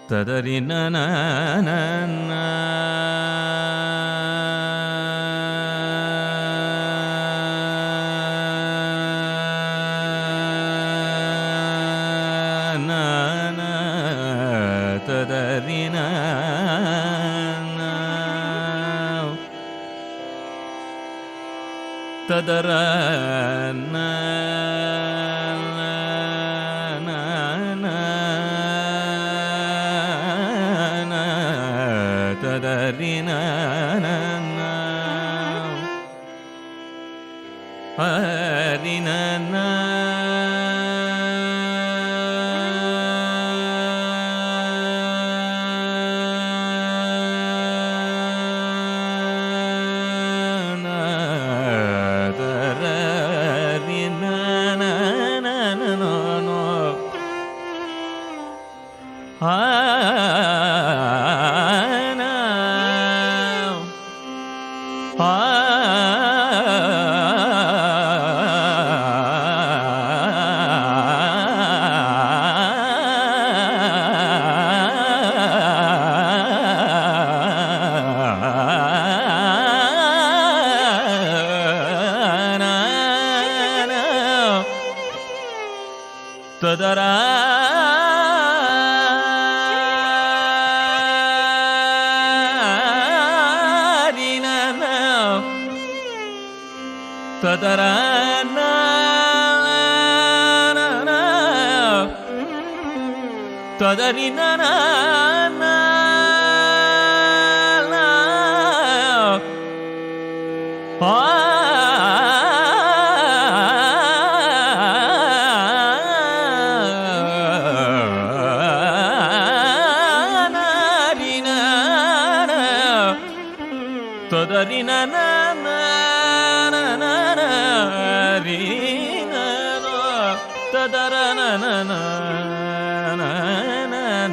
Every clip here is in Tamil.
tadari na na na na tadari na na tadara na tadari na na hari na na tadara tadara na tadari na na tadari na na na ri na no tadara na na na na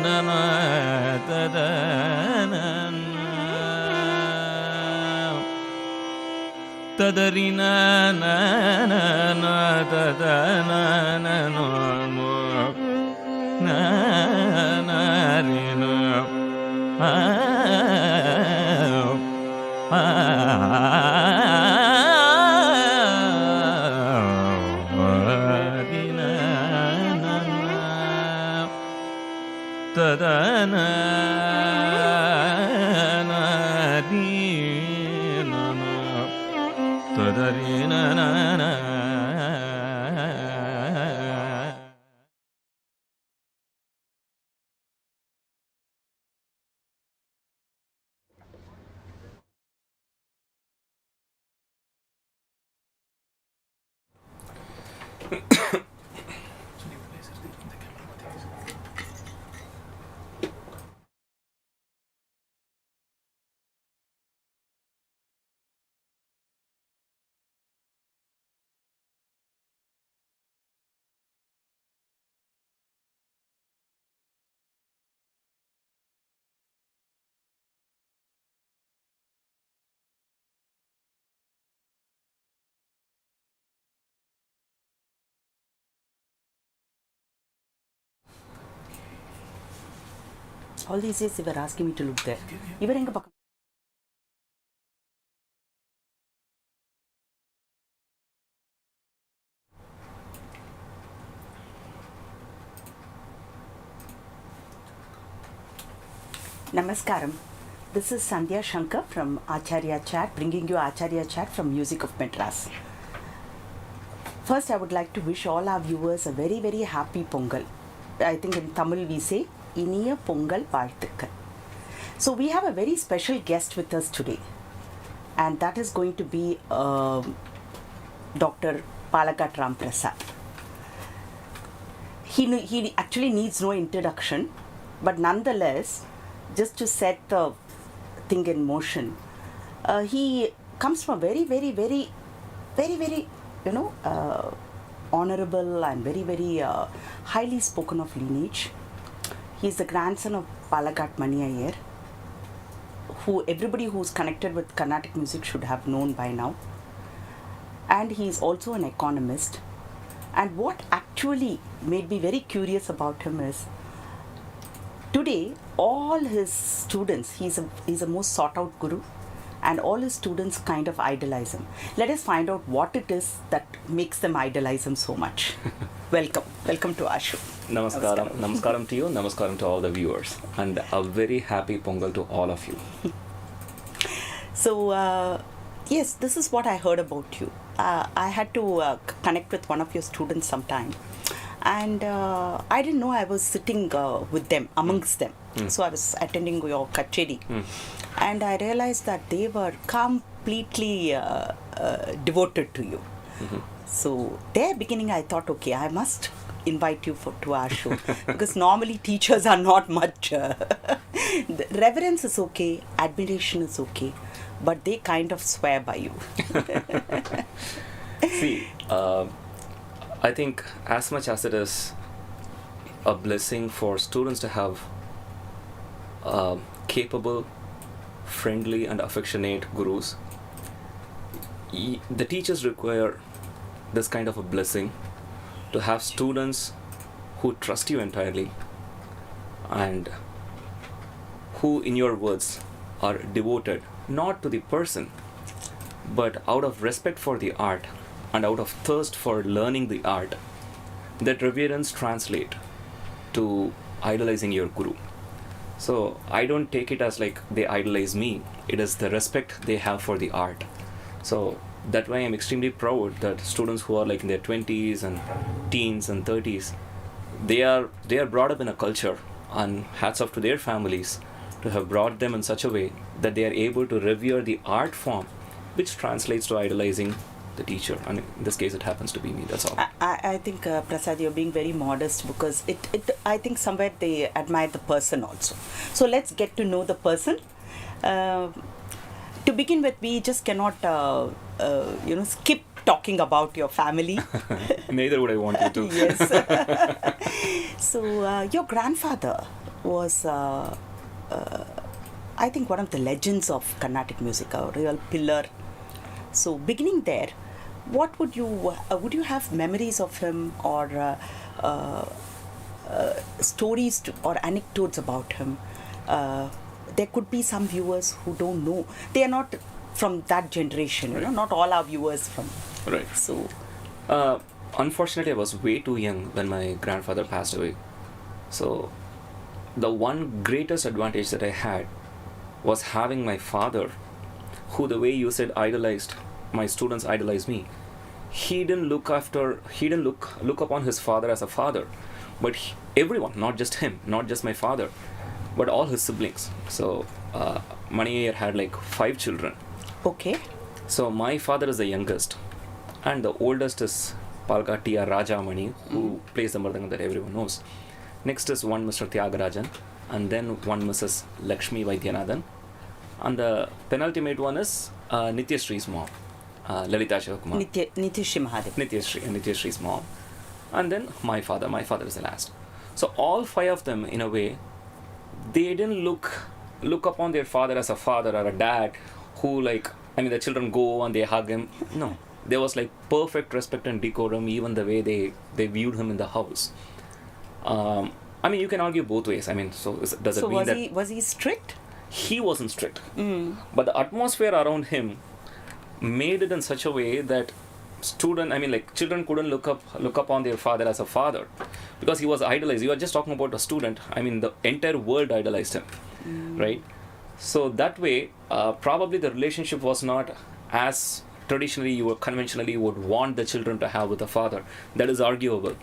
na na tadana tadari na na na tadana na no na na ri no tadana tadari na na All these days they were asking me to look there. இவர் எங்க பக்கம் Namaskaram. This is Sandhya Shankar from ACHARYA CHAT, bringing you ACHARYA CHAT from Music of Madras. First, I would like to wish all our viewers a very, very happy Pongal. I think in Tamil we say, Iniya Pongal Varthukal. So we have a very special guest with us today. And that is going to be Dr. Palghat Ramprasad. He actually needs no introduction, but nonetheless, just to set the thing in motion, he comes from very, very, very, very, very, honorable and very, very highly spoken of lineage. He is the grandson of Palghat Mani Iyer, who everybody who's connected with Carnatic music should have known by now. And he is also an economist. And what actually made me very curious about him is today all his students, he's a most sought out guru, and all his students kind of idolize him. Let us find out what it is that makes them idolize him so much. Welcome to our show. Namaskaram. Namaskaram to you. Namaskaram to all the viewers. And a very happy Pongal to all of you. So, yes, this is what I heard about you. I had to connect with one of your students sometime. And I didn't know I was sitting with them, amongst them. So I was attending your kacheri. And I realized that they were completely devoted to you. So there beginning I thought, okay, I must invite you to our show. Because normally teachers are not much. The reverence is okay, admiration is okay. But they kind of swear by you. See, I think as much as it is a blessing for students to have capable, friendly and affectionate gurus, the teachers require this kind of a blessing to have students who trust you entirely and who, in your words, are devoted not to the person but out of respect for the art and out of thirst for learning the art. That reverence translate to idolizing your guru. So I don't take it as like they idolize me. It is the respect they have for the art. So that way I'm extremely proud that students who are like in their 20s and teens and 30s, they are brought up in a culture, and hats off to their families to have brought them in such a way that they are able to revere the art form, which translates to idolizing the teacher, and in this case it happens to be me. That's all. I think Prasad, you're being very modest, because I think somewhere they admire the person also. So let's get to know the person. To begin with, we just cannot skip talking about your family. Neither would I want you to. Yes. So your grandfather was I think one of the legends of Carnatic music, a real pillar. So beginning there, what would you have memories of him, or stories or anecdotes about him? There could be some viewers who don't know. They are not from that generation, right. Not all our viewers from. Right. So, unfortunately, I was way too young when my grandfather passed away. So, the one greatest advantage that I had was having my father, who, the way you said, idolized my students, idolized me. He didn't look upon his father as a father, but everyone, not just him, not just my father, but all his siblings. So Mani had like 5 children. Okay. So my father is the youngest, and the oldest is Palghat Raja Mani, who plays the mridangam that everyone knows. Next is one Mr. Tyagarajan, and then one Mrs. Lakshmi Vaidyanathan, and the penultimate one is Nityashree's mom, Lalita Shivakumar. Nityashri Mahadev. Nityashree's mom, and then my father. My father is the last. So all 5 of them, in a way, they didn't look upon their father as a father or a dad who, like, the children go and they hug him. No, there was like perfect respect and decorum, even the way they viewed him in the house. You can argue both ways. Does it mean that was he strict? He wasn't strict, but the atmosphere around him made it in such a way that children couldn't look upon their father as a father, because he was idolized. You are just talking about a student. The entire world idolized him, right? So that way, probably the relationship was not as conventionally would want the children to have with the father. That is arguable,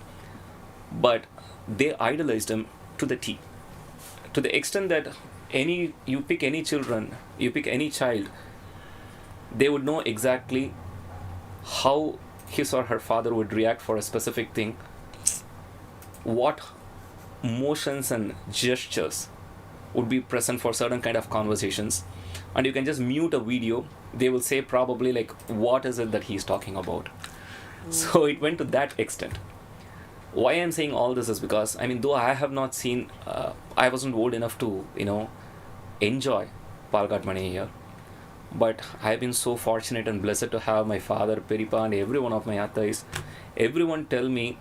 but they idolized him to the T, to the extent that you pick any child, they would know exactly how his or her father would react for a specific thing, what motions and gestures would be present for certain kind of conversations, and you can just mute a video. They will say probably like, what is it that he's talking about? So it went to that extent. Why I'm saying all this is because, though I have not seen, I wasn't old enough to, enjoy Palghat Mani here, but I've been so fortunate and blessed to have my father, Peripa, and every one of my attais, everyone tell me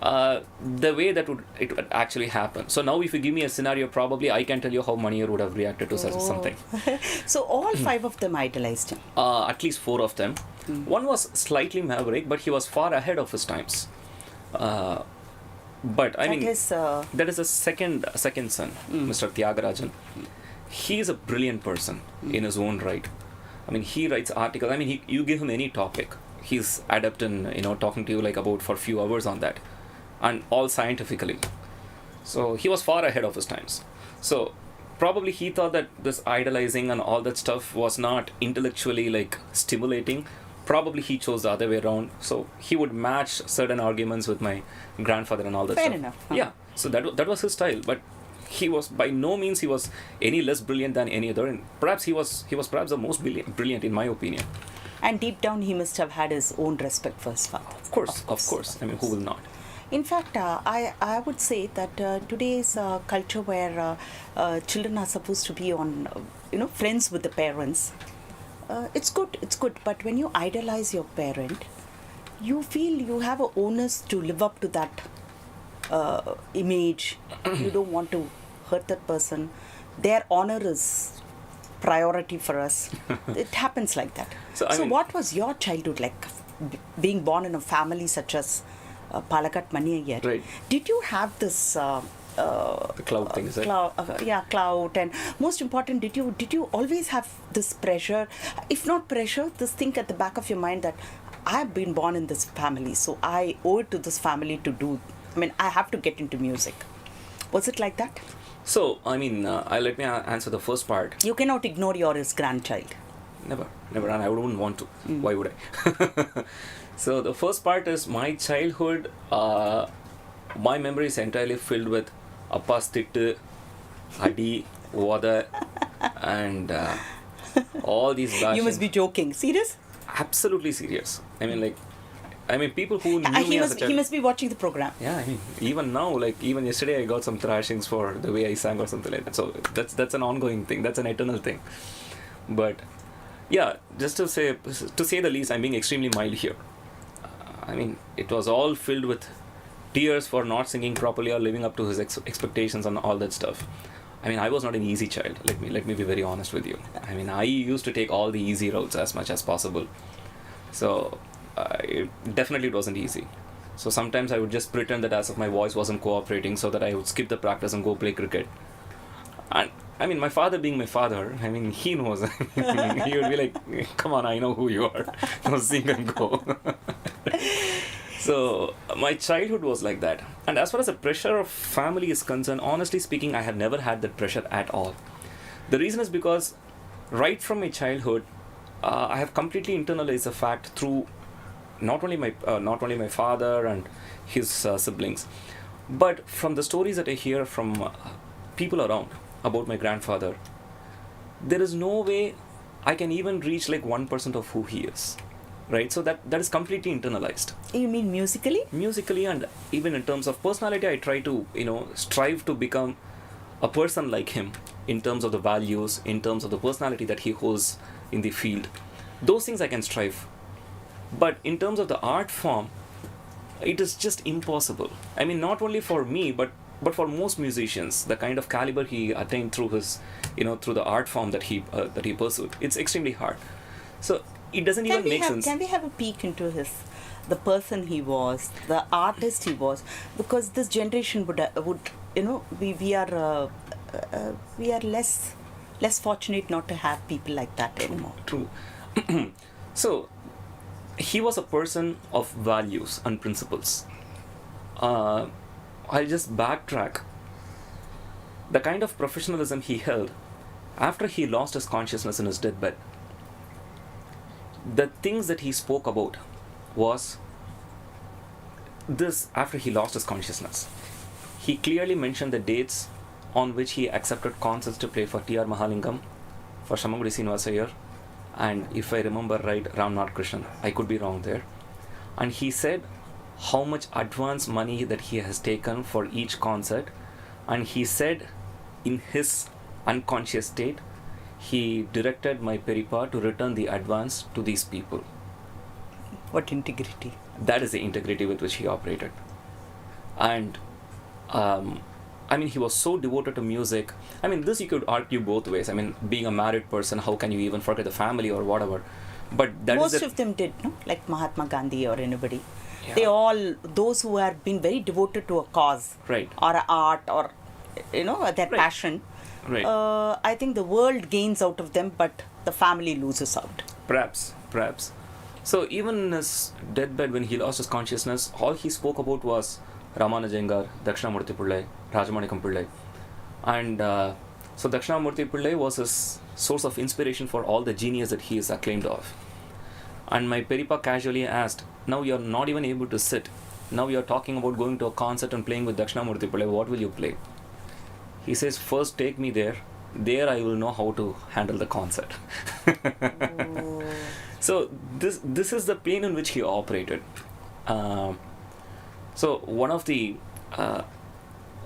the way that it would actually happen. So now if you give me a scenario, probably I can tell you how Manier would have reacted to such something. So all 5 of them idolized him. At least 4 of them. One was slightly maverick, but he was far ahead of his times. But I mean, that is a second son, Mr. Tyagarajan. He is a brilliant person in his own right. I mean, he writes articles. I mean, you give him any topic, he's adept in talking to you like about for a few hours on that, and all scientifically. So he was far ahead of his times. So probably he thought that this idolizing and all that stuff was not intellectually like stimulating. Probably he chose the other way around. So he would match certain arguments with my grandfather and all that Fair stuff. enough. Huh? Yeah. So that was his style. But he was by no means he was any less brilliant than any other. And perhaps he was perhaps the most brilliant in my opinion. And deep down, he must have had his own respect for his father. Of course. I mean, who will not? In fact, I would say that today's culture where children are supposed to be on, friends with the parents, it's good. But when you idolize your parent, you feel you have a onus to live up to that image. You don't want to hurt that person. Their honor is priority for us. It happens like that. So what was your childhood like, being born in a family such as Palghat Maniya? Right. Did you have this the cloud thing, is it? Clout, and most important, did you always have this pressure, if not pressure, this thing at the back of your mind that I've been born in this family, so I owe it to this family I have to get into music. Was it like that? So I mean, let me answer the first part. You cannot ignore your grandchild. Never, and I wouldn't want to. Why would I? So the first part is my childhood. My memory is entirely filled with Appa's Tittu, Adi, Vada, and all these bashing. You must be joking. Serious? Absolutely serious. I mean, people who knew me as a child. He must be watching the program. Yeah, I mean, even now, even yesterday, I got some thrashings for the way I sang or something like that. So that's an ongoing thing. That's an eternal thing. But yeah, just to say the least, I'm being extremely mild here. I mean, it was all filled with tears for not singing properly or living up to his expectations and all that stuff. I mean, I was not an easy child. Let me be very honest with you. I mean, I used to take all the easy routes as much as possible. So it wasn't easy. So sometimes I would just pretend that as if my voice wasn't cooperating, so that I would skip the practice and go play cricket. And I mean, my father being my father, I mean, he knows. He would be like, come on, I know who you are. Now sing and go. So my childhood was like that. And as far as the pressure of family is concerned, honestly speaking, I have never had that pressure at all. The reason is because right from my childhood, I have completely internalized the fact through not only my father and his siblings, but from the stories that I hear from people around about my grandfather, there is no way I can even reach 1% of who he is. Right, so that is completely internalized. You mean musically? Musically, and even in terms of personality, I try to strive to become a person like him in terms of the values, in terms of the personality that he holds in the field. Those things I can strive, but in terms of the art form, it is just impossible. I mean, not only for me, but for most musicians, the kind of caliber he attained through his through the art form that he pursued, it's extremely hard. So it doesn't even make sense. Can we have a peek into the person he was, the artist he was? Because this generation would we are less fortunate not to have people like that anymore. True. So he was a person of values and principles. I'll just backtrack. The kind of professionalism he held after he lost his consciousness in his deathbed. The things that he spoke about was this after he lost his consciousness. He clearly mentioned the dates on which he accepted concerts to play for T.R. Mahalingam, for Shamaguri Srinivasayar, and if I remember right, Ramnath Krishnan. I could be wrong there. And he said how much advance money that he has taken for each concert, and he said in his unconscious state, he directed my Peripa to return the advance to these people. What integrity. That is the integrity with which he operated. And I mean, he was so devoted to music. I mean, this you could argue both ways. I mean, being a married person, how can you even forget the family or whatever? But that most is of them did, no? Like Mahatma Gandhi or anybody. Yeah. They all, those who have been very devoted to a cause, Right. or a art, or their Right. passion. Right. I think the world gains out of them, but the family loses out. Perhaps. So even in his deathbed, when he lost his consciousness, all he spoke about was Ramanujangar, Dakshinamurti Pillai, Rajamanikam Pillai. And so Dakshinamurti Pillai was his source of inspiration for all the genius that he is acclaimed of. And my Peripa casually asked, now you're not even able to sit. Now you're talking about going to a concert and playing with Dakshinamurti Pillai. What will you play? He says, first take me there. There I will know how to handle the concert. So this is the plane in which he operated. So one of the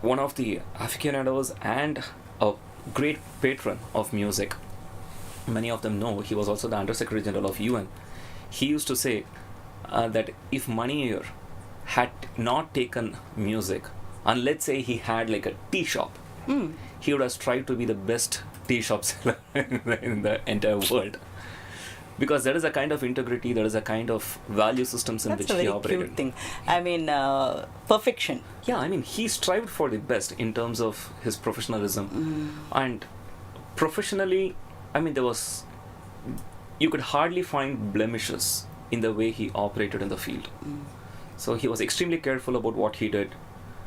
aficionados and a great patron of music, many of them know he was also the Under Secretary General of UN. He used to say that if Mani had not taken music, and let's say he had like a tea shop, he would have tried to be the best tea shop seller in the entire world. Because there is a kind of integrity, there is a kind of value systems in which he operated. That's a very cute thing. I mean, perfection. Yeah, I mean, he strived for the best in terms of his professionalism. And professionally, I mean, you could hardly find blemishes in the way he operated in the field. So he was extremely careful about what he did.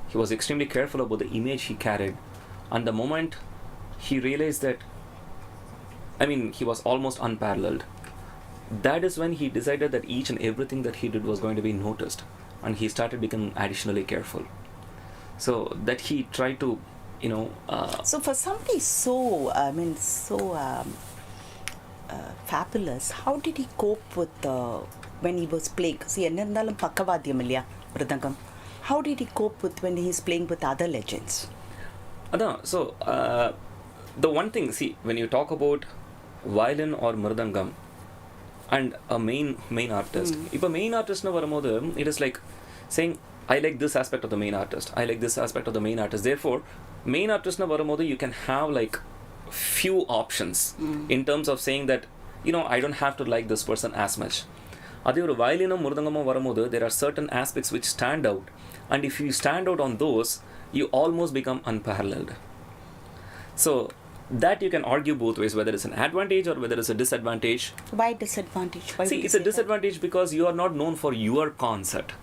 He was extremely careful about the image he carried. And the moment he realized that, I mean, he was almost unparalleled, that is when he decided that each and everything that he did was going to be noticed, and he started becoming additionally careful. So that he tried to, So for somebody so fabulous, how did he cope with when he was playing? See, ennirundhalum pakkavadyam illaya mridangam. How did he cope with when he's playing with other legends? So the one thing, see, when you talk about violin or mridangam and a main artist, if a main artist na varumbodhu, it is like saying, I like this aspect of the main artist, I like this aspect of the main artist. Therefore, main artist na varumbodhu, you can have like few options in terms of saying that, I don't have to like this person as much. Adhe oru violinum mridangamum varumbodhu, there are certain aspects which stand out, and if you stand out on those, you almost become unparalleled. So that you can argue both ways, whether it's an advantage or whether it's a disadvantage. Why disadvantage? Why See, it's a disadvantage because you are not known for your concert.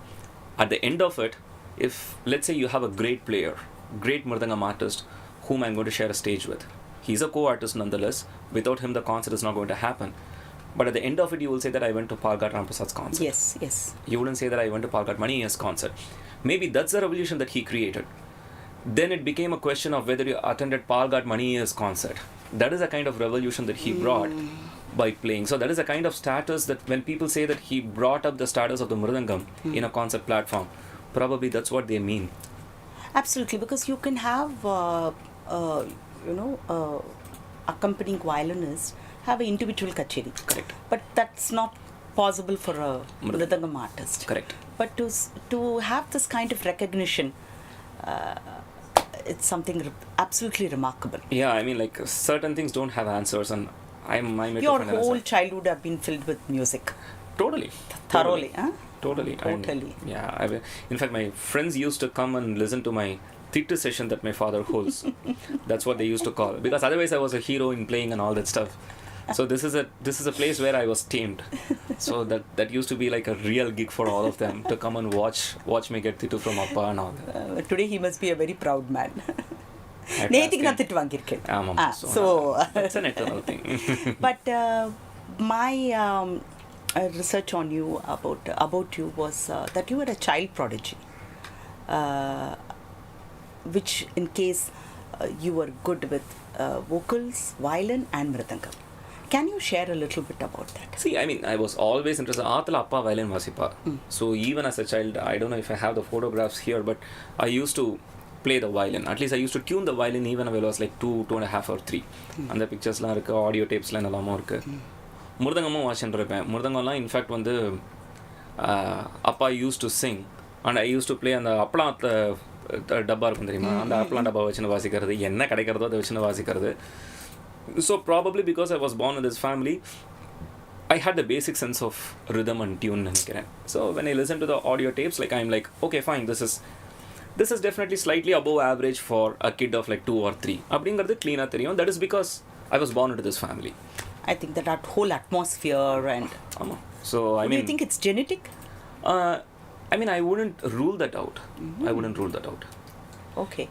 At the end of it, if let's say you have a great player, great mridangam artist, whom I'm going to share a stage with, he's a co-artist nonetheless. Without him, the concert is not going to happen. But at the end of it, you will say that I went to Palghat Ramprasad's concert. Yes. You wouldn't say that I went to Palghat Mani's concert. Maybe that's the revolution that he created. Then it became a question of whether you attended Palghat Mani's concert. That is a kind of revolution that he brought by playing. So that is a kind of status that when people say that he brought up the status of the mridangam in a concert platform, probably that's what they mean. Absolutely, because you can have, accompanying violinists have an individual kacheri. Correct. But that's not possible for a mridangam artist. Correct. But to have this kind of recognition, it's something absolutely remarkable. Yeah, I mean, like certain things don't have answers, and your whole childhood have been filled with music. Totally. Thoroughly, huh? Totally. Totally. And, yeah, in fact, my friends used to come and listen to my theatre session that my father holds. That's what they used to call it. Because otherwise I was a hero in playing and all that stuff. So this is a place where I was tamed. So that used to be like a real gig for all of them to come and watch me get Titu from Appa and all that. Today he must be a very proud man. So it's an eternal thing. But my research on you about you was that you were a child prodigy, which in case you were good with vocals, violin and mridangam. Can you share a little bit about that? See, I mean, I was always interested. Aathala appa violin vasipa. So even as a child, I don't know if I have the photographs here, but I used to play the violin. At least I used to tune the violin even when I was like 2.5 or 3. And the pictures la irukku, audio tapes la nallama irukku. Mridangamum vaasindrupen. Mridangamla in fact appa used to sing and I use to play அந்த அப்பளம் டப்பா இருக்கும் தெரியுமா, அந்த அப்பளம் டப்பா வச்சுன்னு வாசிக்கிறது, என்ன கிடைக்கிறதோ அதை வச்சுன்னு வாசிக்கிறது. So probably because I was born in this family, I had the basic sense of rhythm and tune நினைக்கிறேன். So when I listen to the audio tapes, like I'm like, okay fine, this is definitely slightly above average for a kid of like 2 or 3 அப்படிங்கிறது clean-ஆ தெரியும். That is because I was born into this family. I think that whole atmosphere and... So I mean... Do you think it's genetic? I mean, I wouldn't rule that out. I wouldn't rule that out. Okay.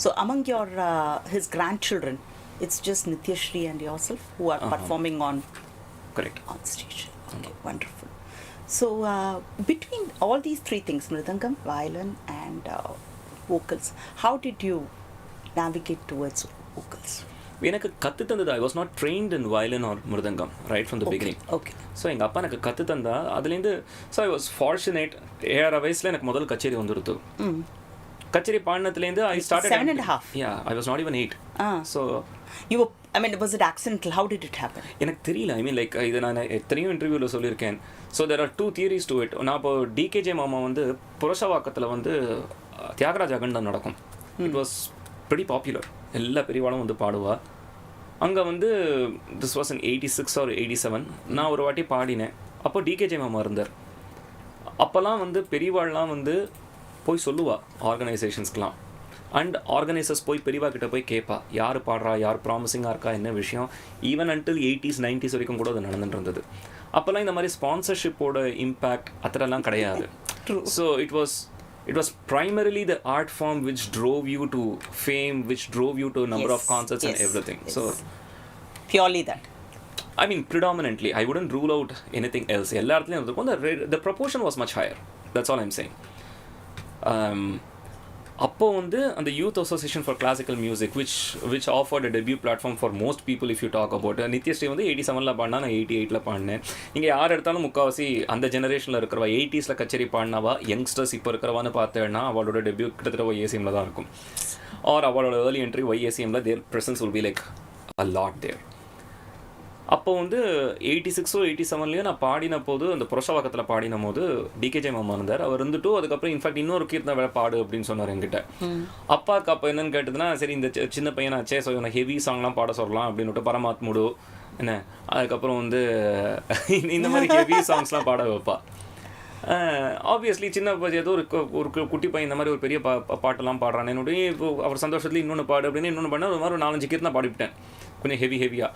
So among your his grandchildren, it's just Nityashri and yourself who are performing on... Correct. On stage. Okay, wonderful. So between all these three things, mridangam, violin and vocals, how did you navigate towards vocals? எனக்கு கற்று தந்தது, I was not trained in violin or mridangam right from the beginning. Okay. So எங்கள் அப்பா எனக்கு கற்று தந்தா அதுலேருந்து. ஸோ ஐ வாஸ் ஃபார்ச்சுனேட், 7 வயசில் எனக்கு முதல் கச்சேரி வந்துடுத்து. கச்சேரி பாடினதுலேருந்து I started 7.5. Yeah, I was not even 8. So you were, I mean, was it accidental? How did it happen? எனக்கு தெரியல. ஐ மீன் லைக் இது நான் எத்தனையோ இன்டர்வியூவில் சொல்லியிருக்கேன். So there are 2 theories to it. நான் இப்போ டிகேஜே மாமா வந்து புரஷவாக்கத்தில் வந்து தியாகராஜ அகண்டம் நடக்கும். It was pretty popular. எல்லா பெரியவாளும் வந்து பாடுவா. அங்கே வந்து திஸ் வாஸ் இன் 86 or 87. நான் ஒரு வாட்டி பாடினேன். அப்போ டிகேஜே மாமா இருந்தார். அப்போல்லாம் வந்து பெரியவாள்லாம் வந்து போய் சொல்லுவா ஆர்கனைசேஷன்ஸ்க்கெலாம். அண்ட் ஆர்கனைசர்ஸ் போய் பெரியவா கிட்ட போய் கேட்பா, யார் பாடுறா, யார் ப்ராமிசிங்காக இருக்கா, என்ன விஷயம். ஈவன் அன்டில் 80s 90s வரைக்கும் கூட அது நடந்துட்டு இருந்தது. அப்போல்லாம் இந்த மாதிரி ஸ்பான்சர்ஷிப்போட இம்பேக்ட் அத்தனைலாம் கிடையாது. So it was primarily the art form which drove you to fame, which drove you to a number of concerts and everything. So purely that. I mean, predominantly, I wouldn't rule out anything else. எல்லா இடத்துலையும் இருக்கும். The proportion was much higher. That's all I'm saying. அப்போ வந்து அந்த youth association for classical music which offered a debut platform for most people if you talk about. Nithyasri வந்து 87ல் பாடினா, நான் 88ல் பாடினேன். நீங்கள் யார் எடுத்தாலும் முக்கால்வாசி அந்த ஜெனரேஷனில் இருக்கிறவா 80sல கச்சேரி பாடினவா யங்ஸ்டர்ஸ் இப்போ இருக்கிறவான்னு பார்த்தேன்னா அவளோட டெபியூ கிட்டத்தட்ட YACMல தான் இருக்கும். ஆர் அவளோட ஏர்லி என்ட்ரி YACMல their presence will be like a lot there. அப்போ வந்து 86 or 87லேயும் நான் பாடின போது, அந்த புரஷவாக்கத்தில் பாடின போது டிகேஜே மாமா இருந்தார். அவர் இருந்துட்டு அதுக்கப்புறம் இன்ஃபேக்ட் இன்னொரு கீர்த்தனை வேலை பாடு அப்படின்னு சொன்னார் என்கிட்ட. அப்பாவுக்கு அப்போ என்னன்னு கேட்டதுன்னா, சரி இந்த சின்ன பையனாச்சே, ஸோ இவனை ஹெவி சாங்லாம் பாட சொல்லலாம் அப்படின்னுட்டு பரமாத்முடு என்ன, அதுக்கப்புறம் வந்து இந்த மாதிரி ஹெவி சாங்ஸ்லாம் பாட வைப்பா. ஆப்வியஸ்லி சின்ன ஏதோ ஒரு குட்டி பையன் இந்த மாதிரி ஒரு பெரிய பாட்டெல்லாம் பாடுறான் என்னோட, இப்போ அவர் சந்தோஷத்துலேயும் இன்னொன்று பாடு அப்படின்னு இன்னொன்று பண்ண ஒரு மாதிரி ஒரு 4-5 கீர்த்தனை பாடிவிட்டேன் கொஞ்சம் ஹெவியாக.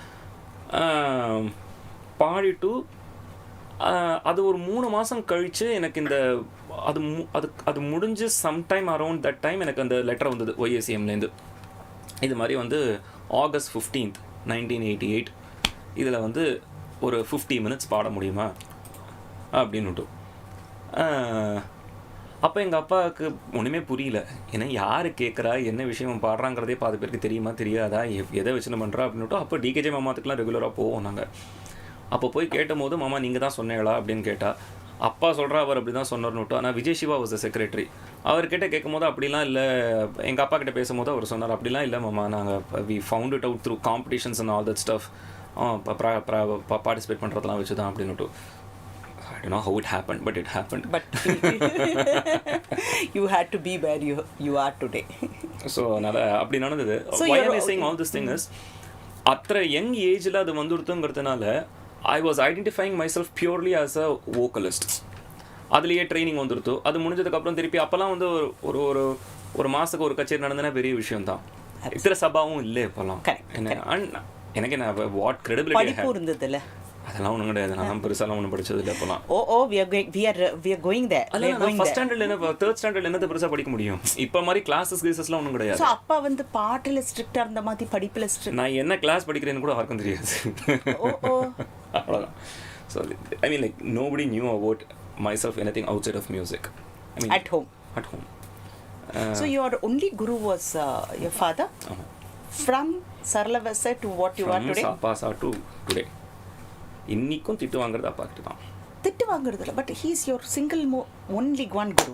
பாடிட்டு அது ஒரு 3 மாதம் கழித்து எனக்கு இந்த அது முடிஞ்சு சம்டைம் அரவுண்ட் தட் டைம் எனக்கு அந்த லெட்டர் வந்தது YACMலேருந்து. இது மாதிரி வந்து August 15th 1988 இதில் வந்து ஒரு 50 minutes பாட முடியுமா அப்படின்னுட்டு. அப்போ எங்கள் அப்பாவுக்கு ஒன்றுமே புரியல. ஏன்னா யார் கேட்குறா, என்ன விஷயம் பாடுறாங்கிறதே பாதி பேருக்கு தெரியுமா தெரியாதா, எதை வச்சு பண்ணுறா அப்படின்னுட்டு. அப்போ டிகேஜே மாமாத்துக்குலாம் ரெகுலராக போவோம் நாங்கள். அப்போ போய் கேட்ட போது, மாமா நீங்கள் தான் சொன்னீங்களா அப்படின்னு கேட்டால், அப்பா சொல்கிறா அவர் அப்படி தான் சொன்னார்னுட்டு. ஆனால் Vijay Siva was the secretary. அவர்கிட்ட கேட்கும் போது அப்படிலாம் இல்லை, எங்கள் அப்பா கிட்ட பேசும்போது அவர் சொன்னார், அப்படிலாம் இல்லை மாமா, நாங்கள் we found it out through competitions and all that stuff, participate பண்ணுறதுலாம் வச்சு தான் அப்படின்னுட்டு. I don't know how it happened, but it happened. But you had to be where you are today. So அப்படி நடந்தது. Why am I saying all this thing is, அത്ര young ageல அது வந்துடுத்துங்கிறதுனால I was identifying myself purely as a vocalist. அதுலேயே ட்ரைனிங் வந்துடுத்து. அது முடிஞ்சதுக்கப்புறம் திருப்பி அப்போல்லாம் வந்து ஒரு மாதத்துக்கு ஒரு கச்சேரி நடந்ததுன்னா பெரிய விஷயம் தான். இத்தனை சபாவும் இல்லை இப்போல்லாம். எனக்கு என்ன வாட் கிரெடிபிலிட்டி இருந்ததுல அதெல்லாம் ஒன்றும் கிடையாது. நான் பெருசாலாம் ஒன்றும் படிச்சது இல்லை அப்போலாம். we are going there. First ஸ்டாண்டர்ட்ல என்ன, தேர்ட் ஸ்டாண்டர்ட்ல என்னத்தை பெருசாக படிக்க முடியும்? இப்போ மாதிரி கிளாஸஸ் கிளாஸஸ்லாம் ஒன்றும் கிடையாது. ஸோ அப்பா வந்து பாட்டில் ஸ்ட்ரிக்டாக இருந்த மாதிரி படிப்பில் ஸ்ட்ரிக்ட். நான் என்ன கிளாஸ் படிக்கிறேன்னு கூட யாருக்கும் தெரியாது. அவ்வளோதான். So I mean like nobody knew about myself anything outside of music. I mean at home. So your only guru was your father? From Sarlavasa to what you are today? From Sapasa to today. இன்னிக்கும் திட்டு வாங்குறது அப்பா கிட்ட தான். திட்டு வாங்குறது இல்லை, but he is your single only one Guru.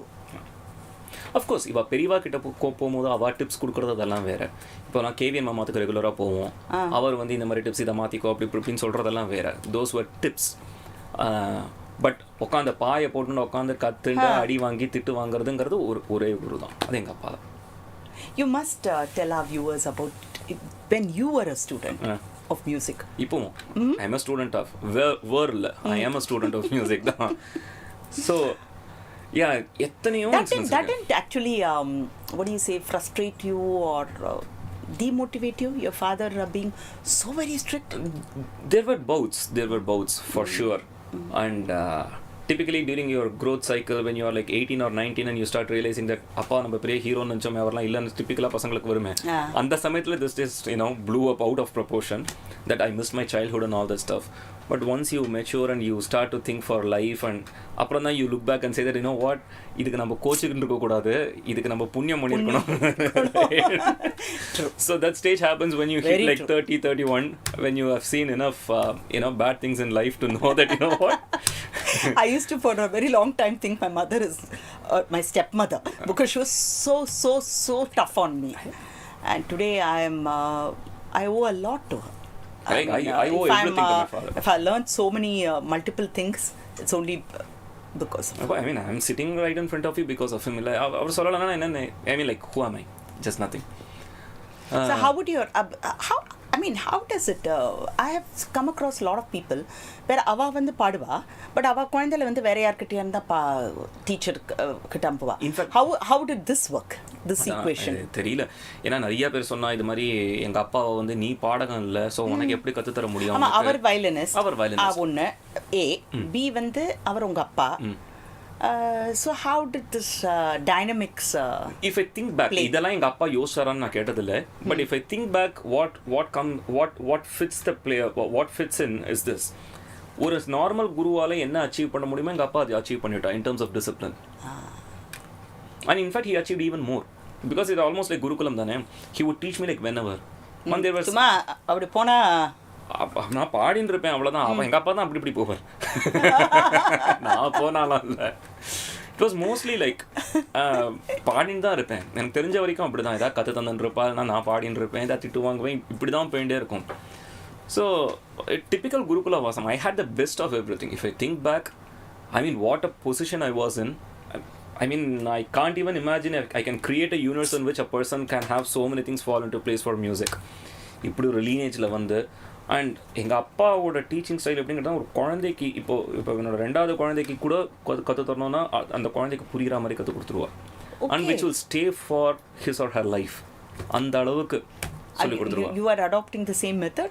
Of course இவள் பெரியவா கிட்ட போகும்போது அவள் டிப்ஸ் கொடுக்குறது அதெல்லாம் வேறு. இப்போ நான் கேவிஎன் மாமாத்துக்கு ரெகுலராக போவோம். அவர் வந்து இந்த மாதிரி டிப்ஸ் இதை மாற்றிக்கோ அப்படி இப்படின்னு சொல்கிறதெல்லாம் வேறு. Those var tips. பட் உட்காந்து பாயை போட்டுன்னு உட்காந்து கத்துண்டு அடி வாங்கி திட்டு வாங்குறதுங்கிறது ஒரே குரு தான், அது எங்கள் அப்பா தான். You must tell our viewers about when you were a student of music. இப்போவும் I am a student of world. I am a student of music தான். So yeah, எத்தனையோ that didn't actually what do you say, frustrate you or demotivate you, your father being so very strict? There were bouts for sure. And typically during your growth cycle when you are like 18 or 19 and you start realizing that அப்பா நம்ம பெரிய ஹீரோன்னு நினச்சோமே அவர்லாம் இல்லைன்னு டிப்பிக்கலாக பசங்களுக்கு வருமே, அந்த சமயத்தில் this just blew up out of proportion that I missed my childhood and all that stuff. But once you mature and you start to think for life and அப்புறம் தான் you look back and say that what, இதுக்கு நம்ம கோச்சுக்கிட்டு இருக்கக்கூடாது, இதுக்கு நம்ம புண்ணியம் பண்ணியிருக்கணும். So that stage happens when you hit like 30, 31, when you have seen enough bad things in life to know that what. I used to for a very long time think my mother is my stepmother because she was so tough on me, and today I owe a lot to her. I owe everything to my father. If I learned so many multiple things, it's only because of him. I mean, I'm sitting right in front of you because of him. அவர் சொல்லலன்னா என்ன, I mean like who am I? Just nothing. So how would your how does it I have come across a lot of people where அவ வந்து பாடுவா பட் அவ குழந்தையில வந்து வேற யார்கிட்டயா இருந்தா டீச்சர் கிட்ட அனுப்புவா. How did this work, this equation? தெரியல, ஏன்னா நிறைய பேர் சொன்னா இது மாதிரி எங்க அப்பாவை வந்து நீ பாடகம் இல்ல, சோ உனக்கு எப்படி கத்து தர முடியும். அவர் வயலினிஸ்ட் ஒன்னு A B வந்து அவர் உங்க அப்பா. So how did this dynamics if I think back இதெல்லாம் எங்க அப்பா யோசிச்சாரான்னு நான் கேட்டதில்ல, but if I think back what fits the player, what fits in is this. ஒரு நார்மல் குருவால என்ன அச்சீவ் பண்ண முடியுமோ எங்க அப்பா அதை அச்சீவ் பண்ணிட்டா in terms of discipline. And in fact he achieved even more because it almost like gurukulam தானே. He would teach me like whenever and there was சும்மா அப்படி போனா நான் பாடின்னு இருப்பேன் அவ்வளோதான். அப்போ எங்கள் அப்பா தான் அப்படி போவார், நான் போனாலும் இல்லை. இட் வாஸ் மோஸ்ட்லி லைக் பாடின்னு தான் இருப்பேன். எனக்கு தெரிஞ்ச வரைக்கும் அப்படி தான், ஏதாவது கற்று தந்துருப்பா, நான் பாடின்னு இருப்பேன், ஏதாவது திட்டு வாங்குவேன், இப்படி தான் போயிட்டே இருக்கும். ஸோ டிப்பிக்கல் குருகுல வாசம். I hate the best of everything. If I think back, I mean what a position I was in. I mean, I can't even imagine I can create a universe in which a person can have so many things fall into place for music. இப்படி ஒரு லீனேஜில் வந்து அண்ட் எங்கள் அப்பாவோட டீச்சிங் ஸ்டைல் எப்படிங்கிறத ஒரு குழந்தைக்கு இப்போ என்னோட 2வது குழந்தைக்கு கூட கற்று தரணும்னா அந்த குழந்தைக்கு புரிகிற மாதிரி கற்றுக் கொடுத்துருவா. And which will stay for his or her life. அந்த அளவுக்கு சொல்லி கொடுத்துருவா. You are adopting the same method?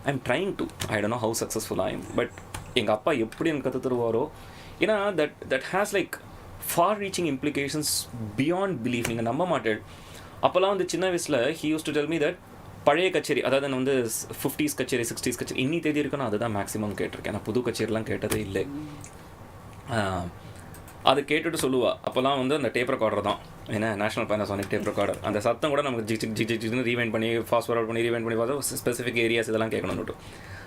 I'm trying to. I don't know how successful I am. But எங்கள் அப்பா எப்படி எனக்கு கற்று தருவாரோ, ஏன்னா that has like far reaching implications beyond belief. நீங்கள் நம்ப மாட்டேன். அப்போல்லாம் வந்து சின்ன வயசில் he used to tell me that பழைய கச்சேரி, அதாவது நான் வந்து 50s கச்சேரி 60s கச்சேரி இன்னி தேதி இருக்குன்னா அதுதான் மேக்ஸிமம் கேட்டிருக்கேன். நான் புது கச்சேரிலாம் கேட்டதே இல்லை. அது கேட்டுட்டு சொல்லுவா. அப்போல்லாம் வந்து அந்த டேப் ரெக்கார்டர் தான், ஏன்னா நேஷனல் பேனாசோனிக் டேப் ரெக்கார்டர். அந்த சத்தம் கூட நமக்கு ஜிக்னு ரீவைண்ட் பண்ணி ஃபாஸ்ட் ஃபார்வர்ட் பண்ணி ரீவைண்ட் பண்ணி பார்த்தா ஸ்பெசிஃபிக் ஏரியாஸ் இதெல்லாம் கேட்கணும்னு.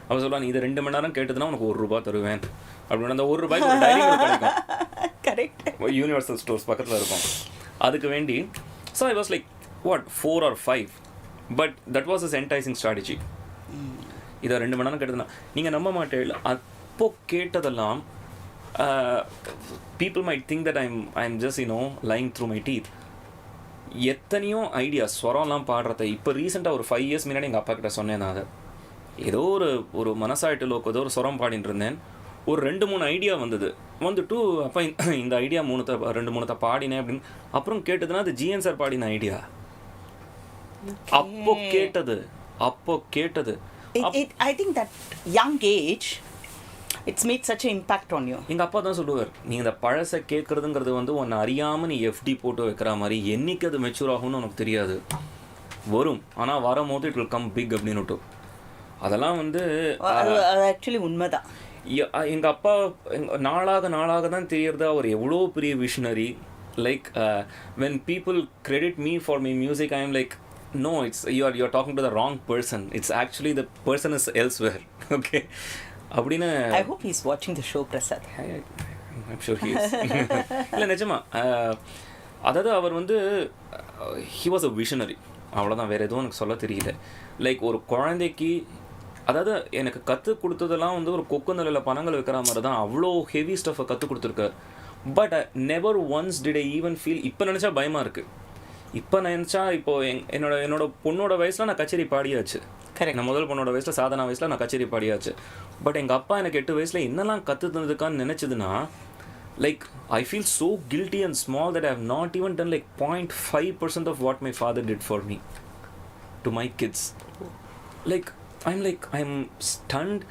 அப்போ சொல்லுவா, நீ இது 2 மணி நேரம் கேட்டதுன்னா உனக்கு ₹1 தருவேன் அப்படின்னு. அந்த ₹1 ஒரு டைரி கிடைக்கும், கரெக்ட், யூனிவர்சல் ஸ்டோர்ஸ் பக்கத்தில் இருக்கும். அதுக்கு வேண்டி so I was like 4 or 5. But that was as enticing strategy. இதை 2 மணி நேரம் கேட்டதுன்னா நீங்கள் நம்ப மாட்டேன். அப்போ கேட்டதெல்லாம் people might think that I'm just lying through my teeth. எத்தனையோ ஐடியாஸ், ஸ்வரம்லாம் பாடுறத இப்போ ரீசெண்டாக ஒரு 5 years முன்னாடி எங்கள் அப்பா கிட்ட சொன்னேன். நான் அதை ஏதோ ஒரு மனசாயிட்டு லோக்கு ஏதோ ஒரு ஸ்வரம் பாடிட்டு இருந்தேன். ஒரு 2-3 ஐடியா வந்துட்டு அப்போ இந்த ஐடியா 2-3 பாடினேன் அப்படின்னு. அப்புறம் கேட்டதுன்னா அது ஜிஎன் சார் பாடின ஐடியா. அப்போ கேட்டது I think that young age it's made such an impact on you. எங்கள் அப்பா தான் சொல்லுவார், நீ இந்த பழசை கேட்குறதுங்கிறது வந்து உன்னை அறியாமல் நீ FD போட்டு வைக்கிற மாதிரி, என்னைக்கு அது மெச்சூர் ஆகும்னு உனக்கு தெரியாது, வரும், ஆனால் வரும்போது இட் வில் கம் பிக் அப்படின்னு. அதெல்லாம் வந்து ஆக்சுவலி உண்மைதான். எங்கள் அப்பா நாளாக தான் தெரியறது அவர் எவ்வளோ பெரிய visionary. Like when people credit me for my music, I am like, no, you're talking to the wrong person. It's actually the person is elsewhere. Okay, அப்படினா I hope he's watching the show, Prasad. I'm sure he is. இல்ல நிஜமா, அதாவது அவர் வந்து he was a visionary. அவ்வளோதான், வேறு எதுவும் எனக்கு சொல்ல தெரியல. லைக் ஒரு குழந்தைக்கு அதாவது எனக்கு கற்றுக் கொடுத்ததெல்லாம் வந்து ஒரு கொக்கு நிலையில் பணங்கள் வைக்கிற மாதிரி தான் அவ்வளோ ஹெவி ஸ்டஃபை கற்றுக் கொடுத்துருக்காரு. But never once did I even feel, இப்போ நினச்சா பயமாக இருக்குது. இப்போ நினச்சா இப்போது என்னோட பொண்ணோட வயசில் நான் கச்சேரி பாடியாச்சு. நான் முதல் பொண்ணோட வயசில் சாதனா வயசில் நான் கச்சேரி பாடியாச்சு. பட் எங்கள் அப்பா எனக்கு 8 வயசில் என்னெல்லாம் கற்று தந்ததுக்கான்னு நினச்சதுன்னா, like I feel so guilty and small that I have not even done like 0.5% of what my father did for me to my kids. Like I'm stunned.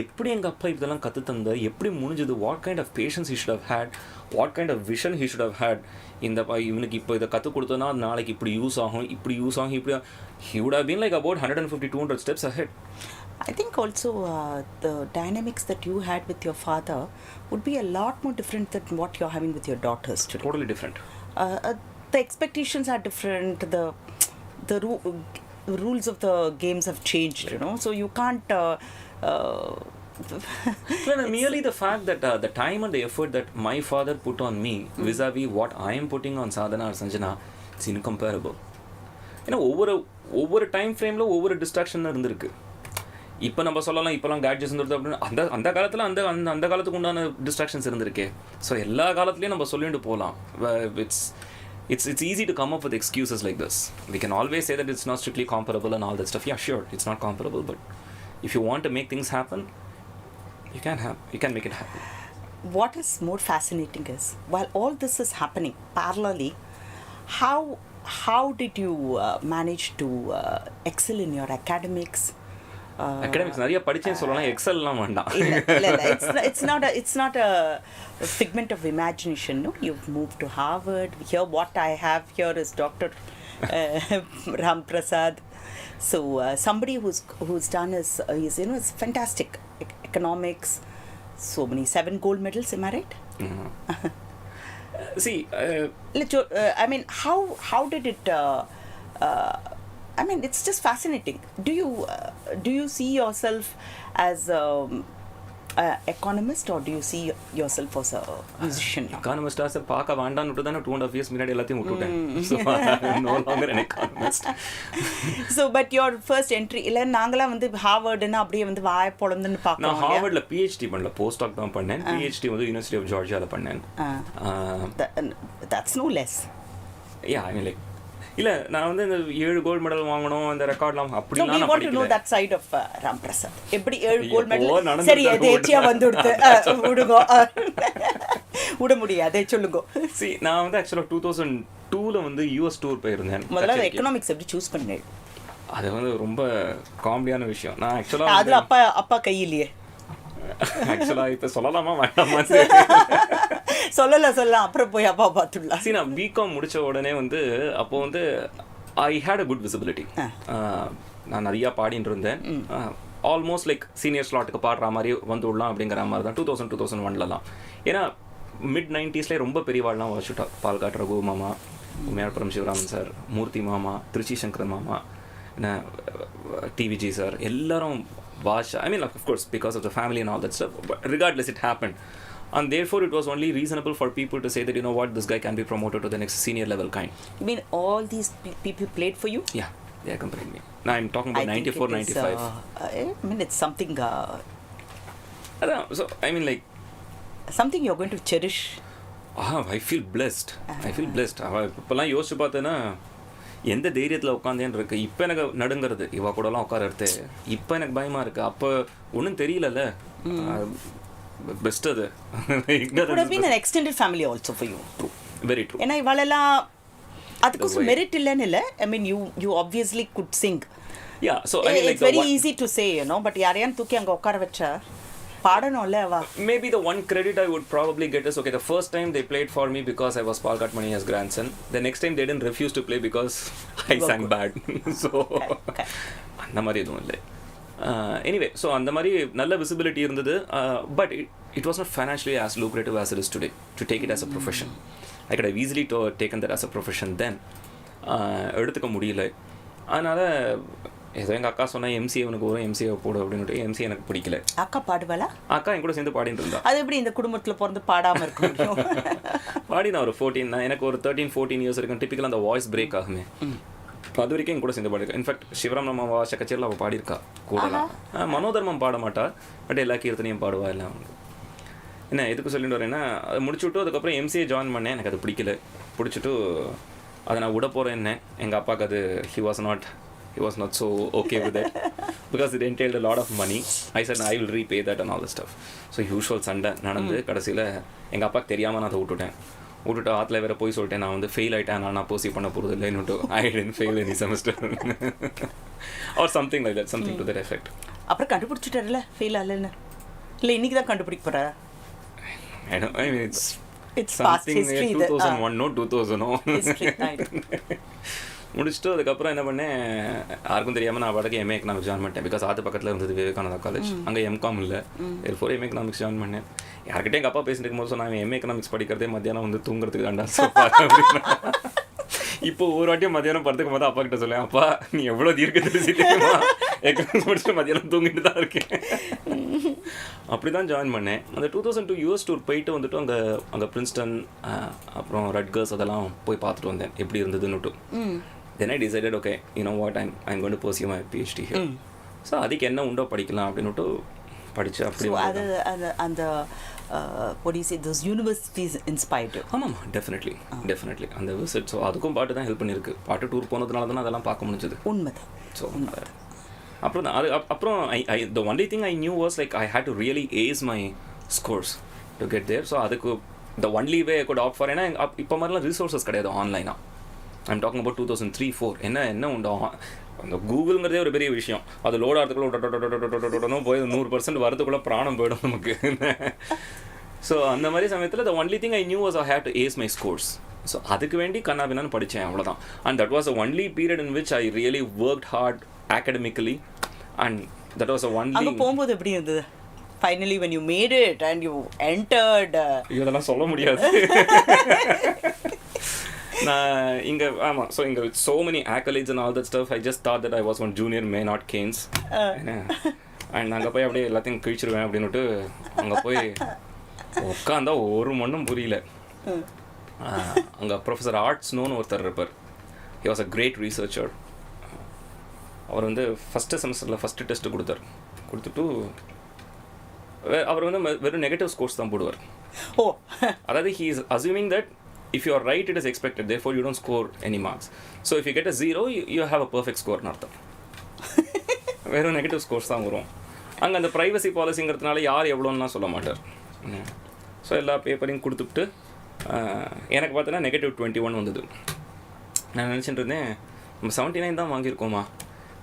எப்படி எங்கள் அப்பா இதெல்லாம் கற்று தந்த, எப்படி முடிஞ்சது, what kind of patience he should have had, what kind of vision he should have had. இவனுக்கு இப்போ இதை கற்றுக் கொடுத்தோன்னா நாளைக்கு இப்படி யூஸ் ஆகும், இப்படி he would have been like about 150-200 steps ahead. I think also the dynamics that you had with your father would be a lot more different than what you're having with your daughters today. Totally different. The expectations are different. The rules of the games have changed, you know. So you can't. Merely the fact that the time and the effort that my father put on me vis-a-vis what I am putting on Sadhana or Sanjana, it's incomparable. ஏன்னா ஒவ்வொரு டைம் ஃப்ரேமில் ஒவ்வொரு டிஸ்ட்ராக்ஷன் இருந்திருக்கு. இப்போ நம்ம சொல்லலாம் இப்போலாம் கேட்ஜெட்ஸ் இருந்தது அப்படின்னு, அந்த காலத்தில் அந்த காலத்துக்கு உண்டான டிஸ்ட்ராக்ஷன்ஸ் இருந்திருக்கே. ஸோ எல்லா காலத்துலேயும் நம்ம சொல்லிட்டு போகலாம். It's easy to come up with excuses like this. We can always say that it's not strictly comparable and all that stuff. Yeah, sure, it's not comparable, but if you want to make things happen, you can make it happen. What is more fascinating is, while all this is happening parallelly, how did you manage to excel in your academics? Academics நிறைய படிச்சேன்னு சொல்லலாம், எக்ஸல்லாம் வேண்டாம். It's not a figment of imagination. No, you've moved to Harvard. Here, what I have here is Dr. Ramprasad. So somebody who's done is it's fantastic. Economics, so many 7 gold medals. Am I right? Mm-hmm. See, I mean, how did it? I mean, it's just fascinating. Do you see yourself as economist, or do you see yourself as a musician? Economist as பார்க்க வேண்டாம்னு விட்டு தான் 2.5 years முன்னாடி எல்லாத்தையும் விட்டுட்டேன். So I'm no longer an economist. So but your first entry இல்ல நாங்கலாம் வந்து ஹார்வர்ட்னா அப்படியே வந்து வாய பொளந்துன்னு பார்க்கறோம். நான் ஹார்வர்ட்ல PhD பண்ணல, போஸ்ட் டாக் தான் பண்ணேன். PhD வந்து யுனிவர்சிட்டி ஆஃப் ஜார்ஜியால பண்ணேன். That's no less. Yeah, I mean like இல்ல நான் வந்து இந்த 7 கோல்ட் மெடல் வாங்கணும், அந்த ரெக்கார்ட்லாம் அப்படிலாம் நான் படிக்கல. So we want to know that side of Ramprasad. எப்படி 7 கோல்ட் மெடல் சரி எதேச்சியா வந்துடுது விடுங்க, விட முடியாது, சொல்லுங்க. See, நான் வந்து ஆக்சுவலா 2002ல வந்து US டூர் போயிருந்தேன். முதல்ல எகனாமிக்ஸ் எப்படி சூஸ் பண்ணேன்? அது வந்து ரொம்ப காமெடியான விஷயம். நான் ஆக்சுவலா அது அப்பா கையிலேயே ஆக்சுவலா இப்ப சொல்லலாமா வேண்டாமா சொல்லலாம், அப்புறம் போய் அப்பா பார்த்துடலாம். சரி, நான் பிகாம் முடிச்ச உடனே வந்து அப்போ வந்து ஐ ஹேட் அ குட் விசிபிலிட்டி. நான் நிறையா பாடிட்டு இருந்தேன். ஆல்மோஸ்ட் லைக் சீனியர் ஸ்லாட்டுக்கு பாடுற மாதிரி வந்து விடலாம் அப்படிங்கிற மாதிரி தான் 2001லலாம். ஏன்னா mid-90s ரொம்ப பெரியவாள்லாம் வச்சுட்டா. பால்காட் ரகு மாமா, மேல்புரம் சிவராமன் சார், மூர்த்தி மாமா, திருச்சி சங்கர் மாமா, டிவிஜி சார், எல்லாரும் wash. I mean, of course, because of the family and all that stuff, but regardless, it happened. And therefore, it was only reasonable for people to say that, you know what, this guy can be promoted to the next senior level kind. You mean all these people played for you? Yeah, they accompanied me. Now, I'm talking about 94, 95. I mean, it's something... So, I mean, like... Something you're going to cherish. I feel blessed. இப்போல்லாம் யோசிச்சு பார்த்தேன்னா எந்த தைரியத்தில் உட்காந்தேன்னு இருக்கு. இப்போ எனக்கு நடுங்கிறது இவா கூடலாம் உட்காரறது. இப்போ எனக்கு பயமா இருக்கு. அப்போ ஒன்றும் தெரியலல்ல. பெஸ்ட் அது. It would have been an extended family also for you. True. Very true. ஏன்னா இவாளெல்லாம் அதுக்கு மெரிட் இல்லைன்னு இல்லை. I mean, you obviously could sing. Yeah, so I mean, like it's very easy to say, you know, but யாரையான்னு தூக்கி அங்கே உட்கார வச்சா பாடணும்ல அவா. Maybe the one credit I would probably get is, okay, the first time they played for me because I was Palghat Mani's grandson. The next time they didn't refuse to play because I sang bad. So அந்த மாதிரி எதுவும் இல்லை. Anyway, so அந்த மாதிரி நல்ல விசிபிலிட்டி இருந்தது. But it was not financially as lucrative as it is today to take it as a profession. I could have easily taken that as a profession then. எடுத்துக்க முடியல. அதனால் ஏதோ எங்கள் அக்கா சொன்னால் எம்சிஏ உனக்கு வரும், எம்சிஏ போடு அப்படின்னு. எம்சிஏ எனக்கு பிடிக்கல. அக்கா பாடுவாளா? அக்கா என் கூட சேர்ந்து பாடிட்டு இருந்தா. அது எப்படி இந்த குடும்பத்தில் பிறந்து பாடாமல் இருக்க முடியும்? பாடி நான் ஒரு 14, எனக்கு ஒரு 13-14 இயர்ஸ் இருக்கும். டிப்பிக்கலாக அந்த வாய்ஸ் பிரேக் ஆகுமே. அது வரைக்கும் என் கூட சேர்ந்து பாடிருக்கா. இன்ஃபேக்ட் சிவராம் நம்ம வாச கச்சேரியில் அவள் பாடியிருக்கா கூடலாம். மனோதர்மம் பாட மாட்டா, பட் எல்லா கீர்த்தனையும் பாடுவா எல்லாம். என்ன எதுக்கு சொல்லிட்டு வரேன்னா, அதை முடிச்சுட்டு அதுக்கப்புறம் எம்சிஏ ஜாயின் பண்ணேன். எனக்கு அது பிடிக்கல. பிடிச்சிட்டு அதை நான் விட போகிறேன். என்ன எங்கள் அப்பாவுக்கு அது he was not so okay with it because it entailed a lot of money. I said I will repay that and all the stuff. So usual சண்டை நடந்து கடைசியில் எங்கள் அப்பாவுக்கு தெரியாமல் நான் அதை விட்டுட்டு ஆற்றுல வேறு போய் சொல்லிட்டேன், நான் வந்து ஃபெயில் ஆகிட்டேன், நான் பர்சீவ் பண்ண போகிறது இல்லைன்னு. I tend fail any semester or something like that, something to that effect. அப்புறம் கண்டுபிடிச்சிட்டாருல ஃபெயில் ஆகலன்னு? இல்லை இன்னைக்கு தான் கண்டுபிடிக்க போகிறா? I mean it's something 2001 no 2000 முடிச்சுட்டு அதுக்கப்புறம் என்ன பண்ணேன், யாருக்கும் தெரியாமல் நான் பாட்டுக்கு எம்ஏ எக்கனாமிக்ஸ் ஜாயின் பண்ணிட்டேன். பிகாஸ் ஆத்து பக்கத்தில் இருந்தது விவேகானந்தா காலேஜ், அங்கே எம்காம் இல்லை. எல்ஃபோர் எம்ஏ எக்கனாமிக்ஸ் ஜாயின் பண்ணேன். யார்கிட்டே எங்கள் அப்பா பேசிட்டு இருக்கும்போது சொன்னாங்க, எம்ஏ எக்கனாமிக்ஸ் படிக்கிறதே மத்தியானம் வந்து தூங்குறதுக்கு தாண்டா. இப்போ ஒரு வாட்டியும் மத்தியானம் படுத்துக்கும் போது அப்பா கிட்ட சொல்லேன், அப்பா நீ எவ்வளோ தீர்க்க தெரிஞ்சு தெரியுமா, எக்கனாமிக்ஸ் படிச்சுட்டு மத்தியானம் தூங்கிட்டு தான் இருக்கேன். அப்படி தான் ஜாயின் பண்ணேன். அந்த 2002 யூஎஸ் டூர் போயிட்டு வந்துட்டு அங்கே பிரின்ஸ்டன் அப்புறம் ரட்கர்ஸ் அதெல்லாம் போய் பார்த்துட்டு வந்தேன் எப்படி இருந்ததுன்னுட்டு. Then I decided, okay, you know what, I'm going to pursue my PhD here. So அதுக்கு என்ன உண்டோ படிக்கலாம் அப்படின்னுட்டு படிச்சு அப்படி. அந்த what do you say, those universities inspired you? ஆமாம், டெஃபினெட்லி அந்த விசிட். ஸோ அதுக்கும் பாட்டு தான் ஹெல்ப் பண்ணியிருக்கு. பாட்டு டூர் போனதுனால தான் அதெல்லாம் பார்க்க முடிஞ்சது. உண்மைதான். ஸோ அப்புறம் அப்புறம் the only thing I knew was like I had to really ace my scores to get there. So அதுக்கு the only way I could opt for, ஏன்னா இப்போ மாதிரிலாம் ரிசோர்ஸஸ் கிடையாது ஆன்லைனாக. I'm talking about 2003-04. என்ன உண்டோ அந்த கூகுள்ங்கிறதே ஒரு பெரிய விஷயம். அது லோட் ஆகிறதுக்குள்ள போய் 100% வரதுக்குள்ளே பிராணம் போயிடும் நமக்கு. ஸோ அந்த மாதிரி சமயத்தில் the only thing I knew was I had to ace my scores. So அதுக்கு வேண்டி கண்ணாபின்னான்னு படித்தேன், அவ்வளோதான். And that was the only period in which I really worked hard academically, and that was the only. அங்கே போகும்போது எப்படி இருந்தது? Finally when you made it and you entered. இதெல்லாம் சொல்ல முடியாது. நான் இங்கே ஆமாம். ஸோ இங்கே so many accolades and all that stuff, I just thought that I was one junior may not Keynes. And அங்கே போய் அப்படியே எல்லாத்தையும் கிழிச்சிருவேன் அப்படின்னுட்டு அங்கே போய் உட்காந்தா ஒரு மண்ணும் புரியல. அங்கே ப்ரொஃபஸர் ஆர்ட்ஸ்னோன்னு ஒருத்தர் இருப்பார். he was a great researcher. அவர் வந்து ஃபஸ்ட்டு செமஸ்டரில் ஃபஸ்ட்டு டெஸ்ட்டு கொடுத்துட்டு அவர் வந்து வெறும் நெகட்டிவ் ஸ்கோர்ஸ் தான் போடுவார். அதாவது he is assuming that if you are right it is expected, therefore you don't score any marks. So if you get a 0 you have a perfect score னு அர்த்தம். வெறும் நெகட்டிவ் ஸ்கோர்ஸ் தான் வரும். அங்கே அந்த ப்ரைவசி பாலிசிங்கிறதுனால யார் எவ்வளோன்னா சொல்ல மாட்டார். ஸோ எல்லா பேப்பரையும் கொடுத்துட்டு எனக்கு பார்த்தோன்னா -21 வந்தது. நான் நினச்சிட்டு இருந்தேன், நம்ம 79 தான் வாங்கியிருக்கோமா,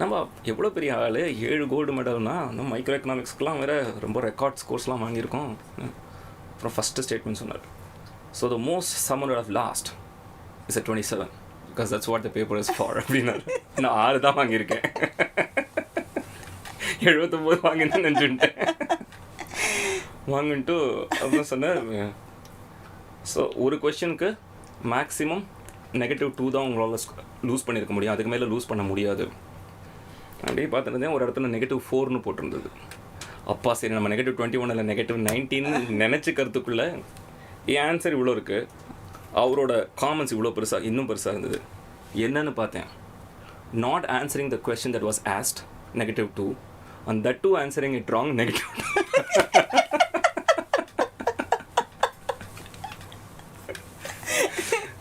நம்ம எவ்வளோ பெரிய ஆள், 7 கோல்டு மெடல்னா நம்ம மைக்ரோ எக்கனாமிக்ஸ்க்கெலாம் வேறு ரொம்ப ரெக்கார்ட் ஸ்கோர்ஸ்லாம் வாங்கியிருக்கோம். அப்புறம் ஃபஸ்ட்டு ஸ்டேட்மெண்ட் சொன்னார், so the most someone would have lost is a 27 because that's what the paper is for. அப்படின்னாரு. நான் 6 தான் வாங்கியிருக்கேன், 79 வாங்கினேன்னு நினச்சுட்டேன். வாங்கிட்டு அப்படின்னு சொன்னார். ஸோ ஒரு கொஸ்டினுக்கு மேக்ஸிமம் -2 தான் உங்களால் லூஸ் பண்ணியிருக்க முடியும், அதுக்கு மேலே லூஸ் பண்ண முடியாது. அப்படியே பார்த்துருந்தேன், ஒரு இடத்துல -4ன்னு போட்டிருந்தது. அப்பா சரி நம்ம -21 இல்லை -19 நினச்சிக்கிறதுக்குள்ளே என் ஆன்சர் இவ்வளோ இருக்குது, அவரோட காமெண்ட்ஸ் இவ்வளோ பெருசாக இன்னும் பெருசாக இருந்தது. என்னன்னு பார்த்தேன், not answering the question that was asked -2 and that too answering it wrong -2.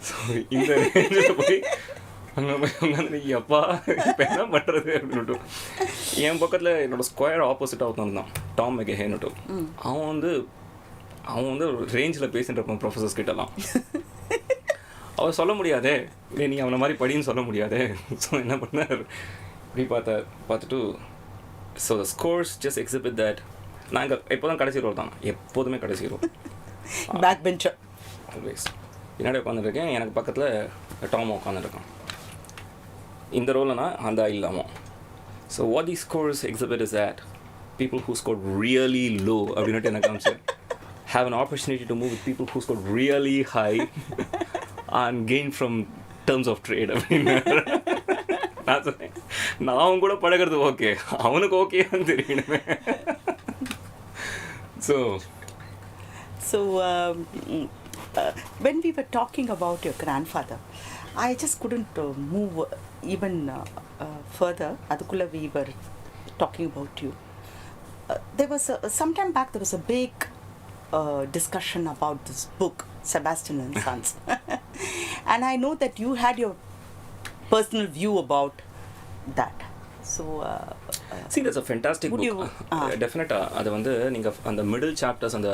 So இந்த ரேஞ்சில் போய் அங்கே போய் உட்காந்து எப்பா இப்போ என்ன பண்ணுறது அப்படின்னுட்டு. என் பக்கத்தில் என்னோடய ஸ்கொயர் ஆப்போசிட்டாக உட்காந்துருந்தான் டாம் மெகஹேன்னுட்டு. அவன் வந்து ஒரு ரேஞ்சில் பேசிட்டு இருப்பான் ப்ரொஃபஸர்ஸ் கிட்டலாம். அவர் சொல்ல முடியாதே, இல்லை நீ அவனை மாதிரி படின்னு சொல்ல முடியாதே. ஸோ என்ன பண்ணார், இப்படி பார்த்துட்டு so the scores just exhibit that. நாங்கள் எப்போதும் கடைசி ரோல் தான், எப்போதுமே கடைசி ரோல், பேக் பெஞ்சர் ஆல்வேஸ். பின்னாடி உட்காந்துருக்கேன், எனக்கு பக்கத்தில் டாம் உட்காந்துருக்கான். இந்த ரோல்னா அந்த இல்லாமல். So what the scores exhibit is that people who scored really low அப்படின்ட்டு எனக்கு காமிச்சு have an opportunity to move with people who scored really high and gain from terms of trade அப்படின்னு நான் சொன்னேன். நான் அவன் கூட பழகிறது ஓகே, அவனுக்கு ஓகேன்னு தெரியணுமே. So when we were talking about your grandfather, I just couldn't move even further. Adukulla we were talking about you. There was some time back there was a big discussion about this book, Sebastian and Sons. And I know that you had your personal view about that. So see, that's a fantastic would book. you Definitely அது வந்து நீங்க அந்த middle chapters அந்த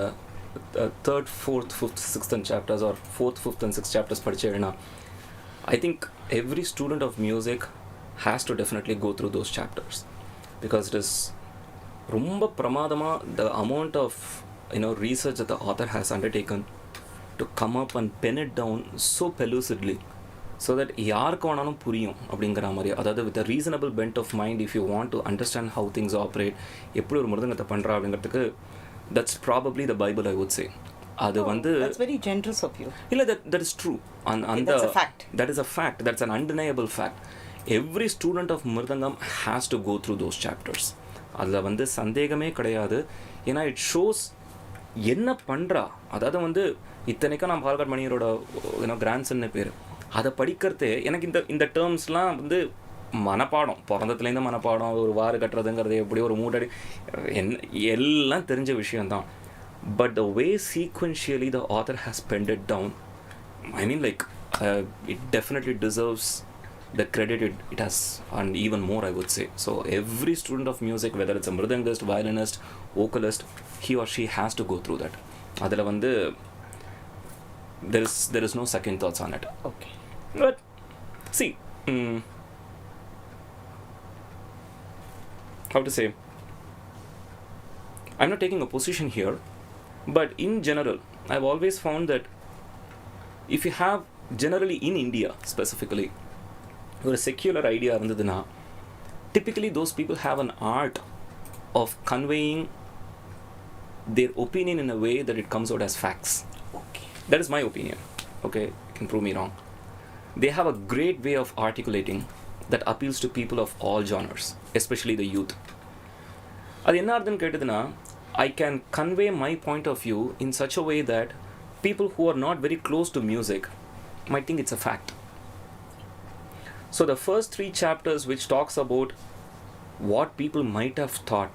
third, fourth, fifth, sixth and chapters or fourth, fifth and sixth chapters படிச்சேன்னா I think every student of music has to definitely go through those chapters because it is ரொம்ப பிரமாதமா the amount of research that the author has undertaken to come up and pen it down so pellucidly so that யாருக்கு வேணாலும் புரியும் அப்படிங்கிற மாதிரி, அதாவது with a reasonable bent of mind if you want to understand how things operate, எப்படி ஒரு மிருதங்கத்தை பண்றா அப்படிங்கிறதுக்கு that's probably the Bible, I would say. அது வந்து that's very generous of you. இல்ல, that is true. That's a fact. That is a fact. That's an undeniable fact. Every student of mridangam has to go through those chapters. அதில் வந்து சந்தேகமே கிடையாது. ஏன்னா it shows என்ன பண்ணுறா. அதாவது வந்து இத்தனைக்கும் நான் பால்காட் மணியரோட கிராண்ட்சன்னு பேர். அதை படிக்கிறதே எனக்கு இந்த டேர்ம்ஸ்லாம் வந்து மனப்பாடம், பிறந்ததுலேருந்து மனப்பாடம், ஒரு வாறு கட்டுறதுங்கிறது எப்படி ஒரு மூட்டடி எல்லாம் தெரிஞ்ச விஷயம்தான். But the way sequentially the author has penned it down, I mean like it definitely deserves the credit it has and even more, I would say. So every student of music, whether it's a mridangist, violinist, vocalist, he or she has to go through that. Adala vandu there is no second thoughts on it. Okay. But see, how to say, I'm not taking a position here, but in general I've always found that if you have, generally in India specifically, ஒரு செக்யூலர் ஐடியா இருந்ததுன்னா typically those people have an art of conveying their opinion in a way that it comes out as facts. Okay. That is my opinion. Okay, you can prove me wrong. They have a great way of articulating that appeals to people of all genres, especially the youth. அது என்ன அர்த்தம்னு கேட்டதுன்னா, I can convey my point of view in such a way that people who are not very close to music might think it's a fact. So the first 3 chapters which talks about what people might have thought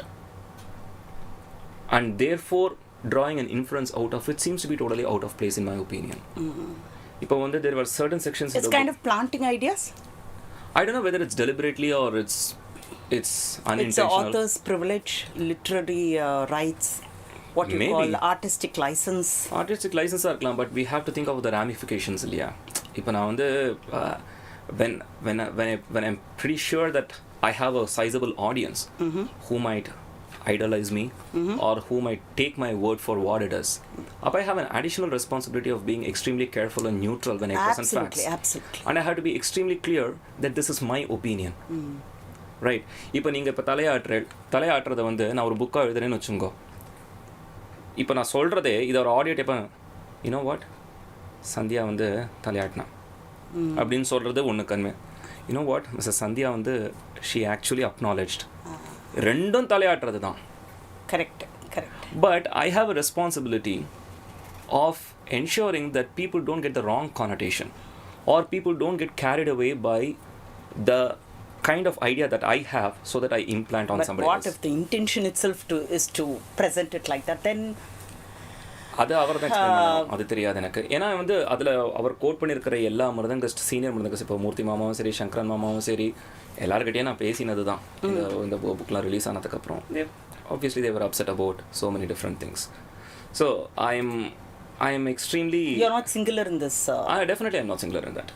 and therefore drawing an inference out of it seems to be totally out of place in my opinion. இப்போ வந்து there were certain sections. It's kind of planting ideas. I don't know whether it's deliberately or it's unintentional. It's the author's privilege, literary rights, what you Maybe. call artistic license. Artistic license இருக்கலாம், but we have to think of the ramifications இல்லையா. இப்போ நான் வந்து when I'm pretty sure that I have a sizable audience who might idolize me or who might take my word for what it is, I have an additional responsibility of being extremely careful and neutral when I present facts. Absolutely. And I have to be extremely clear that this is my opinion. Right. இப்போ நீங்கள் இப்போ தலையாட்டுறதை வந்து நான் ஒரு புக்காக எழுதுறேன்னு வச்சுங்கோ. இப்போ நான் சொல்கிறதே இதை ஒரு ஆடியோ டேப்பேன், யூனோ வாட், சந்தியா வந்து தலையாட்டினா அப்படின்னு சொல்கிறது ஒன்று கண்மை. யூனோ வாட், மிஸ்ஸஸ் சந்தியா வந்து ஷீ ஆக்சுவலி அக்னாலஜ்ட். ரெண்டும் தலையாட்டுறது தான். Correct. But I have a responsibility of ensuring that people don't get the wrong connotation or people don't get carried away by the kind of idea that I have so that I implant on somebody else. But what if the intention itself is to present it like that, then அது அவர் தான் எக்ஸ்பிளைன் பண்ணணும். அது தெரியாது எனக்கு. ஏன்னா வந்து அதில் அவர் கோட் பண்ணியிருக்கிற எல்லா மிருதங்கஸ்ட், சீனியர் மிருதங்கஸ்ட், இப்போ மூர்த்தி மாமாவும் சரி, சங்கரன் மாமாவும் சரி, எல்லாருக்கிட்டையும் நான் பேசினது தான் இந்த புக்லாம் ரிலீஸ் ஆனதுக்கப்புறம். Obviously they were upset about so many different things. So I am extremely... You're not singular in this. Definitely I'm not singular in that.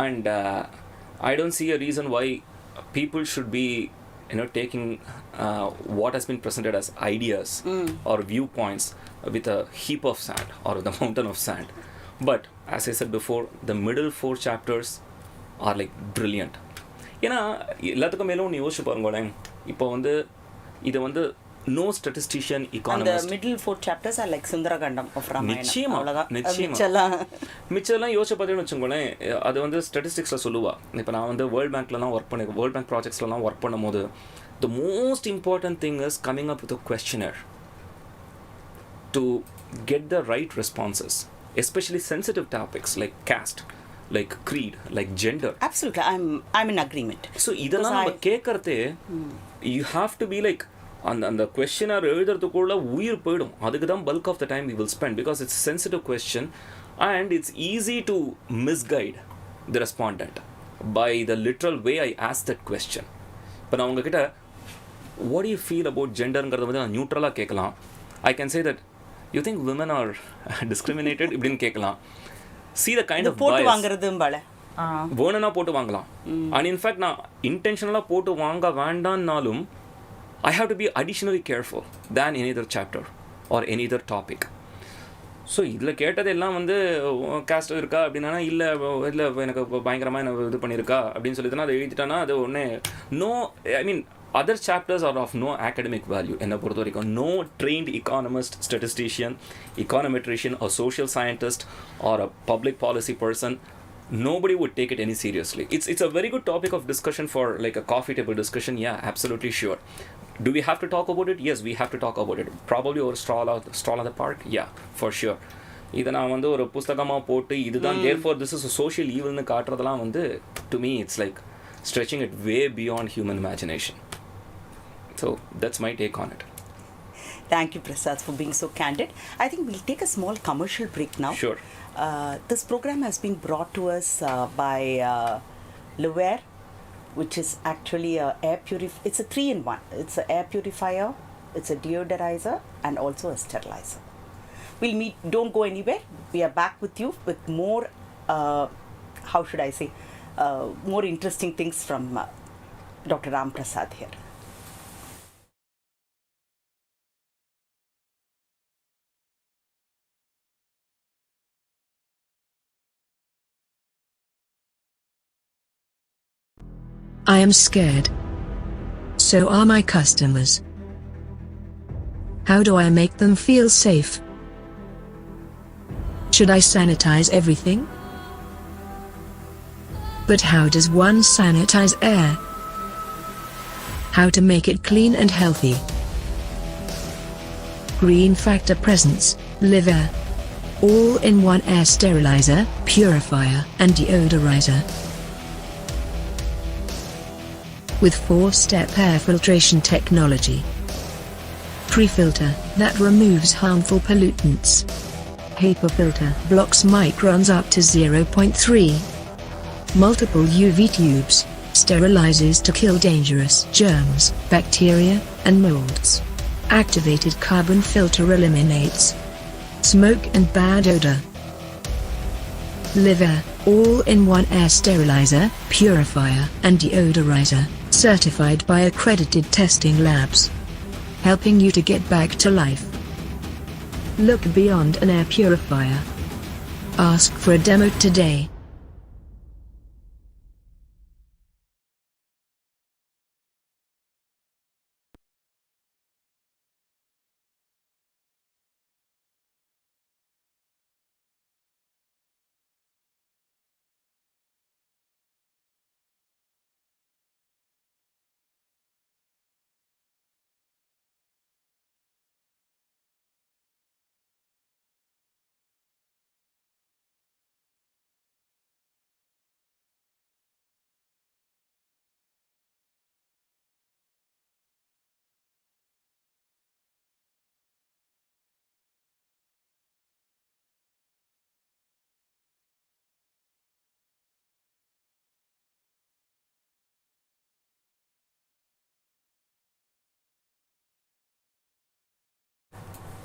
And I don't see a reason why people should be taking what has been presented as ideas or viewpoints with a heap of sand or with a mountain of sand. But as I said before, the middle 4 chapters are like brilliant. ஏன்னா எல்லாத்துக்கும் மேலும் ஒன்று யோசிச்சு பாருங்களேன். இப்போ வந்து இதை வந்து no statistician, economist. And the middle 4 chapters are like Sundaragandam of Ramayana. நிச்சயமா மிச்சம்லாம் யோசிச்சு பார்த்தீங்கன்னு வச்சுக்கோங்களேன், அது வந்து ஸ்டாட்டிஸ்டிக்ஸில் சொல்லுவா. இப்போ நான் வந்து வேர்ல்ட் பேங்க்லலாம் ஒர்க் பண்ணி வேர்ல்ட் பேங்க் ப்ராஜெக்ட்ஸ்லாம் ஒர்க் பண்ணும்போது the most important thing is coming up with a questionnaire to get the right responses, especially sensitive topics like caste, like creed, like gender. Absolutely, I'm in agreement. So இதெல்லாம் நம்ம கேட்கறதே you have to be like அந்த கொஸ்டினர் எழுதுறதுக்குள்ள உயிர் போயிடும். அதுக்கு தான் bulk of the time we will spend because it's a sensitive question and it's easy to misguide the respondent by the literal way I asked that question. இப்போ நான் உங்ககிட்ட what do you feel about genderங்கிறத வந்து நான் நியூட்ரலாக கேட்கலாம். I can say that you think women are discriminated இப்படின்னு கேட்கலாம். See the kind of போட்டு bias. வாங்குறதும்பால வேணும்னா போட்டு வாங்கலாம். And in fact நான் இன்டென்ஷனலாக போட்டு வாங்க வேண்டாம்னாலும் I have to be additionally careful than any other chapter or any other topic. So இதில் கேட்டது எல்லாம் வந்து காஸ்ட் இருக்கா அப்படின்னா இல்லை எனக்கு பயங்கரமாக என்ன இது பண்ணியிருக்கா அப்படின்னு சொல்லிட்டுனா அதை எழுதிட்டானா அது ஒன்றே no I mean other chapters are of no academic value என்னை பொறுத்த வரைக்கும். No trained economist, statistician, econometrician or social scientist or a public policy person, nobody would take it any seriously. It's a very good topic of discussion for like a coffee table discussion. Yeah, absolutely sure. Do we have to talk about it? Yes, we have to talk about it. Probably over stall at the park. Yeah, for sure. இதை நான் வந்து ஒரு புஸ்தகமாக போட்டு இதுதான் therefore this is a social evilன்னு காட்டுறதெல்லாம் வந்து to me it's like stretching it way beyond human imagination. So that's my take on it. Thank you, Prasad, for being so candid. I think we'll take a small commercial break now. Sure. This program has been brought to us by Luware, which is actually a air purifier. It's a 3-in-1. It's an air purifier, it's a deodorizer, and also a sterilizer. We'll meet. Don't go anywhere. We are back with you with more, how should I say, more interesting things from Dr. Ramprasad here. I am scared. So are my customers. How do I make them feel safe? Should I sanitize everything? But how does one sanitize air? How to make it clean and healthy? Green Factor presents Live Air. All-in-one air sterilizer, purifier and deodorizer. With 4-step air filtration technology. Pre-filter that removes harmful pollutants. HEPA filter blocks microns up to 0.3. Multiple UV tubes sterilizes to kill dangerous germs, bacteria, and molds. Activated carbon filter eliminates smoke and bad odor. Live Air, all-in-one air sterilizer, purifier, and deodorizer, certified by accredited testing labs. Helping you to get back to life. Look beyond an air purifier. Ask for a demo today.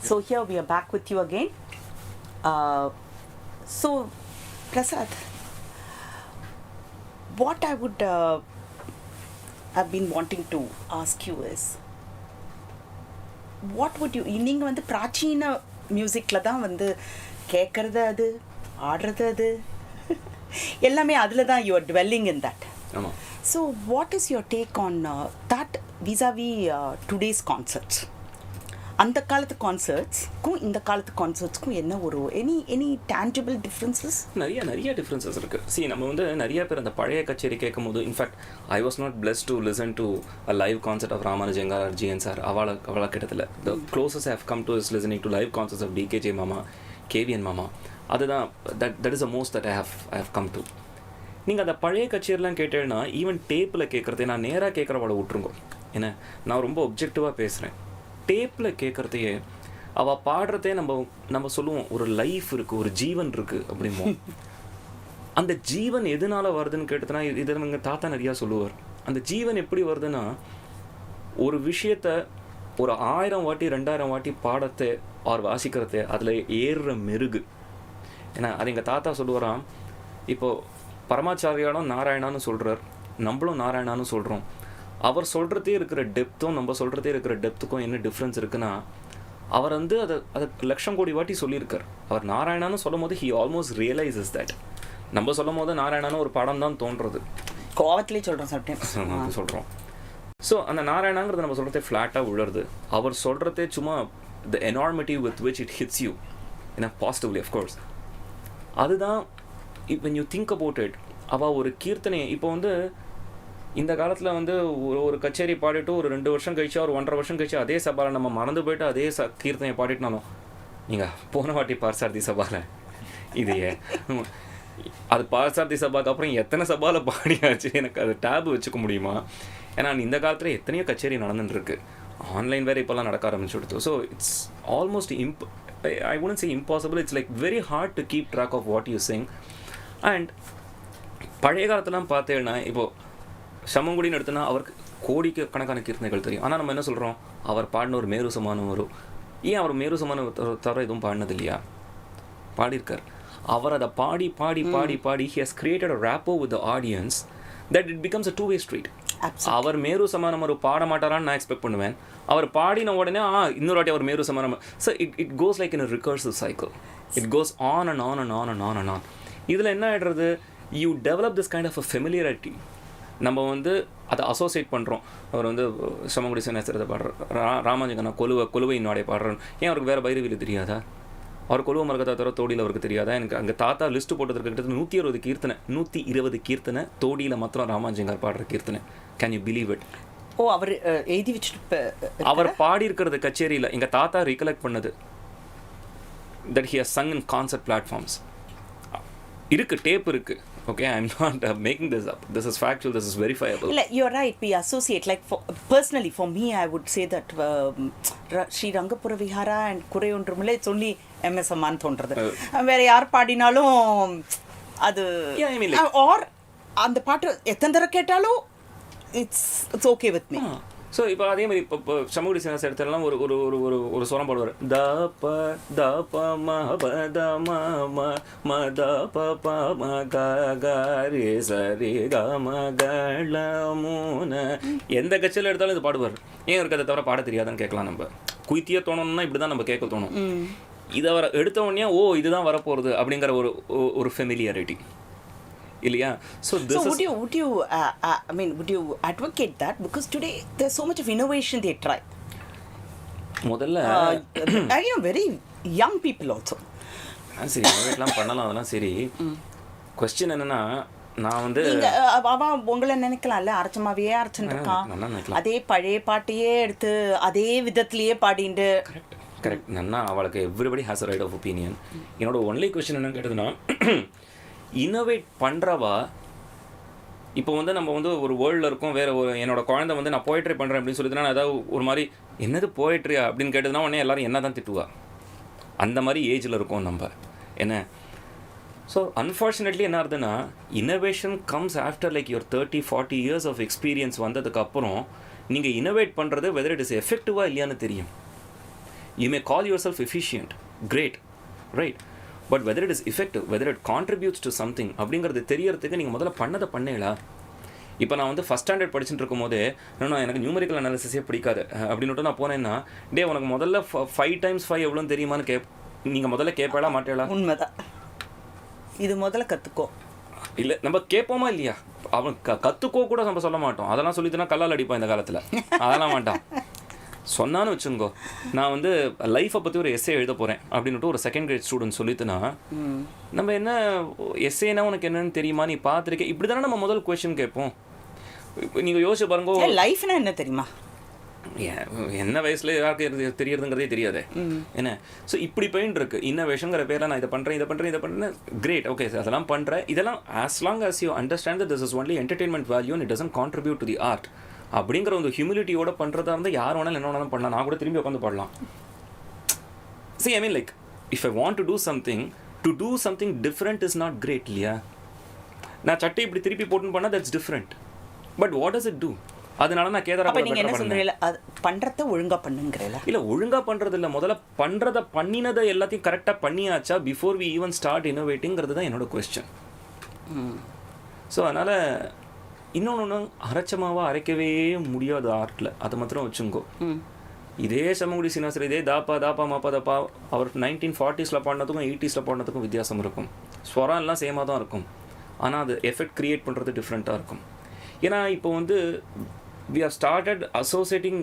So here we are back with you again. So, Prasad, what I would have been wanting to ask you is, what would you, நீங்கள் வந்து பிராச்சீன மியூசிக்கில் தான் வந்து கேட்குறது அது ஆடுறது அது எல்லாமே அதில் தான் you are dwelling in that. ஆமாம். So what is your take on that vis-a-vis today's concerts? அந்த காலத்து கான்சர்ட்ஸ்க்கும் இந்த காலத்து கான்சர்ட்ஸ்க்கும் என்ன ஒரு எனி டேஞ்சபிள் டிஃப்ரென்சஸ்? நிறைய டிஃப்ரென்சஸ் இருக்குது. சி நம்ம வந்து நிறைய பேர் அந்த பழைய கச்சேரி கேட்கும் போது, in fact I was not blessed to listen to a live concert of ராமானுஜங்கா ஆர் ஜிஎன் சார். அவளை கிட்டத்தில் the closest have come to is listening to live concerts of TKJ மாமா, கேவிஎன் மாமா. அதுதான் that is the most that I have come to. நீங்கள் அந்த பழைய கச்சேரிலாம் கேட்டேன்னா ஈவன் டேப்பில் கேட்குறதே, நான் நேராக கேட்குறவளை விட்டுருங்கோ, ஏன்னா நான் ரொம்ப ஒப்ஜெக்டிவாக பேசுகிறேன். டேப்பில் கேட்குறதையே அவள் பாடுறதே நம்ம சொல்லுவோம் ஒரு லைஃப் இருக்குது, ஒரு ஜீவன் இருக்குது அப்படிமோ. அந்த ஜீவன் எதனால் வருதுன்னு கேட்டதுன்னா இதை எங்கள் தாத்தா நிறையா சொல்லுவார். அந்த ஜீவன் எப்படி வருதுன்னா ஒரு விஷயத்த ஒரு 1000 வாட்டி 2000 வாட்டி பாடத்தை அவர் வாசிக்கிறதே அதில் ஏறுற மெருகு. ஏன்னா அது எங்கள் தாத்தா சொல்லுவாராம், இப்போது பரமாச்சாரியாலும் நாராயணான்னு சொல்கிறார், நம்மளும் நாராயணான்னு சொல்கிறோம். அவர் சொல்கிறதே இருக்கிற டெப்த்தும் நம்ம சொல்கிறதே இருக்கிற டெப்த்துக்கும் என்ன டிஃப்ரென்ஸ் இருக்குன்னா, அவர் வந்து அதை லட்சம் கோடி வாட்டி சொல்லியிருக்கார். அவர் நாராயணான்னு சொல்லும் போது ஹி ஆல்மோஸ்ட் ரியலைசஸ் தட். நம்ம சொல்லும் போது நாராயணான்னு ஒரு படம் தான் தோன்றுறது, கோவத்திலே சொல்கிறோம் சம்டைம்ஸ் சொல்கிறோம். ஸோ அந்த நாராயணாங்கிறது நம்ம சொல்கிறதே ஃப்ளாட்டாக விழுறது. அவர் சொல்கிறதே சும்மா the enormity with which it hits you ஏன்னா பாசிட்டிவ்லி அஃப்கோர்ஸ். அதுதான் when you think about it. அவள் ஒரு கீர்த்தனை இப்போ வந்து இந்த காலத்தில் வந்து ஒரு கச்சேரி பாடிட்டு ஒரு 2 வருஷம் கழிச்சு ஒரு 1.5 வருஷம் கழிச்சு அதே சபாவில் நம்ம மறந்து போய்ட்டு அதே கீர்த்தனையை பாடிட்டுனாலும், நீங்கள் போன வாட்டி பார்சாரதி சபாவில் இதையே அது பார்சாரதி சபாவுக்கு அப்புறம் எத்தனை சபாவில் பாடியாச்சு, எனக்கு அது டேபு வச்சுக்க முடியுமா? ஏன்னா இந்த காலத்தில் எத்தனையோ கச்சேரி நடந்துட்டுருக்கு, ஆன்லைன் வேறு இப்போல்லாம் நடக்க ஆரம்பிச்சுடுது. So it's almost I wouldn't say impossible, it's like very hard to keep track of what you sing. And பழைய காலத்துலாம் பார்த்தேன்னா இப்போது சமங்குடின்னு எடுத்தோன்னா அவருக்கு கோடிக்கு கணக்கான கீர்த்தனைகள் தெரியும். ஆனால் நம்ம என்ன சொல்கிறோம், அவர் பாடின ஒரு மேரு சமானம் வரும். ஏன் அவர் மேரு சமானம் தவிர எதுவும் பாடினது இல்லையா? பாடியிருக்கார். அவர் அதை பாடி பாடி பாடி பாடி he has created a rapport with the audience that it becomes a two-way street. அவர் மேரு சமானம் ஒரு பாட மாட்டாரான்னு நான் எக்ஸ்பெக்ட் பண்ணுவேன். அவர் பாடின உடனே இன்னொரு வாட்டி அவர் மேரு சமானம். So it goes like in a recursive cycle. It goes on and on and on and on and on. இதில் என்ன ஆகிடுறது, you develop this kind of a familiarity. நம்ம வந்து அதை அசோசியேட் பண்ணுறோம். அவர் வந்து சமங்குடி சன்னியாசத்தை பாடுறார், ராமானுஜகனா கொலுவை இன்னோடைய பாடுறாரு. ஏன் அவருக்கு வேறு பைரவியில் தெரியாதா? அவர் கொலுவை மரகதா தவிர தோடியில் அவருக்கு தெரியாதா? எனக்கு அங்கே தாத்தா லிஸ்ட்டு போட்டதுக்கு கிட்டத்தட்ட 120 கீர்த்தனை தோடியில் மாத்திரம் ராமானுஜங்கார் பாடுற கீர்த்தனை. Can you believe it? அவர் எழுதி வச்சுட்டு அவர் பாடியிருக்கிறது கச்சேரியில் எங்கள் தாத்தா ரீகலெக்ட் பண்ணது that he has sung in concert platforms. இருக்கு, டேப் இருக்கு. Okay, I'm not making this up. This is factual. This is verifiable. You're right. We associate, like, personally for me, I would say that Sri Rangapura Vihara and Kurayondrumule, it's only MS Aman thondrathu. Where yaar paadinalum adu, yeah, I mean, like, or and the part ethandara kettalu it's okay with me. So இப்போ அதே மாதிரி இப்போ சமூக சின்ன இடத்துலலாம் ஒரு ஒரு ஒரு ஒரு ஒரு சோரம் பாடுவார். த ப த ப ம ப த ம ம ம த ப ப ம க க ரே ச ரே க ம க ல மூன. எந்த கட்சியில் எடுத்தாலும் இது பாடுவார். ஏன் இவருக்கு அதை தவிர பாட தெரியாதுன்னு கேட்கலாம். நம்ம குயித்தியே தோணும்னா இப்படி தான் நம்ம கேட்க தோணும். இதை எடுத்த உடனே இதுதான் வரப்போகிறது அப்படிங்கிற ஒரு ஃபெமிலியாரிட்டி இல்லையா? So would you advocate that, because today there's so much of innovation they try. முதல்ல very young people also. சரி, இன்வைட்லாம் பண்ணலாம், அதெல்லாம் சரி. கொஸ்டின் என்னன்னா, நான் வந்து அவன் உங்களை நினைக்கலாம்ல, அரைச்சமாவே அரைச்சுட்டு இருக்கான், அதே பழைய பாட்டையே எடுத்து அதே விதத்திலேயே பாடிண்டு. கரெக்ட். நன்னா அவளுக்கு everybody has a right of opinion. என்னோட ஒன்லி கொஸ்டின் என்னன்னு கேட்டதுன்னா, இன்னோவேட் பண்ணுறவா இப்போ வந்து நம்ம வந்து ஒரு வேர்ல்டில் இருக்கோம். வேறு என்னோட குழந்தை வந்து நான் போய்ட்ரி பண்ணுறேன் அப்படின்னு சொல்லிட்டுனா, நான் ஏதாவது ஒரு மாதிரி என்னது போய்ட்ரியா அப்படின்னு கேட்டதுன்னா உடனே எல்லோரும் என்ன தான் திட்டுவா. அந்த மாதிரி ஏஜில் இருக்கோம் நம்ம என்ன. ஸோ அன்ஃபார்ச்சுனேட்லி என்ன ஆகுதுன்னா, innovation comes after like your 30-40 years of experience வந்ததுக்கப்புறம் நீங்கள் இன்னோவேட் பண்ணுறது வெதர் இட் இஸ் எஃபெக்டிவாக இல்லையான்னு தெரியும். You may call yourself efficient, great, right, but whether it is effective, whether it contributes to something அப்படிங்கிறது தெரியறதுக்கு நீங்கள் முதல்ல பண்ணீங்களா? இப்போ நான் வந்து ஃபஸ்ட் ஸ்டாண்டர்ட் படிச்சுட்டு இருக்கும் போதே எனக்கு நியூமரிக்கல் அனாலிசிஸே பிடிக்காது அப்படின்னு நான் போனேன்னா, உனக்கு முதல்ல 5 × 5 எவ்வளோன்னு தெரியுமான்னு நீங்கள் முதல்ல கேட்பேளா மாட்டேளா? உண்மைதான், இது முதல்ல கற்றுக்கோ. இல்லை நம்ம கேட்போமா இல்லையா? அவன் கற்றுக்கோ கூட நம்ம சொல்ல மாட்டோம். அதெல்லாம் சொல்லிட்டுனா கல்லால் அடிப்பான் இந்த காலத்தில். அதெல்லாம் மாட்டான். சொன்னான்னு வச்சுங்கோ, நான் வந்து லைஃப்பை பற்றி ஒரு எஸ்ஸே எழுத போகிறேன் அப்படின்ட்டு ஒரு செகண்ட் கிரேட் ஸ்டூடெண்ட் சொல்லிட்டுனா, நம்ம என்ன எஸ்ஸேனா உனக்கு என்னன்னு தெரியுமா, நீ பார்த்துருக்கேன், இப்படி தானே நம்ம முதல் கொஸ்டின் கேட்போம். நீங்கள் யோசிச்சு பாருங்க, லைஃப்னா என்ன தெரியுமா? என்ன வயசுல யாருக்கு தெரியறதுங்கிறதே தெரியாது என்ன. ஸோ இப்படி போயின்னு இருக்கு இன்னோவேஷனுங்கிற பேரில் நான் இதை பண்ணுறேன் கிரேட், ஓகே அதெல்லாம் பண்ணுறேன். இதெல்லாம் as long as you understand this is only entertainment value and it doesn't contribute to the art அப்படிங்கிற ஒரு ஹியூமிலிட்டியோட பண்ணுறதா இருந்தால் யார் வேணாலும் என்ன வேணாலும் பண்ணலாம். நான் கூட திரும்பி உட்காந்து பாடலாம். See, I mean, like, if I want to do something different is not great, இல்லையா? நான் சட்டை இப்படி திருப்பி போட்டுன்னு பண்ணால் that's different. But what does it do? அதனால நான் கேதாரா அப்ப நீங்க என்ன சொல்றீங்க, பண்றத ஒழுங்கா பண்ணுங்கறீங்களா? இல்ல ஒழுங்கா பண்றது இல்ல, முதல்ல பண்றத பண்ணினதை எல்லாத்தையும் கரெக்டா பண்ணியாச்சா before we even start innovatingங்கிறது தான் என்னோட क्वेश्चन. ஸோ அதனால இன்னொன்று அரைச்சமாவா அரைக்கவே முடியாது ஆர்ட்ல, அதை மாத்திரம் வச்சுங்கோ. இதே சமங்குடி சீனிவாசர் இதே தாப்பா மாப்பா தப்பா அவர் 1940s பாடினதுக்கும் 80s பாடினதுக்கும் வித்தியாசம் இருக்கும். ஸ்வரம் எல்லாம் சேமாக தான் இருக்கும், ஆனால் அது எஃபெக்ட் க்ரியேட் பண்ணுறது டிஃப்ரெண்ட்டாக இருக்கும். ஏன்னா இப்போ வந்து we have started associating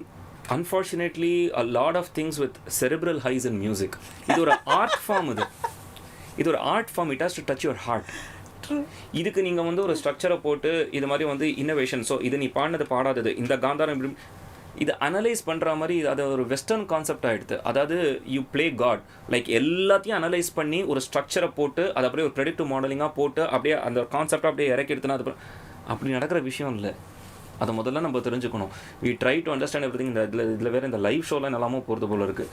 unfortunately a lot of things with cerebral highs in music. இது ஒரு ஆர்ட் ஃபார்ம், இது ஒரு art form. It has to touch your heart. இதுக்கு நீங்கள் வந்து ஒரு ஸ்ட்ரக்சரை போட்டு இது மாதிரி வந்து இன்னோவேஷன், ஸோ இது நீ பாடினது பாடாதது இந்த காந்தாரம் இப்படி இது அனலைஸ் பண்ணுற மாதிரி அது ஒரு வெஸ்டர்ன் கான்செப்ட் ஆகிடுது. அதாவது யூ பிளே காட் லைக் எல்லாத்தையும் அனலைஸ் பண்ணி ஒரு ஸ்ட்ரக்சரை போட்டு அதை அப்படியே ஒரு ப்ரெடிக்டிவ் மாடலிங்காக போட்டு அப்படியே அந்த கான்செப்டை அப்படியே இறக்கி எடுத்துனா அது அப்படி நடக்கிற விஷயம் இல்லை. அதை முதல்ல நம்ம தெரிஞ்சுக்கணும். We try to understand everything. இந்த இதில் வேறு இந்த லைவ் ஷோலாம் நல்லாமல் போகிறது போல இருக்குது.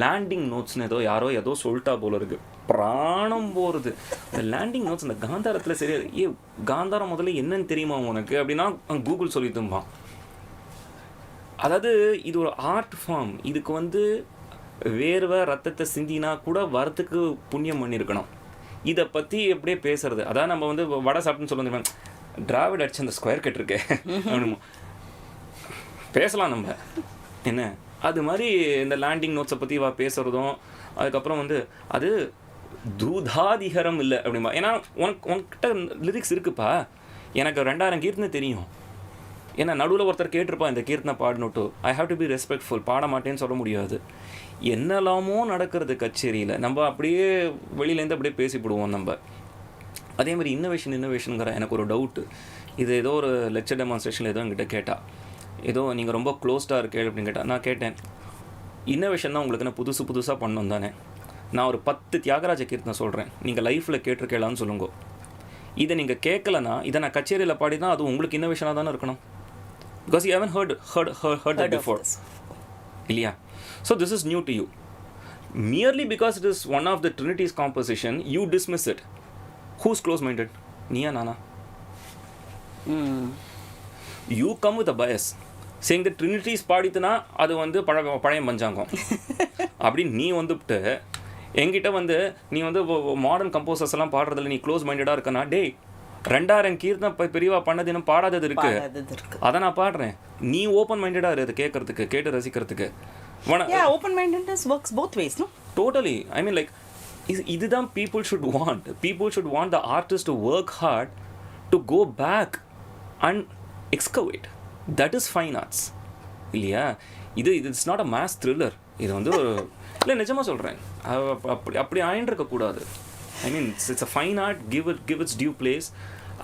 லேண்டிங் நோட்ஸ்னு யாரோ ஏதோ சொல்லிட்டா போல இருக்குது, பிராணம் போகிறது. இந்த லேண்டிங் நோட்ஸ் இந்த காந்தாரத்தில் சரியா, காந்தாரம் முதல்ல என்னன்னு தெரியுமா உனக்கு அப்படின்னா கூகுள் சொல்லி தும்பான். அதாவது இது ஒரு ஆர்ட் ஃபார்ம். இதுக்கு வந்து வேர்வை ரத்தத்தை சிந்தினா கூட வரத்துக்கு புண்ணியம் பண்ணியிருக்கணும். இதை பற்றி எப்படியே பேசுறது, அதான் நம்ம வந்து வடை சாப்பிட்டுன்னு சொல்லுவோம், டிராவிட் அடிச்சு அந்த ஸ்கொயர் கட் இருக்கு அப்படின்னு பேசலாம் நம்ம என்ன. அது மாதிரி இந்த லேண்டிங் நோட்ஸை பற்றி பேசுகிறதும் அதுக்கப்புறம் வந்து அது தூதாதிகரம் இல்லை அப்படின்பா. ஏன்னா உனக்கிட்ட லிரிக்ஸ் இருக்குப்பா, எனக்கு 2000 கீர்த்தனை தெரியும். ஏன்னா நடுவில் ஒருத்தர் கேட்டிருப்பா இந்த கீர்த்தனை பாடணுட்டு, I have to be respectful, பாட மாட்டேன்னு சொல்ல முடியாது. என்னெல்லாமோ நடக்கிறது கச்சேரியில், நம்ம அப்படியே வெளியிலேருந்து அப்படியே பேசிவிடுவோம் நம்ம. அதே மாதிரி இன்னோவேஷனுங்கிற எனக்கு ஒரு டவுட்டு. இது ஏதோ ஒரு லெக்சர் டெமான்ஸ்ட்ரேஷனில் ஏதோ என்கிட்ட கேட்டால், ஏதோ நீங்கள் ரொம்ப க்ளோஸ்டாக இருக்கே அப்படின்னு கேட்டால், நான் கேட்டேன் இன்னோவேஷன் தான் உங்களுக்கு நான் புதுசாக பண்ணணும் தானே. நான் ஒரு 10 தியாகராஜ கீர்த்தனை சொல்கிறேன், நீங்கள் லைஃப்பில் கேட்டிருக்கலான்னு சொல்லுங்க. இதை நீங்கள் கேட்கலன்னா இதை நான் கச்சேரியில் பாடி தான் அது உங்களுக்கு இன்னோவேஷனாக தானே இருக்கணும். Because you heaven heard that before, இல்லையா? So this is new to you. Merely because it is one of the Trinity's composition, you dismiss it. Who's close-minded? Neeya Naana? You come with a bias saying that Trinity's பாடித்துனா அது வந்து பழைய பஞ்சாங்கம் அப்படின்னு நீ வந்துவிட்டு என்கிட்ட வந்து நீ வந்து மாடர்ன் கம்போசர்ஸ் எல்லாம் பாடுறதில்ல, நீ க்ளோஸ் மைண்டடாக இருக்கனா. டேய் 2000 கீர்த்தனை பெரியவா பண்ணது இன்னும் பாடாதது இருக்கு, அதை நான் பாடுறேன். நீ ஓப்பன் மைண்டடாக இரு, கேட்கறதுக்கு கேட்டு ரசிக்கிறதுக்கு. Open mindedness works both ways, no? Totally. I mean like இதுதான் people should want. People should want the artist to work hard to go back and excavate. That is fine arts, இல்லையா? இது it's not a mass thriller. இது வந்து ஒரு இல்லை, நிஜமாக சொல்கிறேன், அப்படி ஆயின்றிருக்கக்கூடாது. I mean it's a fine art. Give its due place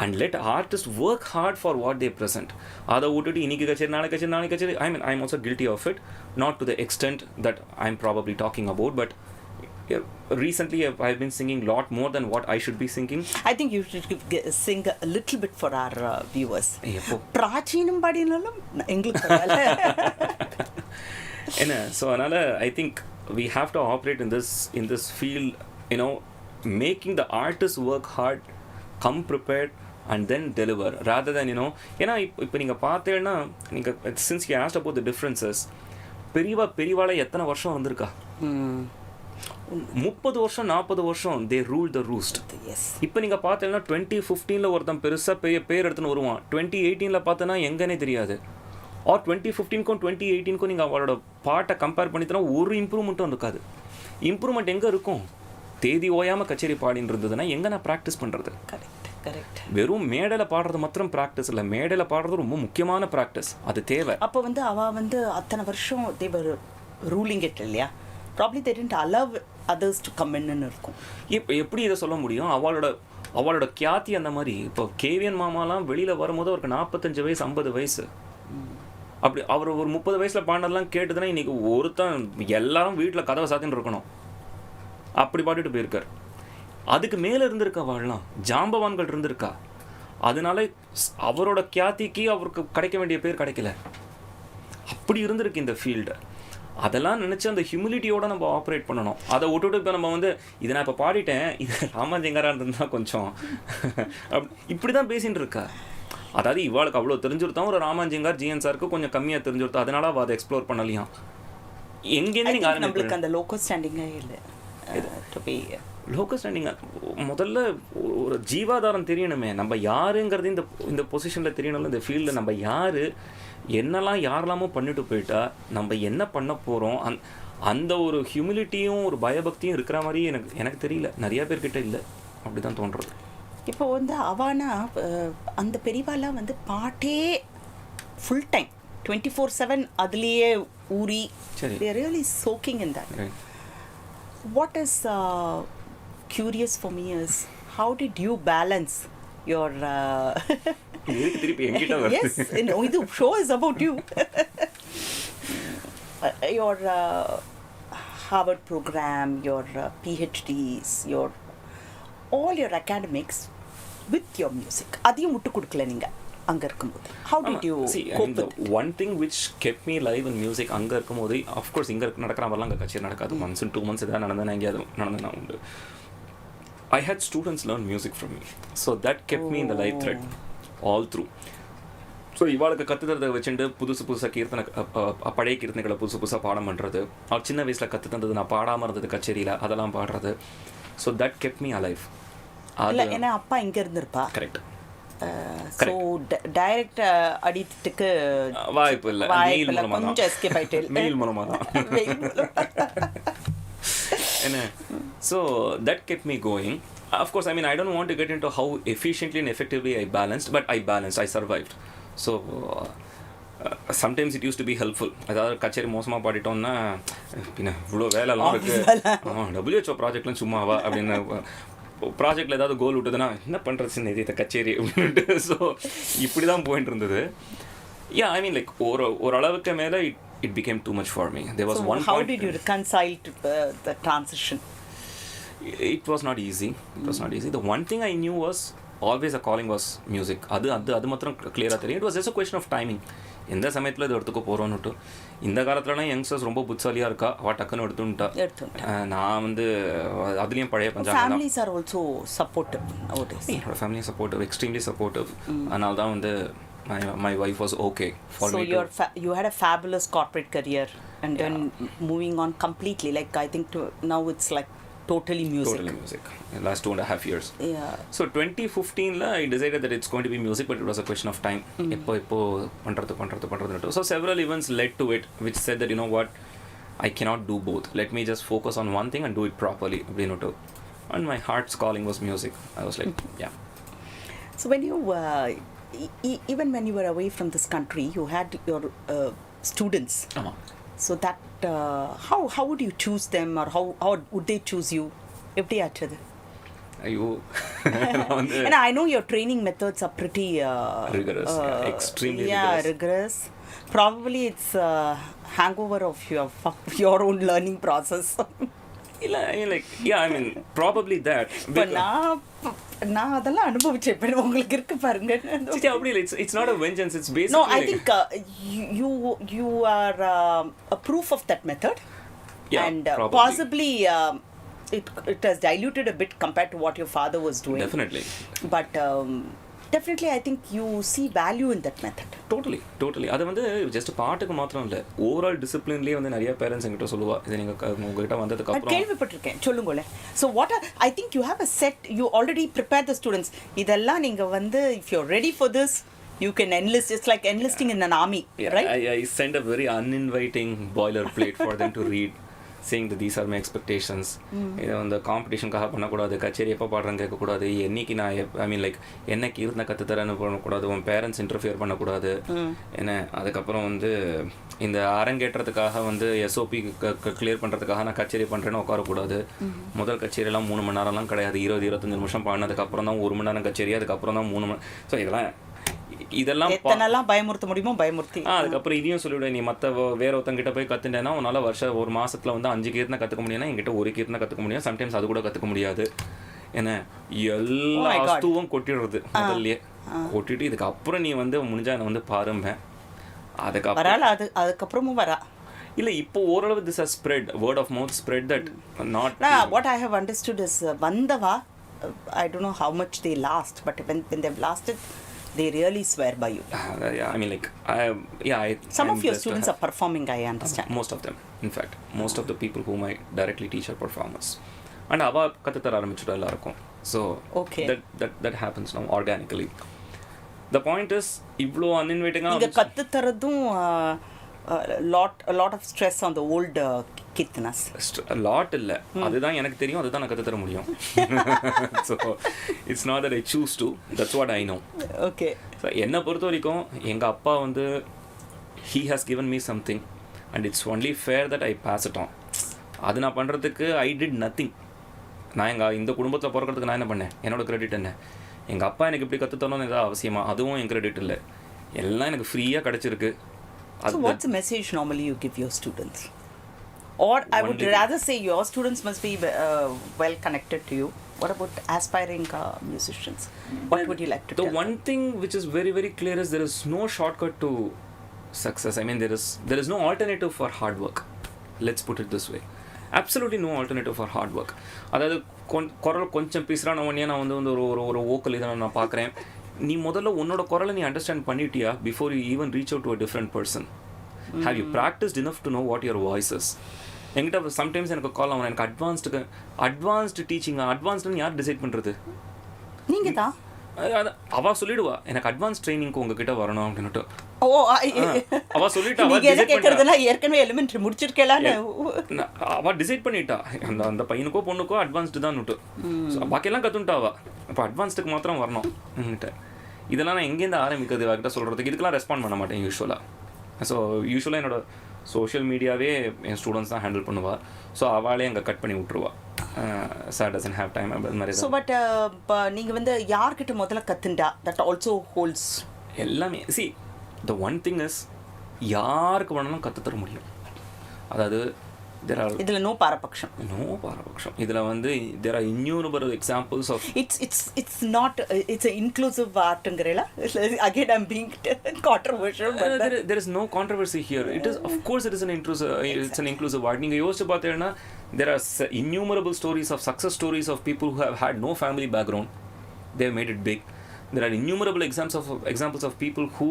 and let artists work hard for what they present. அதை விட்டுட்டு இன்னைக்கு கச்சேரி நாளைக்கு கச்சேரி. I mean, I'm also guilty of it, not to the extent that I'm probably talking about, but recently I've been singing a lot more than what I should be singing. I think you should sing a little bit for our viewers. பிராச்சீனம் பாடினாலும் எங்களுக்கு என்ன. ஸோ அதனால் I think we have to operate in this field, you know, making the artists work hard, come prepared and then deliver rather than, you know. ஏன்னா இப்போ நீங்கள் பார்த்தேன்னா நீங்கள் since you asked about the differences, பெரியவாளை எத்தனை வருஷம் வந்திருக்கா? 30 வருஷம் 40 வருஷம் they ruled the roost. இப்போ நீங்கள் பார்த்தேன்னா 2015 ஒருத்தன் பெருசாக பேர் எடுத்துன்னு வருவான், 2018 பார்த்தோன்னா எங்கன்னே தெரியாது. ஆர் 2015க்கும் 2018க்கும் நீங்கள் அவளோட பாட்டை கம்பேர் பண்ணித்தனா ஒரு இம்ப்ரூவ்மெண்ட்டும் இருக்காது. இம்ப்ரூவ்மெண்ட் எங்கே இருக்கும்? தேதி ஓயாமல் கச்சேரி பாடின்னு இருந்ததுன்னா எங்கே நான் ப்ராக்டிஸ் பண்ணுறது? கரெக்ட். வெறும் மேடையில் பாடுறது மாத்திரம் ப்ராக்டிஸ் இல்லை, மேடையில் பாடுறது ரொம்ப முக்கியமான ப்ராக்டிஸ், அது தேவை. அப்போ வந்து அவள் வந்து அத்தனை வருஷம் they were ruling it, இல்லையா? Probably they didn't allow others to come in ன்னு இருக்கும். எப்படி இதை சொல்ல முடியும்? அவளோட கியாத்தி அந்த மாதிரி. இப்போ கேவியன் மாமாலாம் வெளியில் வரும்போது அவருக்கு 45 வயசு 50 வயசு. அப்படி அவர் ஒரு 30 வயசில் பாடினதெல்லாம் கேட்டுதுன்னா இன்றைக்கி ஒருத்தன் எல்லாரும் வீட்டில் கதவை சாத்தின்னு இருக்கணும், அப்படி பாடிட்டு போயிருக்கார். அதுக்கு மேலே இருந்திருக்கா வாழலாம், ஜாம்பவான்கள் இருந்திருக்கா. அதனால அவரோட கியாத்திக்கு அவருக்கு கிடைக்க வேண்டிய பேர் கிடைக்கல. அப்படி இருந்திருக்கு இந்த ஃபீல்டு. அதெல்லாம் நினச்சி அந்த ஹியூமிலிட்டியோட நம்ம ஆப்ரேட் பண்ணணும். அதை விட்டுட்டு இப்போ நம்ம வந்து இதை நான் இப்போ பாடிட்டேன், இது ராமாஜிங்கராக இருந்தால் கொஞ்சம் இப்படி தான் பேசிகிட்டு இருக்கா. அதாவது இவாளுக்கு அவ்வளோ தெரிஞ்சுருத்தா ஒரு ராமாஜிங்கார் ஜிஎன் சாருக்கு கொஞ்சம் கம்மியாக தெரிஞ்சுருத்தா, அதனால அவள் அதை எக்ஸ்ப்ளோர் பண்ணலையா. எங்கேருந்து நீங்கள் நம்மளுக்கு அந்த லோக்கல் ஸ்டாண்டிங்கே இல்லை. லோக்கல் ஸ்டாண்டிங் முதல்ல ஒரு ஜீவாதாரம் தெரியணுமே, நம்ம யாருங்கிறது இந்த பொசிஷனில் தெரியணும்ல. இந்த ஃபீல்டில் நம்ம யார், என்னெல்லாம் யாரெல்லாமோ பண்ணிட்டு போயிட்டா நம்ம என்ன பண்ண போகிறோம், அந்த ஒரு ஹியூமிலிட்டியும் ஒரு பயபக்தியும் இருக்கிற மாதிரி எனக்கு தெரியல, நிறையா பேர்கிட்ட இல்லை. அப்படி தான் தோன்றுறது. இப்போ வந்து அவானா அந்த பெரியவாலாம் வந்து பாட்டே ஃபுல் டைம் 24/7 அதுலேயே ஊறி they are really soaking in that. What is curious for me is how did you balance your yes, no, the show is about you. Your Harvard program, your PhDs, your all your academics with your music. அதையும் விட்டு கொடுக்கல நீங்க அங்க இருக்கும்போது. How did you cope with it? One thing which kept me alive in music அங்க இருக்கும்போது, of course இங்க நடக்கிற மாதிரிலாம் அங்கே கச்சேரி நடக்காது. once in 2 months ஏதாவது நடந்தேன்னா எங்கேயாவது நடந்தேன்னா உண்டு. I had students learn music from me, so that kept me in the live thread all through. So இவாளுக்கு கற்றுத்தரதை வச்சுட்டு புதுசாக கீர்த்தனை பழைய கீர்த்தனைகளை புதுசாக பாடம் பண்ணுறது, அவர் சின்ன வயசில் கற்று தந்தது நான் பாடாமல் இருந்தது கச்சேரியில் அதெல்லாம் பாடுறது. So that kept me alive. இல்லை ஏன்னா அப்பா இங்கே இருந்திருப்பா. கரெக்ட். ஸோ டைரக்ட் அடித்துக்கு வாய்ப்பு இல்லை, கொஞ்சம் எஸ்கேப் ஆகிட்டு மெயில் மூலமாக தான் என்ன. So that kept me going. Of course, I mean, I don't want to get into how efficiently and effectively I balanced, but I balanced, I survived. So, sometimes it used to be helpful. அதாவது கச்சேரி மோசமாக பாடிட்டோம்னா பின்ன இவ்வளோ வேலைலாம் இருக்குது, WHO ப்ராஜெக்ட்லாம் சும்மாவா அப்படின்னு ப்ராஜெக்டில் ஏதாவது கோல் விட்டுதுன்னா என்ன பண்ணுறது சின்ன இது கச்சேரி அப்படின்ட்டு. ஸோ இப்படி தான் போயிட்டு இருந்தது. Yeah, I mean, like ஒரு அளவுக்கு மேலே it became too much for me. There was one how point. Did you reconcile the transition? It was not easy. It was not easy. The one thing I knew was always a calling was music. அது மாத்திரம் கிளியராக தெரியும். It was just a question of timing. எந்த சமயத்தில் இது எடுத்துக்க போகிறோன்னுட்டு. இந்த காலத்துலலாம் யங்ஸ்டர்ஸ் ரொம்ப புட்சாலியாக இருக்கா, அவள் டக்குன்னு எடுத்துட்டா. நான் வந்து அதுலேயும் பழைய பஞ்சாங்க. Families are also supportive nowadays. என்னோட ஃபேமிலியும் சப்போர்ட்டிவ், எக்ஸ்ட்ரீம்லி சப்போர்ட்டிவ். அதனால தான் வந்து my wife was okay for me. So you had a fabulous corporate career and then moving on completely, like I think now it's like totally music. Last 2.5 years. Yeah. So 2015 I decided that it's going to be music, but it was a question of time. Eppo pandrathu. So several events led to it which said that, you know what, I cannot do both. Let me just focus on one thing and do it properly. And my heart's calling was music. I was like, yeah. So when you even when you were away from this country, you had your students. So that how would you choose them, or how would they choose you? எப்படி ஆச்சது? ஐயோ, and I know your training methods are pretty rigorous, extremely rigorous. Probably it's hangover of your own learning process. Like, yeah, I mean, probably that. But நான் அதெல்லாம் அனுபவிச்சேன், உங்களுக்கு இருக்கு பாருங்க. It's not a vengeance, it's basically. No, I think you are a proof of that method. Yeah, and probably. Possibly it has diluted a bit compared to what your father was doing. Definitely. But definitely I think you see value in that method. Totally. அது வந்து ஜஸ்ட் பாட்டுக்கு மாத்திரம் இல்லை, ஓவரால் டிசிப்ளின்லேயே வந்து நிறைய பேரண்ட்ஸ் என்கிட்ட சொல்லுவா, இது நீங்கள் உங்ககிட்ட வந்ததுக்கு அப்புறம் கேள்விப்பட்டிருக்கேன். சொல்லுங்களேன். So what I think you have a set, you already prepare the students. இதெல்லாம் நீங்கள் வந்து if you ready for this you can enlist. It's like enlisting in an army, right? I send a very uninviting boilerplate for them to read, saying that these are my expectations. இதை வந்து காம்படிஷனுக்காக பண்ணக்கூடாது, கச்சேரி எப்போ பாடுறேன்னு கேட்கக்கூடாது, என்னைக்கு நான் ஐ மீன் லைக் என்னைக்கு இருந்தால் கற்றுத்தரேன்னு பண்ணக்கூடாது, உன் பேரண்ட்ஸ் இன்டர்ஃபியர் பண்ணக்கூடாது என்ன. அதுக்கப்புறம் வந்து இந்த அரங்கேற்றத்துக்காக வந்து SOP கிளியர் பண்ணுறதுக்காக நான் கச்சேரி பண்ணுறேன்னு உட்காரக்கூடாது. முதல் கச்சேரியெல்லாம் 3 மணி நேரம்லாம் கிடையாது, 20-25 நிமிஷம் பாடினதுக்கப்புறம் தான் 1 மணி நேரம் கச்சேரி, அதுக்கப்புறம் தான் 3 மணி. ஸோ இதெல்லாம் இதெல்லாம் எத்தனைலாம் பயமுறுத்த முடியுமோ பயமுறுத்தி அதுக்கப்புறம் இதையும் சொல்லிவிடுவேன், நீ மற்ற வேற ஒருத்தங்கிட்ட போய் கற்றுட்டேன்னா உன்னால் ஒரு மாதத்தில் வந்து 5 கீர்த்தனை கற்றுக்க முடியும்னா என்கிட்ட 1 கீர்த்தனை கற்றுக்க முடியும், சம்டைம்ஸ் அது கூட கற்றுக்க முடியாது. ஏன்னா எல்லா அஸ்துவும் கொட்டிடுறது முதல்லையே கொட்டிட்டு இதுக்கப்புறம் நீ வந்து முடிஞ்சா என்னை வந்து பாரும்பேன். அதுக்கப்புறம் அதுக்கப்புறமும் வரா இல்லை. இப்போ ஓரளவு this has spread, word of mouth spread that not what I have understood is வந்தவா I don't know how much they last, but when they've lasted they really swear by you. I mean like some of your students are performing, I understand. Most of them, in fact most of the people whom I directly teach are performers, and அவ கத்து தர ஆரம்பிச்சுட்டா எல்லாருக்கும். So okay, that happens now organically. The point is இவ்ளோ uninviting-ஆ நீங்க கத்து தரதும் a lot of stress on the old kitnas. lot இல்ல, அதுதான் எனக்கு தெரியும், அதுதான் நான் கத்து தர முடியும். So it's not that I choose to, that's what I know. Okay. So என்ன பொறுத்த வரைக்கும் எங்க அப்பா வந்து he has given me something and it's only fair that I pass it on. அது நான் பண்றதுக்கு I did nothing. நான் இந்த குடும்பத்தில் பிறக்கிறதுக்கு நான் என்ன பண்ணேன், என்னோட கிரெடிட் என்ன? எங்கள் அப்பா எனக்கு இப்படி கற்று தரணும்னு ஏதாவது அவசியமா? அதுவும் என் கிரெடிட் இல்லை, எல்லாம் எனக்கு ஃப்ரீயாக கிடச்சிருக்கு. So what's the message normally you give your students? Or I would rather say your students must be well connected to you. What about aspiring musicians? What would you like to tell them? The one thing which is very very clear is there is no shortcut to success. I mean there is no alternative for hard work. Let's put it this way. Absolutely no alternative for hard work. அதாவது குரல் கொஞ்சம் பிசுறான உடனே நான் வந்து ஒரு ஓக்கல் இதை நான் பார்க்குறேன். நீ முதல்ல உன்னோட குரலை நீ அண்டர்ஸ்டாண்ட் பண்ணிட்டியா before you even reach out to a different person? Have you practised enough to know what your voices? என்கிட்ட சம்டைம்ஸ் எனக்கு கால் ஆகும், எனக்கு அட்வான்ஸ்டு டீச்சிங். அட்வான்ஸ்டுன்னு யார் டிசைட் பண்ணுறது? நீங்கள் தான். அவள் சொல்லிடுவா எனக்கு அட்வான்ஸ் ட்ரைனிங்க்கு உங்ககிட்ட வரணும் அப்படின்னுட்டு. அவள் சொல்லிட்டா, ஏற்கனவே எலிமெண்ட்ரி முடிச்சிருக்கலான்னு அவள் டிசைட் பண்ணிட்டா, அந்த பையனுக்கோ பொண்ணுக்கோ அட்வான்ஸ்டு தான். பாக்கியெல்லாம் கற்றுன்ட்டா அவள், இப்போ அட்வான்ஸ்டுக்கு மாத்திரம் வரணும் என்கிட்ட. இதெல்லாம் நான் எங்கேருந்து ஆரம்பிக்கிறது அவகிட்ட சொல்கிறதுக்கு? இதுக்கெல்லாம் ரெஸ்பாண்ட் பண்ண மாட்டேன் யூஸ்வலாக. ஸோ யூஸ்வலாக என்னோட சோஷியல் மீடியாவே என் ஸ்டூடெண்ட்ஸ் தான் ஹேண்டில் பண்ணுவாள். ஸோ அவளே அங்கே கட் பண்ணி விட்ருவா. சார் டசன்ட் ஹேவ் டைம் அது மாதிரி. ஸோ பட் நீங்கள் வந்து யார்கிட்ட முதல்ல கற்றுண்டா தட் ஆல்சோ ஹோல்ட்ஸ் எல்லாமே. See the one thing is யாருக்கு வேணாலும் கற்றுத்தர முடியும். அதாவது இதில் நோ பாரபட்சம். இதில் வந்து there are innumerable examples of it's not it's an inclusive artங்கறல. Again I'm being controversial, but there is no controversy here. It is, of course it is an inclusive art. நீங்க யோசிச்சு பார்த்தீங்கன்னா there are innumerable stories of success stories of people who have had no family background. They have made it big. There are innumerable examples of people who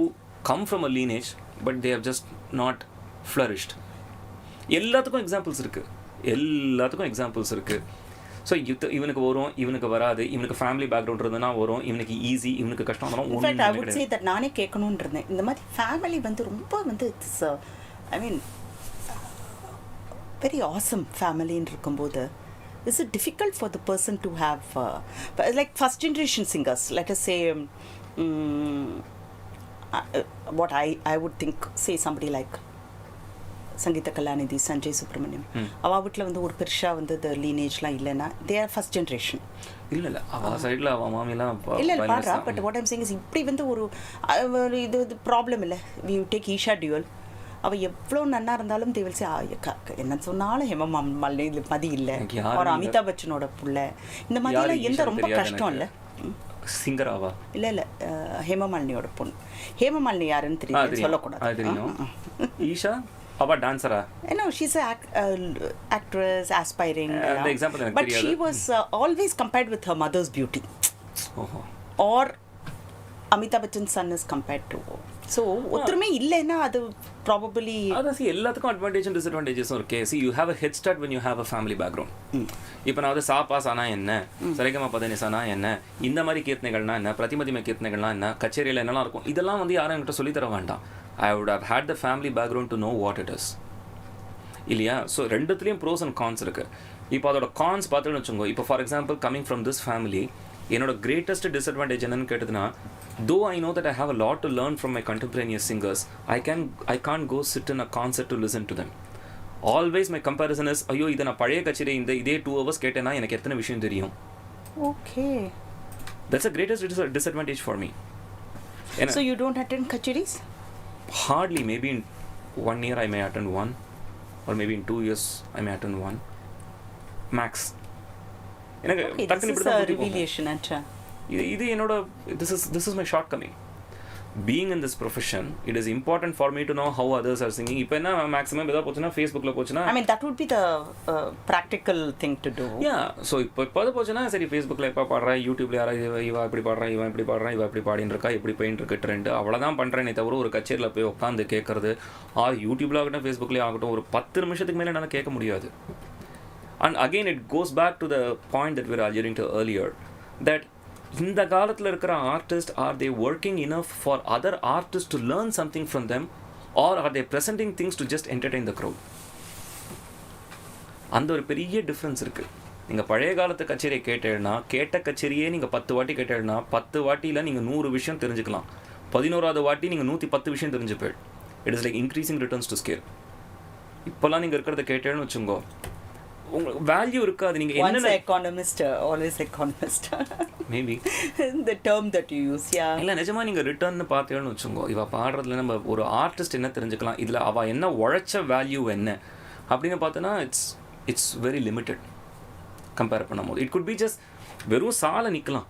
come from a lineage but they have just not flourished. எல்லாத்துக்கும் எக்ஸாம்பிள்ஸ் இருக்குது. ஸோ இவனுக்கு வரும், இவனுக்கு வராது, இவனுக்கு ஃபேமிலி பேக்ரவுண்ட் இருந்ததுன்னா வரும், இவனுக்கு ஈஸி, இவனுக்கு கஷ்டம். In fact I would say that நானே கேட்கணும்னு இருந்தேன். இந்த மாதிரி ஃபேமிலி வந்து ரொம்ப வந்து it's I mean very awesome ஃபேமிலின்னு இருக்கும்போது is it difficult for the person to have like first generation singers let us say what I would think, say somebody like Sangeetha Kalanidhi, Sanjay Subramaniam, அவள் வீட்டில் வந்து ஒரு பெருசாக வந்து இந்த லீனேஜ்லாம் இல்லைன்னா தே ஆர் ஃபர்ஸ்ட் ஜென்ரேஷன். இல்லை அவள் சைடில் அவள் மாமிலாம் இல்லை பாடுறா. But what I'm saying is இப்படி வந்து ஒரு இது ப்ராப்ளம் இல்லை. வி டேக் ஈஷா டியூவல், அவள் எவ்வளோ நன்னா இருந்தாலும் தே வில் சே என்ன சொன்னாலும் ஹேமமாலினி மதி இல்லை, ஒரு அமிதாப் பச்சனோட புள்ள, இந்த மாதிரிலாம் எந்த ரொம்ப கஷ்டம் இல்லை. சிங்கராவா? இல்லை ஹேமமாலினியோட பொண்ணு. ஹேமமாலினி யாருன்னு தெரியும், சொல்லக்கூடாது. ஈஷா அவ டான்சரா? No, she's an actress, aspiring. The example but she was always compared with her mother's beauty. Or Amitabh Bachchan's son is compared to. So ஒத்துமே இல்லைன்னா அது probably அதான் எல்லாத்துக்கும் அட்வான்டேஜ் அண்ட் டிஸ்அட்வான்டேஜஸும் இருக்கு. See, you have a head start when you have a family background. இப்போ நான் வந்து சாப்பாஸ் ஆனா என்ன, சரிகமா பதனிசானா என்ன, இந்த மாதிரி கீர்த்தனைகள்னா என்ன, பிரதிமதிமை கீர்த்தனைகள்னா என்ன, கச்சேரியில் என்னெல்லாம் இருக்கும், இதெல்லாம் வந்து யாரும் என்கிட்ட சொல்லி தர வேண்டாம். I would have had the family background to know what it is. இல்லையா? ஸோ ரெண்டுத்துலேயும் ப்ரோஸ் அண்ட் கான்ஸ் இருக்குது. இப்போ அதோட கான்ஸ் பார்த்துன்னு வச்சுக்கோங்க. இப்போ for example coming from this family, என்னோட கிரேட்டஸ்ட் டிஸ்அட்வான்டேஜ் என்னன்னு கேட்டதுன்னா, though I know that I have a lot to learn from my contemporaneous singers, I can't go sit in a concert to listen to them. Always my comparison is, ஐயோ இதை நான் பழைய கச்சேரி இதே 2 hours கேட்டேன்னா எனக்கு எத்தனை விஷயம் தெரியும். Okay, that's the greatest disadvantage for me. So you don't attend kacheris? Hardly. Maybe in 1 year I may attend one, or maybe in 2 years I may attend one max. Okay, this is a revelation. Acha. இது என்னோட this is my shortcoming. Being in this profession, it is important for me to know how others are singing. இப்போ என்ன மேக்ஸிமம் ஏதாவது போச்சுன்னா ஃபேஸ்புக்கில் போச்சுன்னா I mean, that would be the practical thing to do. So இப்போ அது போச்சுன்னா சரி ஃபேஸ்புக்கில் எப்போ பாடுறேன், யூடியூப்ல யாராவது இவா இப்படி பாடுறான், இவன் இப்படி பாடுறான், இவா இப்படி பாடின்னு இருக்கா, இப்படி போயின்னு இருக்கு ட்ரெண்டு, அவ்வளோதான் பண்ணுறேனே தவிர ஒரு கச்சேரியில் போய் உட்காந்து கேட்கறது யூடியூப்ல ஆகட்டும் ஃபேஸ்புக்லேயே ஆகட்டும் ஒரு 10 நிமிஷத்துக்கு மேலே என்னால் கேட்க முடியாது. And again it goes back to the point that we were alluding to earlier, that இந்த காலத்தில் இருக்கிற artist are they working enough for other artists to learn something from them, or are they presenting things to just entertain the crowd? அந்த ஒரு பெரிய டிஃப்ரென்ஸ் இருக்குது. நீங்கள் பழைய காலத்து கச்சேரியை கேட்டேன்னா கேட்ட கச்சேரியே நீங்கள் 10 வாட்டி கேட்டேன்னா 10 வாட்டியில் நீங்கள் 100 விஷயம் தெரிஞ்சுக்கலாம். 11வது வாட்டி நீங்கள் 110 விஷயம் தெரிஞ்சுப்பேள். It is like increasing returns to scale. இப்போல்லாம் நீங்கள் இருக்கிறத கேட்டேன்னு வச்சுங்கோ உங்களுக்கு வேல்யூ இருக்காது. நீங்க என்ன economist always economist maybe the term that you use. இல்ல நிஜமா நீங்க ரிட்டர்ன் பார்த்தேன்னு வச்சுங்கோ, இவ பாடுறதுல நம்ம ஒரு ஆர்டிஸ்ட் என்ன தெரிஞ்சுக்கலாம், இதுல அவ என்ன உழைச்ச வேல்யூ என்ன அப்படின்னு பார்த்தோன்னா இட்ஸ் வெரி லிமிட்டட் கம்பேர் பண்ணும்போது. இட் குட் பி ஜஸ்ட் வெறும் சால நிக்கலாம்.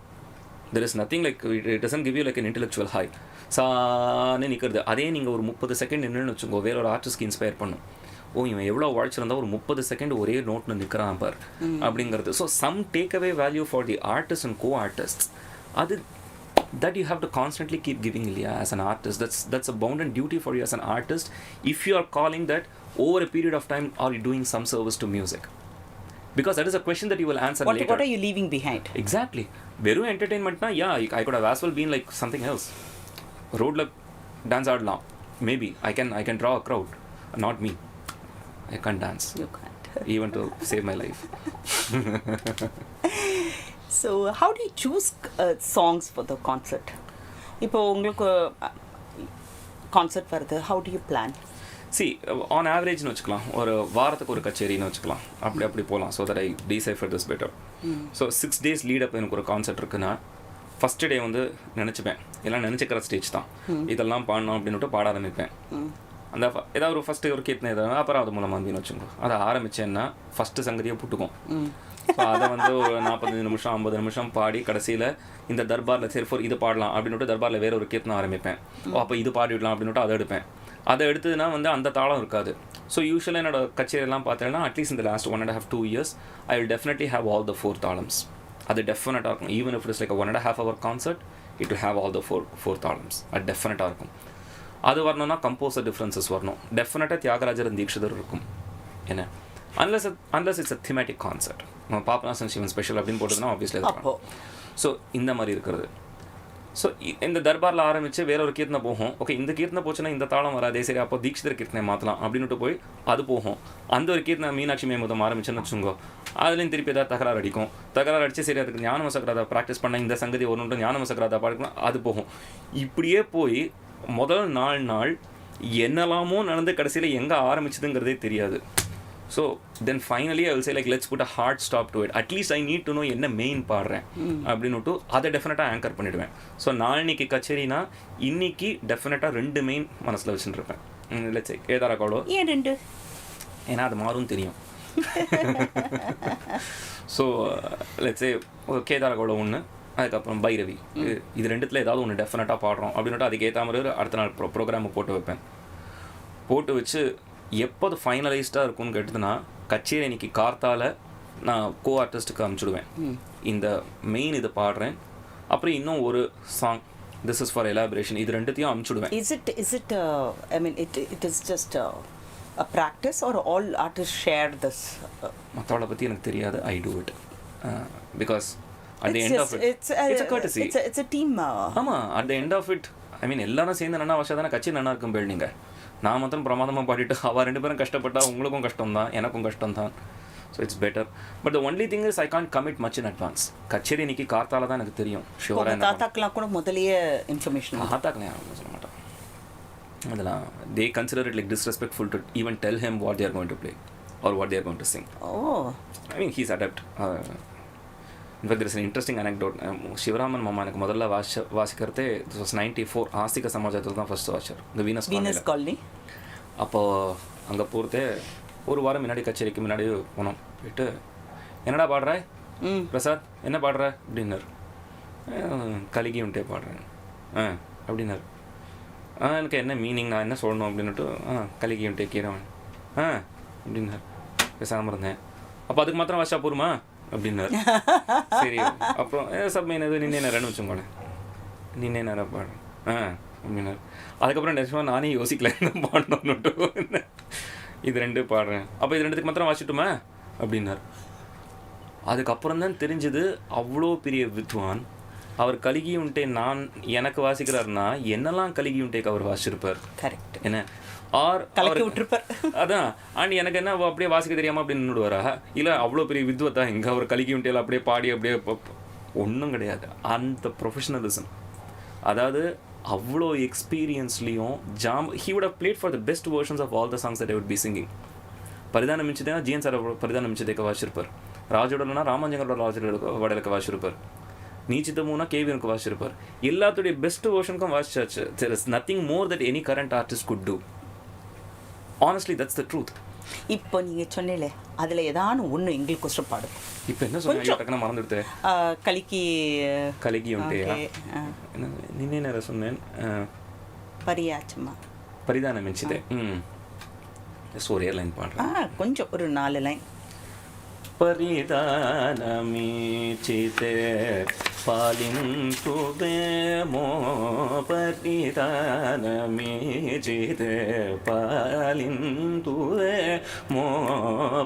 there is nothing like it doesn't give you like an intellectual high. சான்னு நிற்கிறது அதே நீங்கள் ஒரு 30 செகண்ட் நின்றுன்னு வச்சுக்கோ வேற ஒரு ஆர்டிஸ்ட்க்கு இன்ஸ்பயர் பண்ணும். இவன் எவ்வளோ உழைச்சிருந்தா ஒரு 30 செகண்ட் ஒரே நோட்னு நிற்கிறான் பார் அப்படிங்கிறது. So some take away value for the artist and co artist. அது that you have to constantly keep giving இல்லையா as an artist. That's a bounden duty for you as an artist if you are calling that over a period of time are you doing some service to music, because that is a question that you will answer later. What are you leaving behind? Exactly. வெறும் என்டர்டெயின்மெண்ட்னா I could have as well been like something else. ரோட்ல டான்ஸ் ஆடலாம், maybe I can draw a crowd, not me. I can't dance. You can't. Even to save my life. So how do you choose songs for the concert? இப்போ உங்களுக்கு கான்சர்ட் வருது, how do you plan? See, on average னு வச்சுக்கலாம், ஒரு வாரத்துக்கு ஒரு கச்சேரின்னு வச்சுக்கலாம், அப்படி போகலாம். So that I decipher this better. So 6 days lead அப் எனக்கு ஒரு கான்சர்ட் இருக்குன்னா ஃபஸ்ட்டு டே வந்து நினச்சிப்பேன், எல்லாம் நினச்சிக்கிற ஸ்டேஜ் தான், இதெல்லாம் பாடணும் அப்படின்னுட்டு பாட ஆரம்பிப்பேன். அந்த ஏதாவது ஒரு ஃபஸ்ட்டு ஒரு கீர்த்தனை எதாவது அப்புறம் அது மூலமாக இருந்துன்னு வச்சுக்கோ, அதை ஆரம்பித்தேன்னா ஃபஸ்ட்டு சங்கதியை புட்டுக்கும். ஸோ அதை வந்து ஒரு 45 நிமிஷம் 50 நிமிஷம் பாடி கடைசியில் இந்த தர்பாரில் சரி இது பாடலாம் அப்படின்னுட்டு தர்பாரில் வேறு ஒரு கீர்த்தனை ஆரம்பிப்பேன். அப்போ இது பாடிவிடலாம் அப்படின்னுட்டு அதை எடுப்பேன். அதை எடுத்ததுன்னா வந்து அந்த தாளம் இருக்காது. ஸோ யூஸ்வலாக என்னோட கச்சேரியெல்லாம் பார்த்தேன்னா அட்லீஸ்ட் இந்த last 1.5-2 years I will definitely have all the 4 தாளம்ஸ். அது டெஃபினட்டாக இருக்கும். Even if it's like 1.5 hour concert it will have all the 4 தாளம்ஸ். அது டெஃபினட்டாக இருக்கும். அது வரணும்னா கம்போசர் டிஃப்ரென்சஸ் வரணும். டெஃபினட்டாக தியாகராஜர் தீக்ஷிதர் இருக்கும். என்ன unless it's a thematic concert, நம்ம பாப்பநாசன் சிவன் ஸ்பெஷல் அப்படின்னு போட்டதுன்னா ஆப்வியஸ்லி அது. ஸோ இந்த மாதிரி இருக்கிறது. ஸோ இந்த தர்பாரில் ஆரம்பித்து வேற ஒரு கீர்த்தனை போகும். ஓகே இந்த கீர்த்தனை போச்சுன்னா இந்த தாளம் வராதே, சரி அப்போ தீக்ஷிதர் கீர்த்தனை மாற்றலாம் அப்படின்னுட்டு போய் அது போகும். அந்த ஒரு கீர்த்தனை மீனாட்சி மேமுதம் ஆரம்பிச்சுன்னு வச்சுங்கோ, அதுலேயும் திருப்பி ஏதாவது தகராறு அடிக்கும். தகராறு அடித்து சரி அதுக்கு ஞானம சக்கராதா ப்ராக்டிஸ் பண்ண இந்த சங்கதி ஒன்று ஞானம சக்கராதா பாடிக்கலாம், அது போகும். இப்படியே போய் முதல் நாள் என்னெல்லாமோ நடந்து கடைசியில் எங்கே ஆரம்பிச்சதுங்கிறதே தெரியாது. So then finally I will say like let's put a hard stop to it. At least I need to know என்ன மெயின் பாடுறேன் அப்படின்னுட்டு அதை டெஃபினட்டாக ஆங்கர் பண்ணிவிடுவேன். ஸோ நாளைக்கு கச்சேரினா இன்னைக்கு டெஃபினட்டாக 2 மெயின் மனசில் வச்சுருப்பேன். Let's say Kedaragowla. ஏன் 2? ஏன்னா அது மாறும் தெரியும். ஸோ லெட்ஸ் சே கேதாரா கவுடோ ஒன்று, அதுக்கப்புறம் பைரவி, இது 2த்துல ஏதாவது ஒன்று டெஃபினட்டாக பாடுறோம் அப்படின்னுட்டு அதுக்கு ஏற்ற மாதிரி அடுத்த நாள் ப்ரோக்ராமை போட்டு வைப்பேன். போட்டு வச்சு எப்போது ஃபைனலைஸ்டாக இருக்கும்னு கேட்டதுன்னா கச்சேரி இன்னைக்கு கார்த்தால நான் கோ ஆர்டிஸ்ட்டுக்கு அனுப்பிச்சுடுவேன். இந்த மெயின் இது பாடுறேன், அப்புறம் இன்னும் ஒரு song this is for elaboration, இது 2த்தையும் அனுப்பிச்சுடுவேன். Is it I mean it is just a practice or all artists share this? மற்றவளை பற்றி எனக்கு தெரியாது. I do it because at the end of it it's a courtesy. It's a team. ஆமாம், at the end of it I mean எல்லாரும் சேர்ந்து நல்லா வச்சா தானே கட்சி நல்லா இருக்கும். பேள் நீங்கள் நான் மாத்திரம் பிரமாதமாக பாடிட்டு அவள் 2 பேரும் கஷ்டப்பட்டா உங்களுக்கும் கஷ்டம் தான் எனக்கும் கஷ்டம் தான். So it's better. But the only thing is I can't commit much in advance. கச்சேரி இன்னைக்கு கார்த்தால தான் எனக்கு தெரியும். ஷுவராக தாத்தாக்கெலாம் கூட முதலையே இன்ஃபர்மேஷன் தாத்தாக்கெலாம் யாரும் சொல்ல மாட்டான். அதெல்லாம் they consider it like disrespectful to even tell him what they're going to play or what they're going to sing. Oh I mean he's adept. In fact this interesting anecdote. Sivaraman மாமா எனக்கு முதல்ல வாசிக்கிறதே திஸ் வாஸ் 94 ஆஸ்திக சமாஜத்தில் தான் ஃபர்ஸ்ட் வாசிச்சார், இந்த வீனஸ் காலனி. அப்போது அங்கே போகிறதே ஒரு வாரம் முன்னாடி, கச்சேரிக்கு முன்னாடி போனோம். போயிட்டு என்னடா பாடுற பிரசாத், என்ன பாடுற அப்படின்னாரு. கலிகி உண்டே பாடுறேன் அப்படின்னாரு. எனக்கு என்ன மீனிங், நான் என்ன சொல்லணும் அப்படின்னுட்டு கலிகி உண்டே கீரவன் அப்படின்னாரு. பேசாமல் இருந்தேன். அப்போ அதுக்கு மாத்திரம் வாஷா போருமா அப்படின்னாரு. சரி, அப்புறம் சப்மைன் எது நின்னே நேரம்னு வச்சுக்கோங்க, நின்னே நேரம் பாடுறேன் அப்படின்னாரு. அதுக்கப்புறம் நிஜமாக நானே யோசிக்கல என்ன பாடணும்னுட்டு. இது 2 பாடுறேன், அப்போ இது 2த்துக்கு மாத்திரம் வாசிட்டுமா அப்படின்னாரு. அதுக்கப்புறம் தான் தெரிஞ்சது அவ்வளோ பெரிய வித்வான் அவர். கலிகி உண்டே நான் எனக்கு வாசிக்கிறாருன்னா என்னெல்லாம் கலிகி உண்டேக்கு அவர் வாசிச்சிருப்பார். கரெக்ட் என்ன ஆர் கலக்கி விட்டுருப்பார். அதான். அண்ட் எனக்கு என்ன அப்படியே வாசிக்க தெரியாமல் அப்படின்னு நின்றுடுவாரா, இல்லை அவ்வளோ பெரிய வித்வத்தா இங்கே அவர் கலிகி உண்டேல அப்படியே பாடி அப்படியே ஒன்றும் கிடையாது. அந்த ப்ரொஃபஷனலிசம், அதாவது அவ்வளோ எக்ஸ்பீரியன்ஸ்லேயும் he would have played for the best versions of all the songs that I would be singing. பரிதான மிச்சதேனா ஜிஎன் சார் பரிதான மிச்சதேக்க வாசிச்சிருப்பார். ராஜோடனா ராமாஞ்சங்களோட ராஜோட வடலுக்கு வாசிச்சிருப்பார். நீச்சித்தமுன்னா கேவியனுக்கு வாசிச்சிருப்பார். எல்லாத்துடைய பெஸ்ட் வெர்ஷனுக்கும் வாசிச்சாச்சு. there is nothing more that any current artist could do. Honestly, that's the truth. இப்போ நீங்கள் சொன்னீங்களே அதில் ஏதானு ஒன்று எங்களுக்கு கொஸ்டின் பாடும். இப்போ என்ன சொன்னீங்க, டக்குன்னு மறந்துடுது. கலிகி உண்டேயா என்ன நின்னே நேரம் சொன்னேன். பரியாச்சம்மா பரிதான மிச்சிதே. ஒரே லைன் பாடுறேன், கொஞ்சம் ஒரு 4 line. పరిదానమీచితే పాలింతువేమో పరిదానమీచితే పాలింతువేమో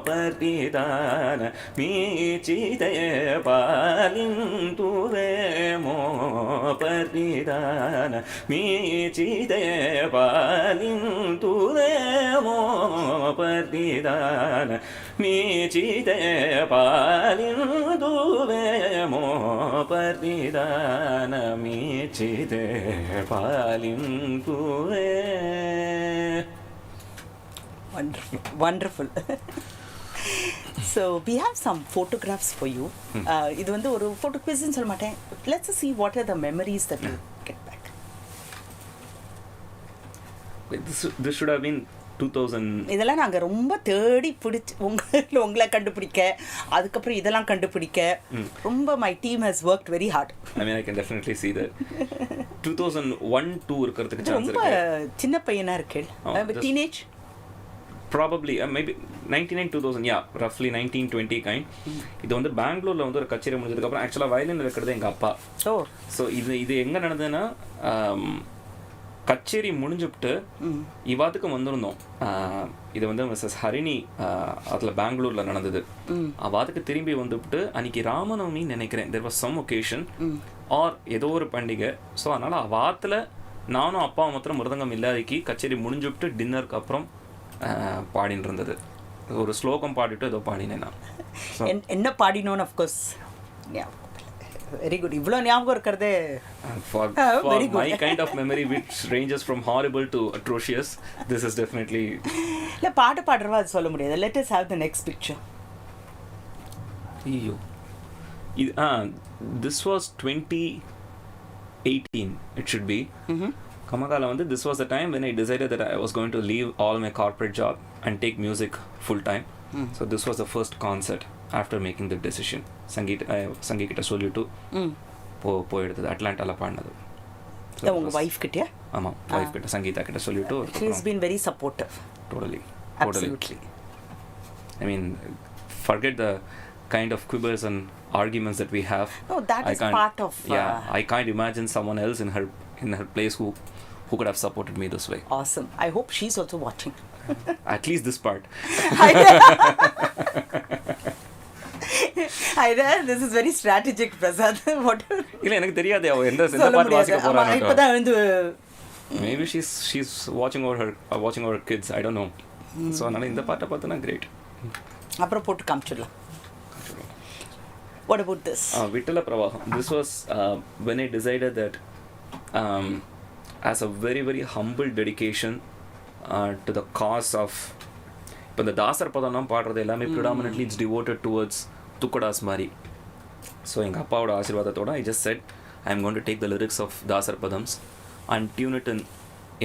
పరిదానమీచితే పాలింతువేమో పరిదానమీచితే పాలింతువేమో పరిదానమీచితే పాలింతువేమో పరిదానమీచితే పాలింతువే. Wonderful. So we have some photographs for you. இது வந்து ஒரு photo quiz ன்னு சொல்ல மாட்டேன். Let's see what are the memories that you get back. This should have been 2000. இதெல்லாம் நாங்கள் ரொம்ப தேடி பிடிச்சி உங்களை கண்டுபிடிக்க, அதுக்கப்புறம் இதெல்லாம் கண்டுபிடிக்க ரொம்ப my team has worked very hard. I mean, I can definitely see that. 2001-2 இருக்கிறதுக்கு சான்ஸ் இருக்கு. ரொம்ப சின்ன பையனா இருக்கு. Teenage? Probably maybe 99-2000, yeah, roughly 1920 kind. இது வந்து பெங்களூர்ல வந்து ஒரு கச்சேரி முடிஞ்சதுக்கு அப்புறம் ஆக்சுவலா வயலின் இருக்கிறது எங்க அப்பா. ஸோ இது எங்க நடந்ததுன்னா, கச்சேரி முடிஞ்சுவிட்டு இவாத்துக்கு வந்திருந்தோம். இது வந்து மிஸ்ஸஸ் ஹரிணி அதில் பெங்களூரில் நடந்தது. அவாத்துக்கு திரும்பி வந்துவிட்டு அன்றைக்கி ராமநவமின்னு நினைக்கிறேன், there was some occasion or ஏதோ ஒரு பண்டிகை. ஸோ அதனால் அவாத்தில் நானும் அப்பா மாத்திரம் மிருதங்கம் இல்லாதக்கு கச்சேரி முடிஞ்சுவிட்டு டின்னருக்கு அப்புறம் பாடின்னு இருந்தது. ஒரு ஸ்லோகம் பாடிட்டு ஏதோ பாடினேன் நான். என்ன பாடினோன்னு அஃப்கோர்ஸ் வெரி குட். இவ்வளோ ஞாபகம் இருக்கிறது for my kind of memory which ranges from horrible to atrocious, this is definitely. இல்லை பாட்டு பாடுறவா அது சொல்ல முடியாது. Let us have the next picture. ஐயோ, this was 2018 it should be. Kamakala வந்து this was the time when I decided that I was going to leave all my corporate job and take music full time. So this was the first concert after making the decision. Sangeet கிட்ட சொல்லிட்டு போயிடுது. அட்லாண்டாவில் பாடினது. உங்கள் வைஃப் கிட்டே? ஆமாம், வைஃப் கிட்ட சங்கீதா கிட்ட சொல்லிட்டு. She has been very supportive. Totally. Absolutely. I mean, forget the kind of quibbles and arguments that we have. No, that is part of. I can't imagine someone else in her place who could have supported me this way. Awesome. I hope she's also watching. At least this part. This is very strategic, Prasad. What? இல்ல எனக்கு தெரியாது அவ எந்த பாட்டு வாசிக்க போறானோ. இப்போதான் வந்து maybe she's watching over her kids, I don't know. So அதனால இந்த பாட்டை பார்த்தனா great. அப்புறம் போட்டு காமிச்சிடலாம். What about this? Vittala Pravaham. This was when I decided that as a very very humble dedication to the cause of. இப்போ இந்த தாசர் பதம்லாம் பாடுறது எல்லாமே predominantly it's devoted towards துக்கடாஸ் மாதிரி. ஸோ எங்கள் அப்பாவோட ஆசீர்வாதத்தோட I just said I am going to take the lyrics of தாசர் பதம்ஸ் அண்ட் டியூன் இட்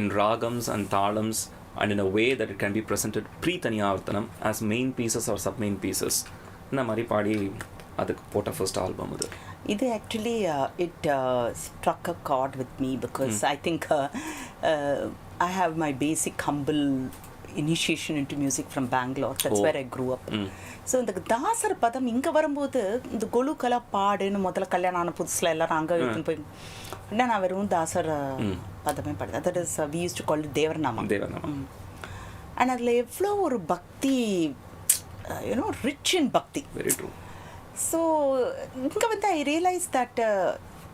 இன் ராகம்ஸ் அண்ட் தாளம்ஸ் and in a way that it can be presented pre-Taniyavartanam as main pieces or sub-main pieces. இந்த மாதிரி பாடி அதுக்கு போட்ட ஃபர்ஸ்ட் ஆல்பம் இது. இது actually it struck a chord with me because I think I have my basic humble initiation into music from Bangalore. That's where I grew up. So இந்த தாசர் பதம் இங்கே வரும்போது இந்த கொலுக்கெல்லாம் பாடுன்னு முதல்ல கல்யாணம் ஆன புதுசில் எல்லாரும் அங்கே எடுத்துன்னு போய் உடனே நான் வெறும் தாசர் பதமே பாடுறேன். That is we use to call it தேவர்நாமம். அண்ட் அதில் எவ்வளோ ஒரு பக்தி, யூனோ, ரிச் இன் பக்தி. Very true. ஸோ இங்கே வந்து I realise that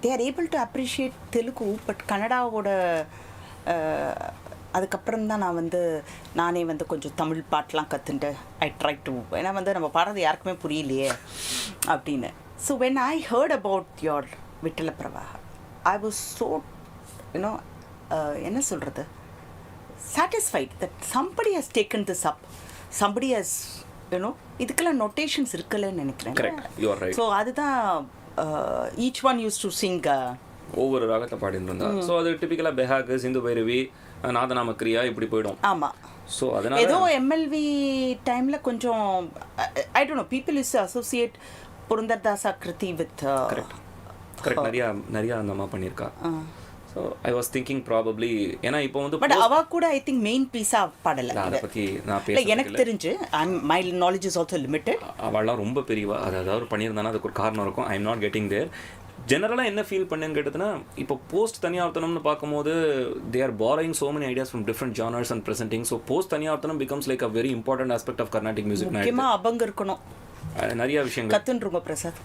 they are able to appreciate Telugu, but கன்னடாவோட அதுக்கப்புறம் தான் நான் வந்து நானே வந்து கொஞ்சம் தமிழ் பாட்டெலாம் கற்றுட்டு ஐ ட்ரை டு, ஏன்னா வந்து நம்ம பாடுறது யாருக்குமே புரியலையே அப்படின்னு. So when I heard about your விட்டல பிரவாக, ஐ வாஸ் ஸோ யூனோ என்ன சொல்கிறது, satisfied that somebody has taken this up, somebody has you know, இதுக்கெல்லாம் நொட்டேஷன்ஸ் இருக்குல்லன்னு நினைக்கிறேன். ஸோ அதுதான் each one use to sing ஒவ்வொரு ராகத்தை பாடிட்டு இருந்தா. ஸோ அது டிபிக்கலாக பெஹாக், சிந்து பைரவி, நாதநாம கிரியா இப்படி போயிடும். ஆமாம். ஸோ அதனால ஏதோ எம்எல்வி டைமில் கொஞ்சம் I don't know, people is associate Purandardas கிருதி வித் கரெக்ட், நிறையா அந்த மாதிரி பண்ணியிருக்கா. So I was thinking probably, ஏன்னா இப்போ வந்து பட் அவ கூட ஐ திங்க் மெயின் பீஸாக பாடலை. அதை பற்றி நான் பேச எனக்கு தெரிஞ்சு my knowledge is also limited. அவள்லாம் ரொம்ப பெரியவா, அதாவது பண்ணியிருந்தானா அதுக்கு ஒரு காரணம் இருக்கும். I am not getting there. ஜெனரலாக என்ன ஃபீல் பண்ணேன்னு கேட்டதுன்னா, இப்போ போஸ்ட் தனியாவர்த்தனம்னு பார்க்கும்போது they are borrowing so many ideas from different genres and presenting. So post thaniavartanam becomes like a very important aspect of Carnatic music. முக்கியமாக அபங்க இருக்கணும், நிறைய விஷயங்கள் கத்துன்றுங்க பிரசாத்.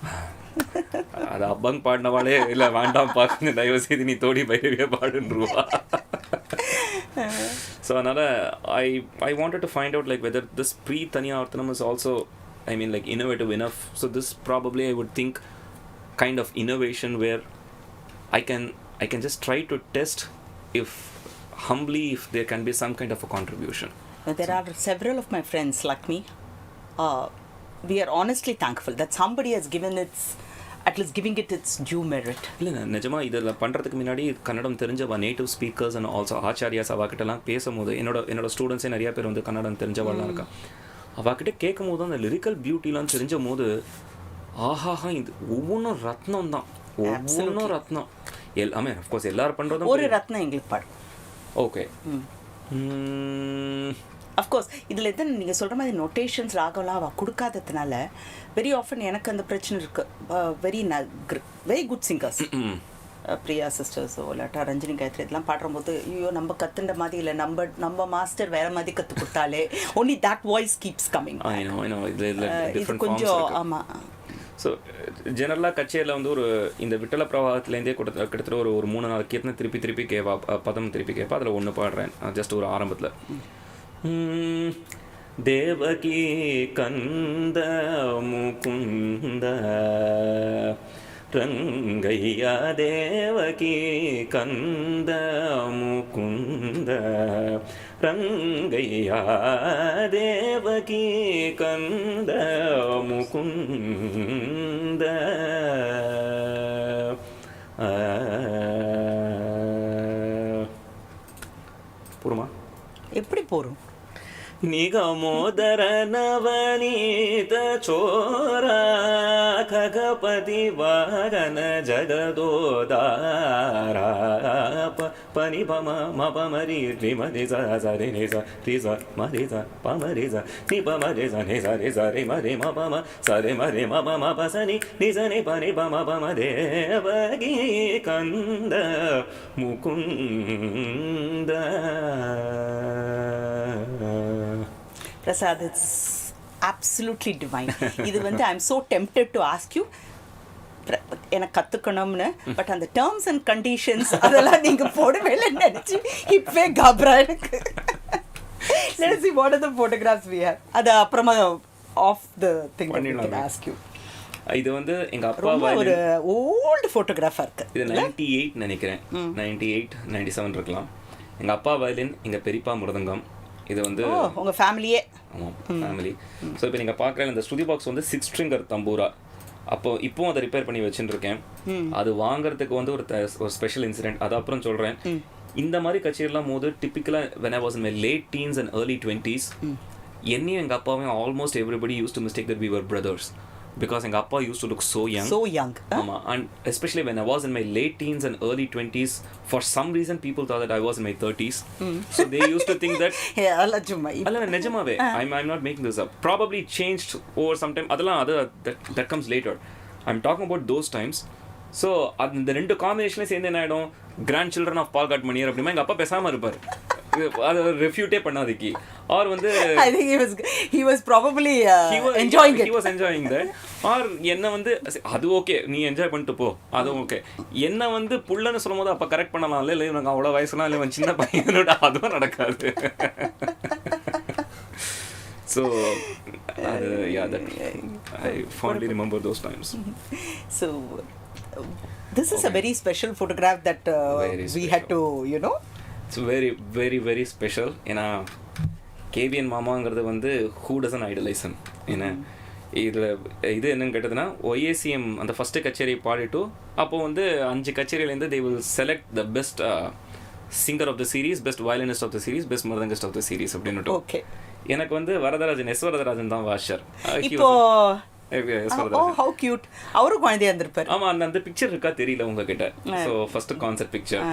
அது அபங் பாடினவாளே இல்லை வேண்டாம் பார்க்குங்க, தயவு செய்து நீ தோடி பைரவியே பாடுன்றுவா. ஸோ அதனால் I wanted to find out like whether this pre thaniavartanam is also, I mean like innovative enough. So this probably I would think kind of innovation where I can just try to test if humbly if there can be some kind of a contribution. There are several of my friends like me. We are honestly thankful that somebody has given at least giving it its due merit. இல்லை நிஜமாக இதில் பண்ணுறதுக்கு முன்னாடி கன்னடம் தெரிஞ்சவா native speakers and also acharyas அவாக்கிட்டலாம் பேசும்போது என்னோட ஸ்டூடெண்ட்ஸே நிறைய பேர் வந்து கன்னடம் தெரிஞ்சவாள்லாம் இருக்கா. அவாக்கிட்ட கேட்கும் போது அந்த லிரிக்கல் பியூட்டிலாம் தெரிஞ்ச போது ஆஹாஹா, இது ஒவ்வொன்றும் ரத்னம் தான், ஒவ்வொன்றும் ரத்னம். எல்லாமே அஃப்கோர்ஸ் எல்லாரும் பண்ணுறதும் ஒரு ரத்னம் எங்களுக்கு பாடு. ஓகே, அஃப்கோர்ஸ் இதில் எது நீங்கள் சொல்கிற மாதிரி நொட்டேஷன்ஸ் ராகம்லாம் அவள் கொடுக்காததுனால வெரி ஆஃபன் எனக்கு அந்த பிரச்சனை இருக்குது. வெரி குட் சிங்கர்ஸ், பிரியா சிஸ்டர்ஸோ இல்லாட்டா ரஞ்சினி காயத்ரி இதெல்லாம் பாடும்போது ஐயோ நம்ம கற்றுண்ட மாதிரி இல்லை, நம்ம மாஸ்டர் வேறு மாதிரி கற்றுக் கொடுத்தாலே only that voice keeps coming. இது கொஞ்சம் ஆமாம். ஸோ ஜெனரலாக கச்சேரியில் வந்து ஒரு இந்த விட்டல பிரவாகத்துலேருந்தே கிட்டத்தட்ட ஒரு 3-4 கீர்த்தனை திருப்பி கேட்பா, பதம் திருப்பி கேட்பா. அதில் ஒன்று பாடுறேன் ஜஸ்ட் ஒரு ஆரம்பத்தில். தேவகி கந்த முகுந்த ரங்கையா, தேவகி கந்த முகுந்த ரங்கையா, தேவகி கந்த முகுந்த. போருமா? எப்படி போரும்? நிகமோதர நவநீத சோரா खगपति वागन जगदोदारा पनि पम मपमरि रिमरि सा सा रे नि सा रि सा मरि सा पमरि सा नि पमरि सा नि सा रे सा रे मरि म पम सा रे मरि म पम प स नि सा नि प नि प म प म देवगी कंद Mukund. Prasad, it's absolutely divine. இது வந்து I'm so tempted to ask you எனக்கு கற்றுக்கணும்னு, பட் அந்த டேர்ம்ஸ் அண்ட் கண்டிஷன்ஸ் அதெல்லாம் நீங்கள் போடுவேன்னு நினச்சி இப்பவே காப்ரா எனக்கு. Let's see what are the photographs we have. அது அப்புறமா of the thing ask you. இது வந்து எங்கள் அப்பா ஒரு ஓல்டு ஃபோட்டோகிராஃபாக இருக்குது. இது 98 நினைக்கிறேன், 98 97 இருக்கலாம். எங்கள் அப்பா வயலின், எங்கள் பெரியப்பா மிருதங்கம். இது வந்து உங்கள் ஃபேமிலியே. ஆமாம், ஃபேமிலி. ஸோ இப்போ நீங்கள் பார்க்குற இந்த ஸ்டுதி பாக்ஸ் வந்து 6 ஸ்ட்ரிங்கர் தம்பூரா. இப்போவும் அதை ரிப்பேர் பண்ணி வச்சுட்டு இருக்கேன். அது வாங்குறதுக்கு வந்து ஒரு ஸ்பெஷல் இன்சிடென்ட், அது அப்புறம் சொல்கிறேன். இந்த மாதிரி கச்சேரிலாம் போது டிப்பிக்கலாக when I was in my late teens and early 20s, என்னையும் எங்கள் அப்பாவையும் almost everybody used to mistake that we were brothers. Because எங்கள் அப்பா used to look so young. So young. ஆமாம். And especially when I was in my late teens and early 20s, for some reason people thought that I was in my 30s. So they used to think that... அல்ல நிஜமாவே, I'm not making this up. Probably changed over some time. அதெல்லாம் that comes later. I'm talking about those times. So அந்த ரெண்டு காம்பினேஷன்லேயும் சேர்ந்து என்ன ஆகிடும், grandchildren of Palghat Maniyar அப்படிமா எங்கள் அப்பா பேசாமல் இருப்பார், அதை ரெஃப்யூட்டே பண்ணாதுக்கு. ஆர் வந்து he was probably enjoying it. He was enjoying that. ஆர் என்ன வந்து அது ஓகே நீ என்ஜாய் பண்ணிட்டு போ, அதுவும் ஓகே. என்ன வந்து புள்ளன்னு சொல்லும் போது அப்போ கரெக்ட் பண்ணலாம்ல, இல்லை எனக்கு அவ்வளோ வயசுலாம் இல்லை இவன் சின்ன பையனோட, அதுவும் நடக்காது. So that I fondly remember those times. So this is a very special photograph that we had to, you know. It's very very very special. ஏன்னா கேவிஎன் மாமாங்கிறது வந்து who doesn't idolize him. ஏன்னா இது என்னன்னு கேட்டதுன்னா OACM அந்த ஃபஸ்ட்டு கச்சேரி பாடிட்டு அப்போது வந்து 5 கச்சேரியிலேருந்து they will select the best singer of the series, best violinist of the series, best mridangist of the series அப்படின்னுட்டு. ஓகே. எனக்கு வந்து வரதராஜன் தான் வாஷர். இப்போ how cute. அவரும் குழந்தையா இருந்திருப்பார். ஆமாம், அந்த பிக்சர் இருக்கா தெரியல உங்ககிட்ட. ஸோ ஃபர்ஸ்ட் கான்செப்ட் பிக்சர்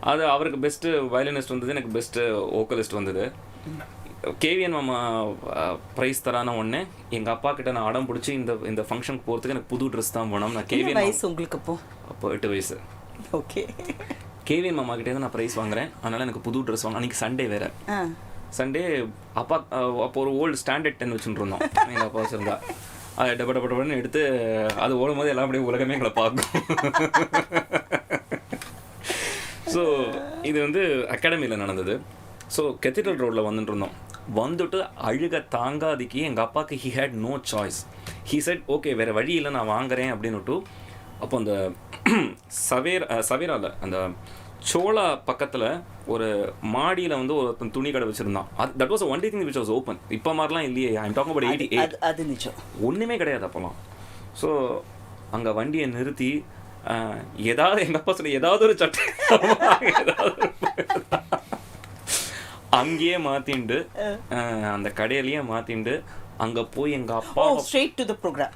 அது. அவருக்கு பெஸ்ட்டு வயலினிஸ்ட் வந்தது, எனக்கு பெஸ்ட்டு வோக்கலிஸ்ட் வந்தது. கேவிஎன் மாமா ப்ரைஸ் தரான உடனே எங்கள் அப்பா கிட்ட நான் அடம் பிடிச்சி இந்த ஃபங்க்ஷனுக்கு போகிறதுக்கு எனக்கு புது ட்ரெஸ் தான் வேணும். நான் கேவிஎன் வயசு உங்களுக்கு அப்போ 8 வயசு. ஓகே. கேவிஎன் மாமா கிட்டே நான் ப்ரைஸ் வாங்குறேன், அதனால் எனக்கு புது ட்ரெஸ் வாங்க. அன்றைக்கி சண்டே வேறு. சண்டே அப்பா அப்போ ஒரு ஓல்டு ஸ்டாண்டர்ட் 10 வச்சுட்டு இருந்தோம் எங்கள் அப்பா வச்சுருந்தா. அதை டபடபடன்னு எடுத்து அது ஓடும் போது எல்லாம் அப்படியே உலகமே எங்களை பார்க்கும். ஸோ இது வந்து அகாடமியில் நடந்தது. ஸோ கெத்தீட்ரல் ரோடில் வந்துட்டு இருந்தோம். வந்துட்டு அழுக தாங்காதிக்கு எங்கள் அப்பாவுக்கு he had no choice. He said okay வேறு வழி இல்லை நான் வாங்குறேன் அப்படின்னுட்டு. அப்போ அந்த சவேராவில் அந்த சோளா பக்கத்தில் ஒரு மாடியில் வந்து ஒரு துணி கடை வச்சுருந்தான். That was only thing which was open. இப்போ மாதிரிலாம் இல்லையே. I'm talking about 88. அது நிஜம், ஒன்றுமே கிடையாது அப்போலாம். ஸோ அங்கே வண்டியை நிறுத்தி ஏதாவது எங்கள் அப்பா சொல்லி ஏதாவது ஒரு சட்டை அங்கேயே மாற்றிண்டு அந்த கடையிலேயே மாற்றிண்டு அங்கே போய் எங்கள் அப்பா ஸ்ட்ரெயிட் டு தி ப்ரோக்ராம்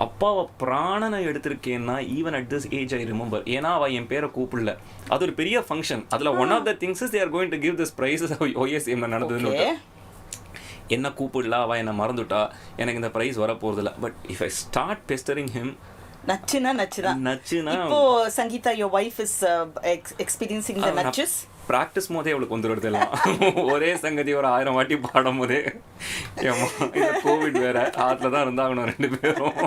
அப்பாவை பிராணனை எடுத்திருக்கேன்னா even at this age I remember. ஏன்னா அவள் என் பேரை கூப்பிடல. அது ஒரு பெரிய ஃபங்க்ஷன். அதில் one of the things is they are going to give this prizes OACMல நடந்ததுன்னு. என்ன கூப்பிடல, அவள் என்னை மறந்துட்டா, எனக்கு இந்த ப்ரைஸ் வர போகிறதில்ல. But if I start pestering him நச்சுனா இப்போ Sangeetha your wife is experiencing the nudges. Practice போதே அவளுக்கு வந்துடுறது எல்லாம். ஒரே சங்கதி ஒரு 1000 வாட்டி பாடும் போதே ஏமா இந்த கோவிட் வேற ஆற்றுல தான் இருந்தாகணும் 2 பேரும்.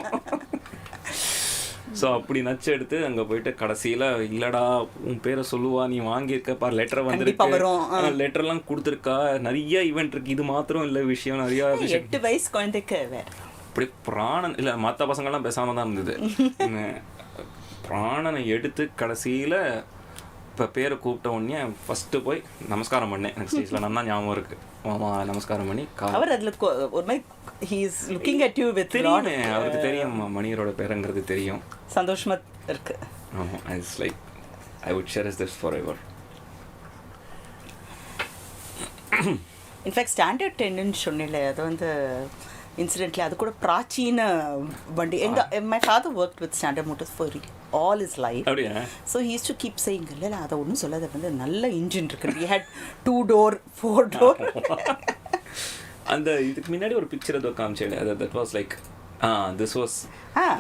ஸோ அப்படி நச்சு எடுத்து அங்கே போயிட்டு கடைசியில் இல்லைடா உன் பேரை சொல்லுவா, நீ வாங்கியிருக்க லெட்டர் வந்துருக்கு, லெட்டர்லாம் கொடுத்துருக்கா, நிறைய ஈவெண்ட் இருக்குது, இது மாத்திரம் இல்லை விஷயம், நிறையா விஷயம். 8 வயசு குழந்தைக்கு வேறு அப்படி பிராணன் இல்லை, மற்ற பசங்கள்லாம் பேசாமல் தான் இருந்தது. பிராணனை எடுத்து கடைசியில் இப்போ பேரை கூப்பிட்ட உடனே ஃபஸ்ட்டு போய் நமஸ்காரம் பண்ணேன். எனக்கு ஸ்டேஜில் நான் தான் ஞாபகம் இருக்குது. மாமா நமஸ்காரம் பண்ணி அவர் அதில் ஒரு மாதிரி he is looking at you with தெரியுமே, அவருக்கு தெரியும் மணியரோட பேருங்கிறது தெரியும். சந்தோஷமா இருக்கு. ஆமாம், it's like I would cherish this forever. In fact standard 10ன்னு சொன்னேன்ல, அது வந்து இன்சிடென்ட்லி அது கூட பிராச்சீன வண்டி. my father worked with Standard Motors for all his life. So he used to keep saying இல்லை அதை ஒன்றும் சொல்லாத, வந்து நல்ல இன்ஜின் இருக்கு. we had 2 door 4 door. அந்த இதுக்கு முன்னாடி ஒரு பிக்சர் ஏதோ காமிச்சேன். that was like this was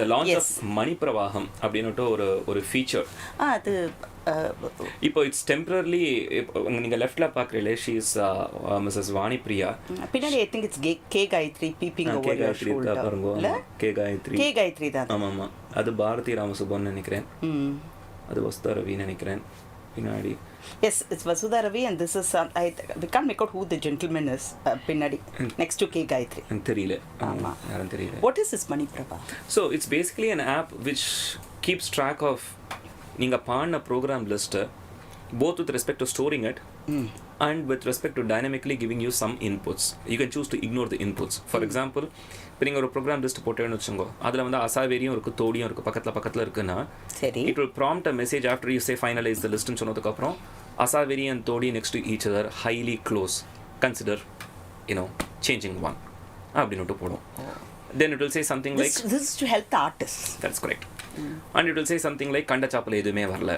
the launch of மணி பிரவாகம் அப்படின்னுட்டு ஒரு ஃபீச்சர். அது இப்போ இட்ஸ் டெம்பரரிலி. நீங்க லெஃப்ட்ல பாக்குறீங்களே, she is Mrs Vani Priya. பின்னாடி I think it's K Gayathri peeping over your shoulder. பாருங்க, கே காயத்ரி தான். ஆமா, அது பாரதி ராமசுப்பன் நினைக்கிறேன். அது வசுதா ரவி நினைக்கிறேன் பின்னாடி. Yes, it's Vasudha Ravi and this is we can't make out who the gentleman is pinnadi next to K Gayatri. தெரியல, யாரும் தெரியல. What is this Mani Prabha? So it's basically an app which keeps track of நீங்க பாடின ப்ரோக்ராம் லிஸ்ட்டை both with respect to storing it and with respect to dynamically giving you some inputs. You can choose to ignore the inputs. For example, இப்போ நீங்கள் ஒரு ப்ரோக்ராம் லிஸ்ட் போட்டேன்னு வச்சுக்கோங்க, அதில் வந்து அசாவேரியும் இருக்குது, தோடியும் இருக்குது, பக்கத்தில் இருக்குன்னா சரி, it will prompt a message after you say finalize the list ன்னு சொன்னதுக்கப்புறம் Asavari and Todi next to each other, highly close, consider changing one அப்படின்னு போடும். Then it will say something like this is to help the artists. That's correct. And it will say something like கண்ட சாப்பில் எதுவுமே வரல.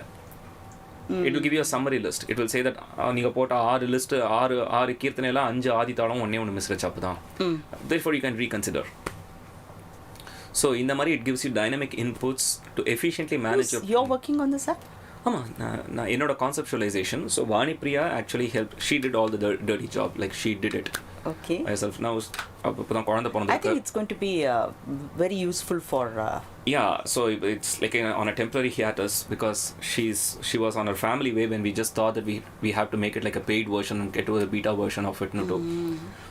It will give you a summary list. It will say that நீங்கள் போட்ட 6 லிஸ்ட் 6 கீர்த்தனையில் 5 ஆதி தாளம் ஒன்று மிஸ்ர சாப்பு தான். Therefore you can reconsider. So இந்த மாதிரி it gives you dynamic inputs to efficiently manage You're working on this, sir? ஆமாம், நான் என்னோட conceptualisation. So Vani Priya actually help. She did all the dirty job, like she did it. Okay. Myself now அப்போ தான் குழந்தை பிறந்தது. I think it's going to be very useful for yeah, so it's like on a temporary hiatus because she was on her family way when we just thought that we have to make it like a paid version and get to a beta version of it.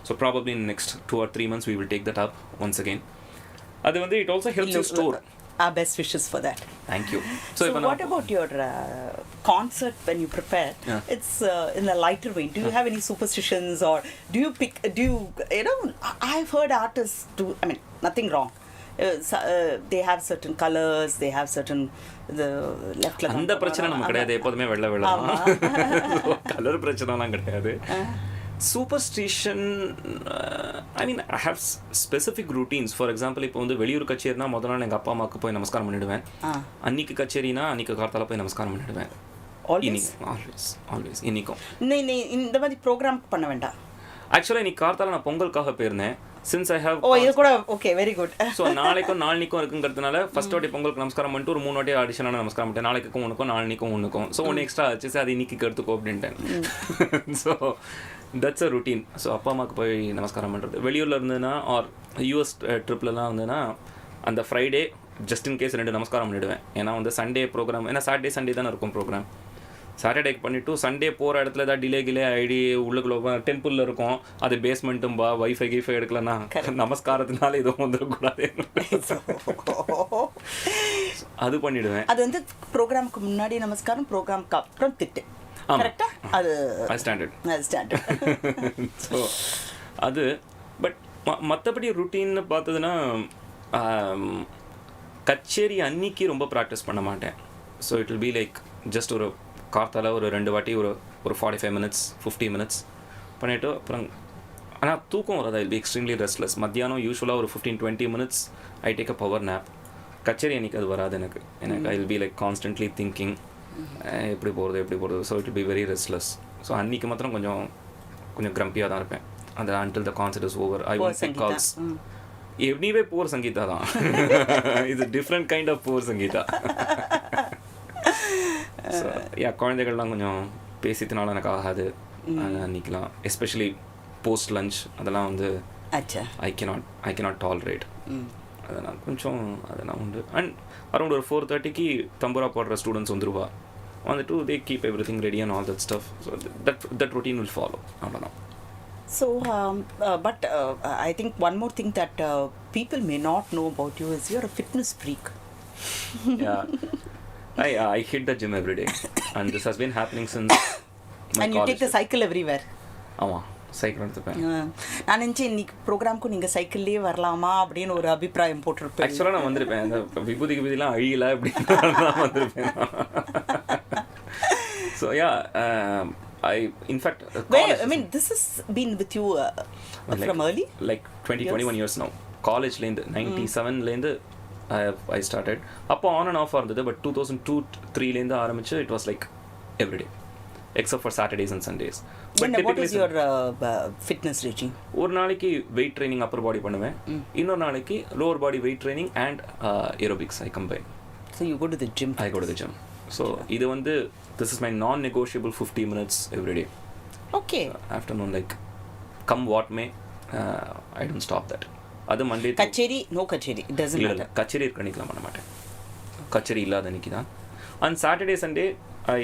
So probably in the next 2 or 3 months we will take that up once again. அது வந்து it also helps you store. Our best wishes for that. Thank you. So what about your concert when you prepare? Yeah. It's in a lighter way. Do you have any superstitions, or do you I've heard artists do, I mean, nothing wrong. They have certain colors, they have certain the left leg. அந்த பிரச்சனை நமக்கு கிடையாது, எப்போதுமே வெள்ளை கலர் பிரச்சனைலாம் கிடையாது. Superstition, I mean I have specific routines. For example, இப்போ வந்து வெளியூர் கச்சேரினா முதல் நாள் எங்கள் அப்பா அம்மாவுக்கு போய் நமஸ்காரம் பண்ணிவிடுவேன். அன்னைக்கு கச்சேரினா அன்னைக்கு கார்த்தால போய் நமஸ்காரம் பண்ணிவிடுவேன். ஆல்வேஸ் இன்னைக்கும் இந்த மாதிரி ப்ரோக்ராம் பண்ண வேண்டாம். ஆக்சுவலாக இன்னைக்கு கார்த்தால நான் பொங்கலுக்காக போயிருந்தேன். Since I have இது கூட okay, very good. So நாளைக்கும் இருக்குங்கிறதுனால ஃபர்ஸ்ட் வாட்டி பொங்கலுக்கு நமஸ்காரம் பண்ணிட்டு ஒரு 3 வாட்டி அடிஷனான நமஸ்காரம் பண்ணிட்டேன். நாளைக்கும் உனக்கும் நாளைக்கும் உனக்கும். ஸோ ஒன்று எக்ஸ்ட்ரா ஆச்சு, அது இன்னைக்கு எடுத்துக்கோ அப்படின்ட்டேன். So that's a routine. So அப்பா அம்மாவுக்கு போய் நமஸ்காரம் பண்ணுறது. வெளியூரில் இருந்ததுன்னா ஆர் யூஎஸ் ட்ரிப்லலாம் இருந்ததுன்னா அந்த ஃப்ரைடே ஜஸ்ட் இன் கேஸ் 2 நமஸ்காரம் பண்ணிவிடுவேன். ஏன்னா வந்து சண்டே ப்ரோக்ராம், ஏன்னா சாட்டர்டே சண்டே தானே இருக்கும் ப்ரோக்ராம். சாட்டர்டேக்கு பண்ணிவிட்டு சண்டே போகிற இடத்துல ஏதாவது டிலே ஐடி உள்ளுக்குள்ள டெம்பிளில் இருக்கும், அது பேஸ்மெண்ட்டும்பா, வைஃபை கீஃபை எடுக்கலன்னா நமஸ்காரத்தினால எதுவும் வந்துடக்கூடாது, அது பண்ணிவிடுவேன். அது வந்து ப்ரோக்ராமுக்கு முன்னாடி நமஸ்காரம், ப்ரோக்ராமுக்கு அப்புறம் திட்டு. கரெக்டா? அது ஸ்டாண்டர்ட். ஸோ அது பட் மற்றபடி ருட்டீன்னு பார்த்ததுன்னா கச்சேரி அன்னைக்கு ரொம்ப ப்ராக்டிஸ் பண்ண மாட்டேன். So it will be like just ஒரு கார்த்தால ஒரு 2 வாட்டி ஒரு 45 minutes 50 minutes பண்ணிவிட்டு அப்புறம் ஆனால் தூக்கம் வராது. I will be extremely restless. மத்தியானம் யூஸ்வலாக ஒரு 15-20 minutes I take a power nap. கச்சேரி அன்றைக்கி அது வராது எனக்கு. I will be like constantly thinking எப்படி போகிறது. So it will be very restless. So அன்றைக்கி மாத்திரம் கொஞ்சம் க்ரம்பியாக தான் இருப்பேன். அந்த until the concert is over I won't take calls. Anyway poor Sangeetha தான். இது different kind of poor Sangeetha. So குழந்தைகள்லாம் கொஞ்சம் பேசித்தினால எனக்கு ஆகாது அன்றைக்கெலாம், எஸ்பெஷலி போஸ்ட் லஞ்ச் அதெல்லாம் வந்து ஐ கேனாட் டாலரேட். அதெல்லாம் உண்டு. அண்ட் அரௌண்ட் ஒரு 4:30 தம்புரா போடுற ஸ்டூடெண்ட்ஸ் வந்துருவா, வந்துட்டு they keep every thing ready and all that stuff. So that routine will follow. அவ்வளோதான். So, but I think one more thing that people may not know about you is you're a fitness freak. Yeah. I hit the gym every day and this has been happening since my and you take the cycle everywhere. ஆமாம், சைக்கிள் எடுத்துப்பேன். நான் நினச்சேன் இன்னைக்கு ப்ரோக்ராமுக்கு நீங்கள் சைக்கிள்லேயே வரலாமா அப்படின்னு ஒரு அபிப்பிராயம் போட்டிருப்பேன். ஆக்சுவலாக நான் வந்திருப்பேன், அந்த விபூதிலாம் அழியலை அப்படின்னு தான் வந்திருப்பேன். So in fact I mean this has been with you from early, like 21 years now. College லேந்து 97 லேந்து I started. அப்போ ஆன் அண்ட் ஆஃப் இருந்தது. பட் 2002-03 லேருந்து ஆரம்பிச்சு it was like every day except for Saturdays and Sundays. But what is your fitness regime? ஒரு நாளைக்கு வெயிட் ட்ரைனிங் அப்பர் பாடி பண்ணுவேன், இன்னொரு நாளைக்கு lower body weight training and aerobics I combine. So you go to the gym? I go to the gym. So இது வந்து this is my non-negotiable 50 minutes every day. Okay. Afternoon, like come what may, I don't stop that. அது மண்டே கச்சேரி நோ கச்சேரி it doesn't matter. கச்சேரி இருக்கணிக்கலாம் பண்ண மாட்டேன், கச்சேரி இல்லாத அன்னைக்கு தான். And Saturday Sunday I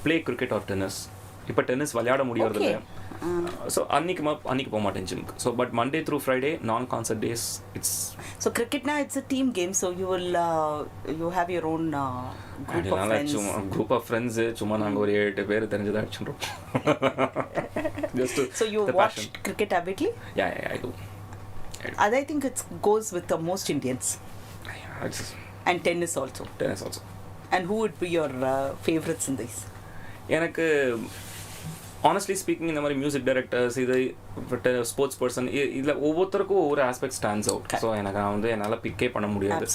play cricket or tennis. இப்போ டென்னிஸ் விளையாட முடியறதில்ல. ஸோ அன்னைக்கு போக மாட்டேன் ஜிம்க்கு. So but Monday through Friday நான் concert days it's. So cricket now it's a team game, so you will you have your own group of friends. Group of friends சும்மா நாங்கள் ஒரு 7 பேர் தெரிஞ்சதாக அடிச்சுடுறோம். So you watch cricket avidly? Yeah, I do. And I think it goes with the most Indians. And tennis also. And who would be your favorites in this? எனக்கு ஆனஸ்ட்லி ஸ்பீக்கிங் இந்த மாதிரி மியூசிக் டைரக்டர்ஸ் இது ஸ்போர்ட்ஸ் பர்சன் இதில் ஒவ்வொருத்தருக்கும் ஒவ்வொரு ஆஸ்பெக்ட் ஸ்டாண்ட்ஸ் அவுட். ஸோ எனக்கு என்னால் பிக்கே பண்ண முடியாது.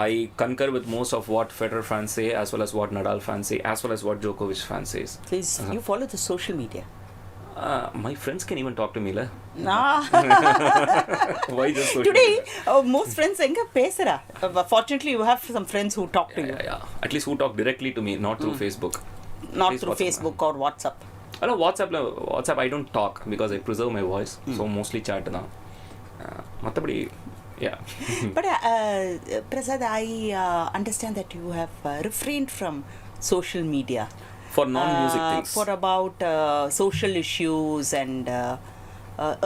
I concur with most of what Federer fans say as well as what Nadal fans say as well as what Djokovic fans says. Please, you follow the social media? My friends can even talk to me la. Why just social Today media? Most friends enga pesara. Fortunately you have some friends who talk to you. Yeah. At least who talk directly to me, not through Facebook. Not through Facebook or WhatsApp. Hello, WhatsApp I don't talk because I preserve my voice. So mostly chat na. Matabadi, yeah. But Prasad, I understand that you have refrained from social media for non-music things. For about social issues and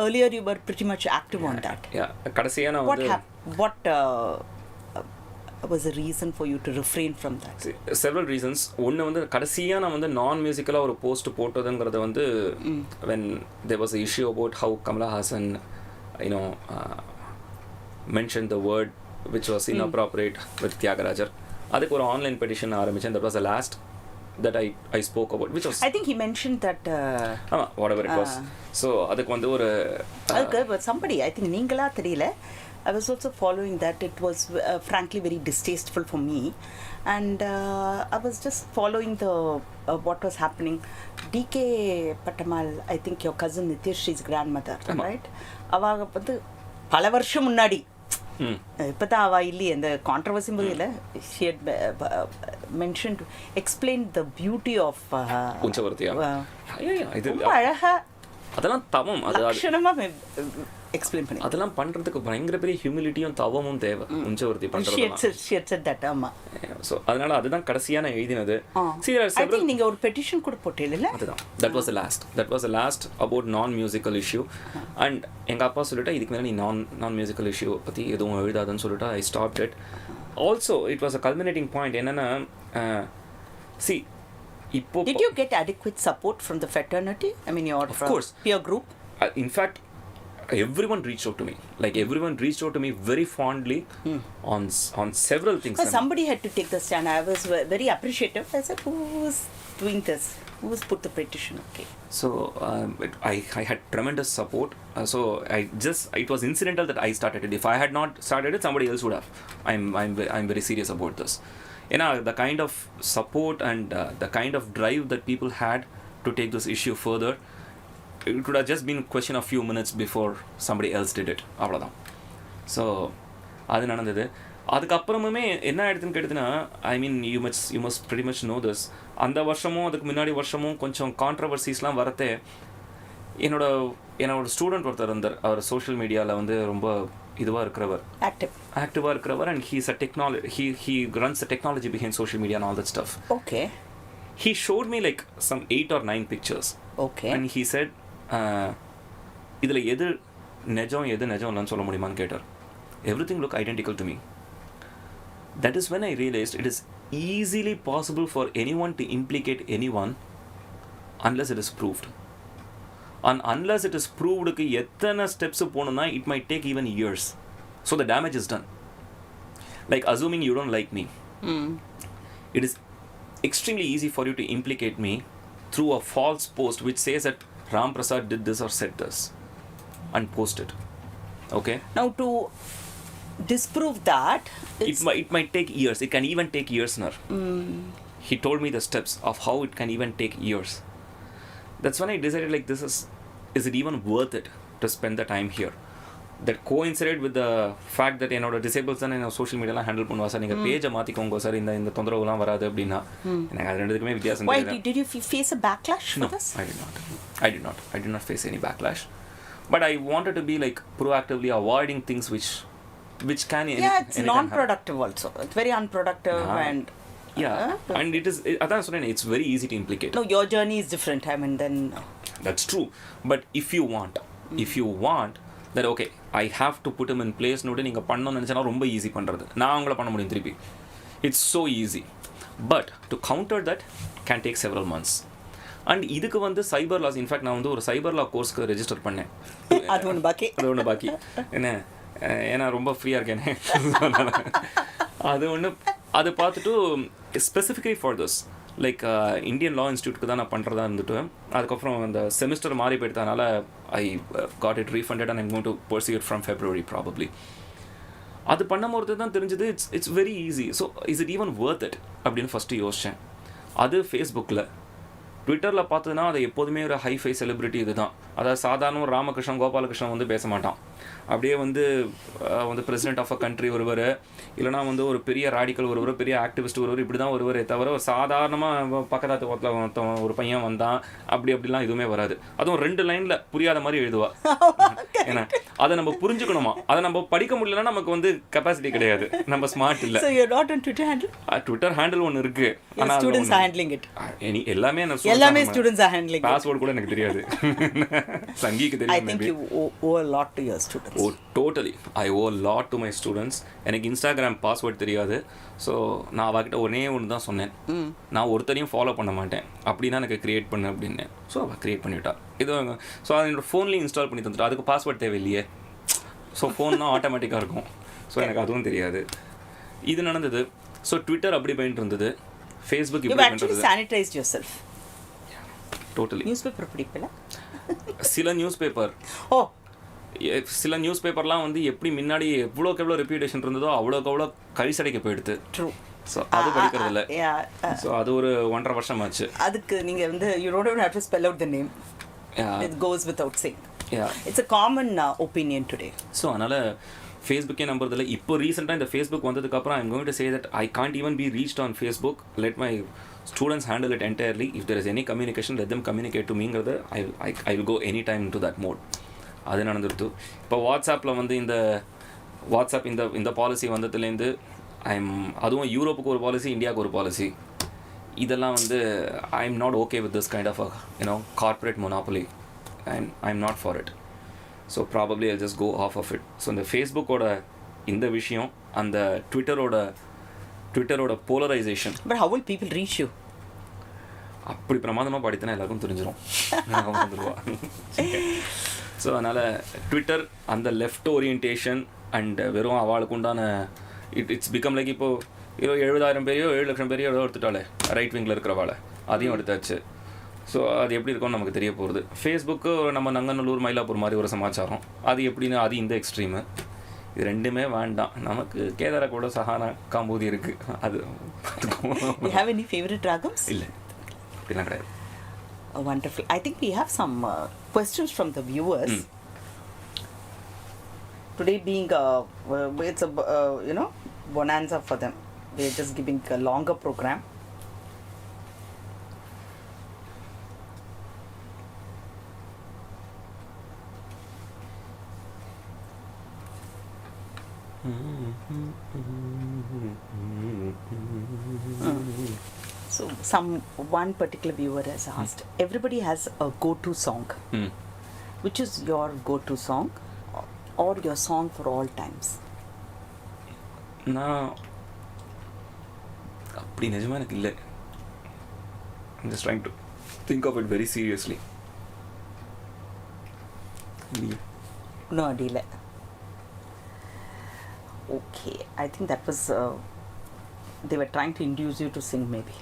earlier you were pretty much active on that. Yeah. Kadasiya na what was the reason for you to refrain from that? Several reasons. ஒன்று வந்து கடைசியாக நான் வந்து நான் மியூசிக்கலாக ஒரு போஸ்ட் போட்டதுங்கிறது வந்து when there was an issue about how Kamala Hassan mentioned the word which was inappropriate with Tyagarajar. அதுக்கு ஒரு ஆன்லைன் பெட்டிஷன் ஆரம்பிச்சேன். That was the last that I spoke about, which was I think he mentioned that whatever it was. So அதுக்கு வந்து ஒரு somebody, I think நீங்களா தெரியல, I was also following that. It was frankly very distasteful for me, and I was just following the what was happening. DK Patamal, I think your cousin Nitish's grandmother, right? அவங்க வந்து பல வருஷம் முன்னாடி இப்போதான் அவள் இல்லையே இந்த கான்ட்ரவர்சி இல்லை, she had mentioned, explained the beauty of ரொம்ப அழகா அதெல்லாம் தவம், லட்சணமாக எக்ஸ்பிளைன் பண்ணி அதெல்லாம் பண்றதுக்கு பயங்கர பெரிய ஹியூமிலிட்டியும் தவமும் தேவை. உஞ்சவர்த்தி பண்றது. ஸோ அதனால அதுதான் கடைசியா நான் எழுதினது. நீங்க ஒரு பெட்டிஷன் கூட போட்டீங்கல்ல? அதுதான் that was the last about non musical issue. And எங்க அப்பா சொல்லிட்டா இதுக்கு மேல நீ நான் musical issue பத்தி எதுவும் எழுதாதன்னு சொல்லிட்டா I stopped it. Also it was a culminating point. என்னன்னா see இப்போ did you get adequate support from the fraternity? I mean your peer group? In fact everyone reached out to me. Everyone reached out to me very fondly on several things. Somebody had to take the stand. I was very appreciative. I said, who was doing this? Who was put the petition? Okay. So I had tremendous support. So it was incidental that I started it. If I had not started it, somebody else would have. I'm very serious about this. The kind of support and the kind of drive that people had to take this issue further, it could have just been a question of few minutes before somebody else did it. அவ்வளோதான். ஸோ அது நடந்தது. அதுக்கப்புறமுமே என்ன ஆயிடுதுன்னு கேட்டதுன்னா, I mean you must pretty much know this. அந்த வருஷமும் அதுக்கு முன்னாடி வருஷமும் கொஞ்சம் கான்ட்ரவர்சிஸ்லாம் வரத்தே என்னோட ஸ்டூடெண்ட் ஒருத்தர் இருந்தார். அவர் சோஷியல் மீடியாவில் வந்து ரொம்ப இதுவாக இருக்கிறவர், ஆக்டிவாக இருக்கிறவர். And he runs the technology behind social media and all that stuff. Okay. He showed me some 8 or 9 pictures. Okay. And he said இதில் எது நிஜம் இல்லைன்னு சொல்ல முடியுமான்னு கேட்டார். Everything look identical to me. That is when I realized it is easily possible for anyone to implicate anyone unless it is proved. And unless it is proved எத்தனை ஸ்டெப்ஸ் போகணும்னா it might take even years. So the damage is done. Assuming you don't like me, it is extremely easy for you to implicate me through a false post which says that Ramprasad did this or said this and post it. Okay? Now to disprove that, it might take years. It can even take years now. He told me the steps of how it can even take years. That's when I decided is it even worth it to spend the time here? That coincided with the fact that என்னோட டிசேபிள்ஸ் தான் என்ன சோஷியல் மீடியாலாம் ஹேண்டில் பண்ணுவா சார், நீங்கள் பேஜை மாற்றிக்கோங்க சார், இந்த தொந்தரவுலாம் வராது அப்படின்னா எனக்கு அது ரெண்டுக்குமே வித்தியாசம். Why did you face a backlash for this? I did not face any backlash, but I wanted to be proactively avoiding things which can it's non-productive also. It's very unproductive and and it is அதான் சொன்னேன், it's very easy to implicate. No, your journey is different. I mean then that's true. But if you want that, okay, I have to put him in place note நீங்கள் பண்ணணும்னு நினச்சா ரொம்ப ஈஸி பண்ணுறது. நான் அவங்கள பண்ண முடியும் திருப்பி. It's so easy. But to counter that can take several months. And இதுக்கு வந்து சைபர் லாஸ், இன்ஃபேக்ட் நான் வந்து ஒரு சைபர் லா கோர்ஸ்க்கு ரெஜிஸ்டர் பண்ணேன். அது ஒன்று பாக்கி என்ன, ஏன்னா ரொம்ப ஃப்ரீயாக இருக்கேனே. அது பார்த்துட்டு specifically for this like Indian law இன்ஸ்டியூட்க்கு தான் நான் பண்ணுறதா இருந்துட்டு, அதுக்கப்புறம் அந்த செமிஸ்டர் மாறி போயிட்டதுனால I got it refunded and I'm going to pursue it from February probably. அது பண்ணும்போது தான் தெரிஞ்சது it's very easy. So is it even worth it அப்படின்னு ஃபஸ்ட்டு யோசித்தேன். அது ஃபேஸ்புக்கில். ட்விட்டரில் பார்த்ததுன்னா அது எப்போதுமே ஒரு ஹைஃபை செலிப்ரிட்டி இது தான். அதாவது சாதாரண ஒரு ராமகிருஷ்ணன் கோபாலகிருஷ்ணன் வந்து பேச மாட்டான். அப்படியே வந்து பிரசிடென்ட் ஆஃப் அ கண்ட்ரி ஒருவர், இல்லைனா வந்து ஒரு பெரிய ராடிக்கல் ஒருவர், பெரிய ஆக்டிவிஸ்ட் ஒருவர், இப்படி தான் ஒருவரே தவிர ஒரு சாதாரணமாக பக்கத்தாத்து ஒரு பையன் வந்தான் அப்படிலாம் எதுவுமே வராது. அதுவும் 2 லைனில் புரியாத மாதிரி எழுதுவா. ஏன்னா அதை நம்ம புரிஞ்சுக்கணுமா, அதை நம்ம படிக்க முடியலன்னா நமக்கு வந்து கெப்பாசிட்டி கிடையாது, நம்ம ஸ்மார்ட் இல்லை. ட்விட்டர் ஹேண்டில் ஒன்று இருக்குது, ஆனால் எல்லாமே ஸ்டூடெண்ட்ஸ் ஆர் ஹேண்ட்லிங். பாஸ்வேர்ட் கூட எனக்கு தெரியாது. சங்கிக்கு தெரியும். I think you owe a lot to your students. Oh, totally. I owe a lot to my students. எனக்கு இன்ஸ்டாகிராம் பாஸ்வேர்ட் தெரியாது. ஸோ நான் அவகிட்ட ஒன்று தான் சொன்னேன், நான் ஒருத்தரையும் ஃபாலோ பண்ண மாட்டேன், அப்படின்னா எனக்கு க்ரியேட் பண்ணு அப்படின்னு. ஸோ அவள் க்ரியேட் பண்ணிவிட்டா. இது ஸோ அது என்னோடய ஃபோன்லேயும் இன்ஸ்டால் பண்ணி தந்துட்டா. அதுக்கு பாஸ்வேர்ட் தேவையில்லையே. ஸோ ஃபோன் தான் ஆட்டோமேட்டிக்காக இருக்கும். ஸோ எனக்கு அதுவும் தெரியாது. இது நடந்தது. ஸோ ட்விட்டர் அப்படி பண்ணிட்டு இருந்தது, ஃபேஸ்புக் இப்படி பண்ணிட்டு sanitized yourself. டோட்டலி. நியூஸ்பேப்பர் படிப்பல சில நியூஸ் பேப்பர்லாம் வந்து எப்படி முன்னாடி எவ்வளோ ரெப்யூட்டேஷன் இருந்ததோ அவ்வளோ கழிசடைக்க போயிடுது. ட்ரூ. ஸோ அது படிக்கிறது இல்லை. ஸோ அது ஒரு 1.5 வருஷம் ஆச்சு. அதுக்கு நீங்கள் வந்து you don't even have to spell out the name. It goes without saying. It's a common opinion today. So அதனால் ஃபேஸ்புக்கே நம்புறதில்லை. இப்போ ரீசெண்டாக இந்த ஃபேஸ்புக் வந்ததுக்கப்புறம் ஐ am going to say that I can't even B reached on Facebook. Let my students handle it entirely. If there is any communication, let them communicate to me. I will go anytime into that mode. அது நடந்துருது. இப்போ வாட்ஸ்அப்பில் வந்து வாட்ஸ்அப் இந்த பாலிசி வந்ததுலேருந்து அதுவும் யூரோப்புக்கு ஒரு பாலிசி, இந்தியாவுக்கு ஒரு பாலிசி. இதெல்லாம் வந்து I am not okay with this kind of corporate monopoly. I am not for it. So probably I just go off of it. So இந்த ஃபேஸ்புக்கோட இந்த விஷயம், அந்த ட்விட்டரோட polarisation. But how will people reach you? அப்படி பிரமாதமாக படித்தனா எல்லாருக்கும் தெரிஞ்சிடும். ஸோ அதனால் ட்விட்டர் அந்த லெஃப்ட் ஓரியன்டேஷன் அண்ட் வெறும் அவளுக்கு உண்டான இட்ஸ் பிகம் லைக் இப்போது 70,000 பேரையோ 7 லட்சம் பேரையோ ஏதோ எடுத்துட்டாலே ரைட் விங்கில் இருக்கிறவாளை அதையும் எடுத்தாச்சு. ஸோ அது எப்படி இருக்கும்னு நமக்கு தெரிய போகிறது. ஃபேஸ்புக்கு நம்ம நங்கநல்லூர் மயிலாப்பூர் மாதிரி ஒரு சமாச்சாரம், அது எப்படின்னு அது இந்த எக்ஸ்ட்ரீமு. இது ரெண்டுமே வேண்டாம் நமக்கு. கேதார கூட சஹானா காம்பூதி இருக்குது. அது you have any favorite ragams? இல்லை, அப்படிலாம் கிடையாது. Wonderful. I think we have some questions from the viewers. Today being it's a bonanza for them. We're just giving a longer program. So one particular viewer has asked, everybody has a go-to song. Which is your go-to song or your song for all times? நான் அப்படி நிஜமாக எனக்கு இல்லை. I'm just trying to think of it very seriously. No idea. Okay, I think that was they were trying to induce you to sing maybe.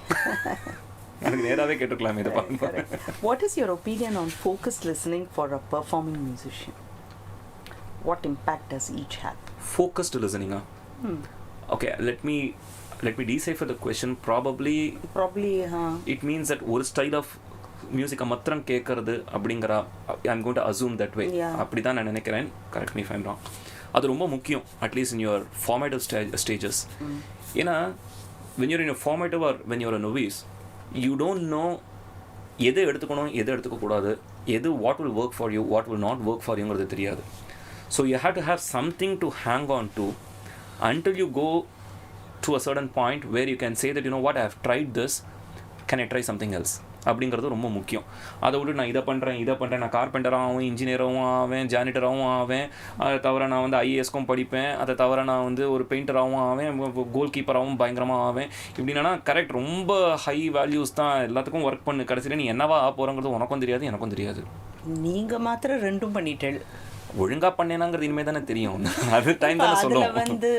எனக்கு நேராவே கேட்டுக்கலாம் இத பாருங்க. What is your opinion on focused listening for a performing musician? What impact does each have? Focused listening. Okay, let me decipher the question. Probably it means that ஒரு ஸ்டைல் ஆஃப் மியூசிக்கை மாத்திரம் கேட்கறது அப்படிங்கிற I'm going to assume that way. அப்படி தான் நான் நினைக்கிறேன். Correct me if I'm wrong. அது ரொம்ப முக்கியம், at least in your formative stages. ஏன்னா when you're in a formative or when you're a novice, you don't know எது எடுத்துக்கணும் எது எடுத்துக்கக்கூடாது, எது what will work for you, what will not work for youங்கிறது தெரியாது. So you have to have something to hang on to until you go to a certain point where you can say that, you know what, I have tried this, can I try something else? அப்படிங்கிறது ரொம்ப முக்கியம். அதை விட்டு நான் இதை பண்ணுறேன், நான் கார்பெண்டராகவும் ஆவேன், இன்ஜினியராகவும் ஆவேன், ஜானிட்டராகவும் ஆவேன், அதை தவிர நான் வந்து ஐஏஎஸ்க்கும் படிப்பேன், அதை தவிர நான் வந்து ஒரு பெயிண்டராகவும் ஆவேன், கோல் கீப்பராகவும் பயங்கரமாக ஆவேன். இப்படின்னா கரெக்ட், ரொம்ப ஹை வேல்யூஸ் தான், எல்லாத்துக்கும் ஒர்க் பண்ணு, கடைசியில் நீ என்னவா போகிறங்கிறது உனக்கும் தெரியாது எனக்கும் தெரியாது. நீங்கள் மாத்திரம் ரெண்டும் பண்ணிட்டேள். ஒழுங்காக பண்ணேனாங்கிறது இனிமேல் தானே தெரியும். அது டைம் தானே சொல்லுவோம். வந்து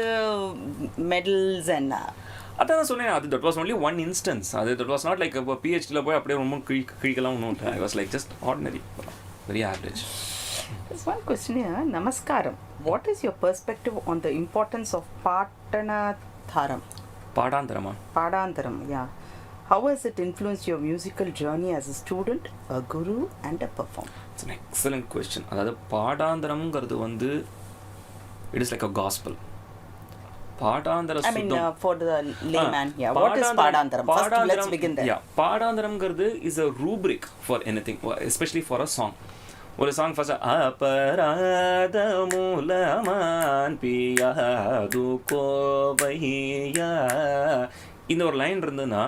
மெடல்ஸ் என்ன அதான் சொன்னேன். அது that was only one instance. அது தட் வாஸ் நாட் லைக் இப்போ பிஹெச்டியில் போய் அப்படியே ரொம்ப கிழிக்கலாம் ஒன்றும். I was like just ordinary, very average. One question. நமஸ்காரம். What is your perspective on the importance of patantharam? Patantharam, yeah. How has it influenced your musical journey as a student, a guru and a performer? It's an excellent question. அதாவது பாடாந்தரம்ங்கிறது வந்து it is like a gospel. பாடாந்தர சுத்தம். I mean for the layman, yeah. What is பாடாந்தரம்? First let's begin there. Yeah, பாடாந்தரம்ங்கிறது is a rubric for anything, especially for a song. ஒரு சாங் ஃபர்ஸ்ட் அபராத மூலமான் பியாது கோவையா, இந்த ஒரு லைன் இருந்ததுன்னா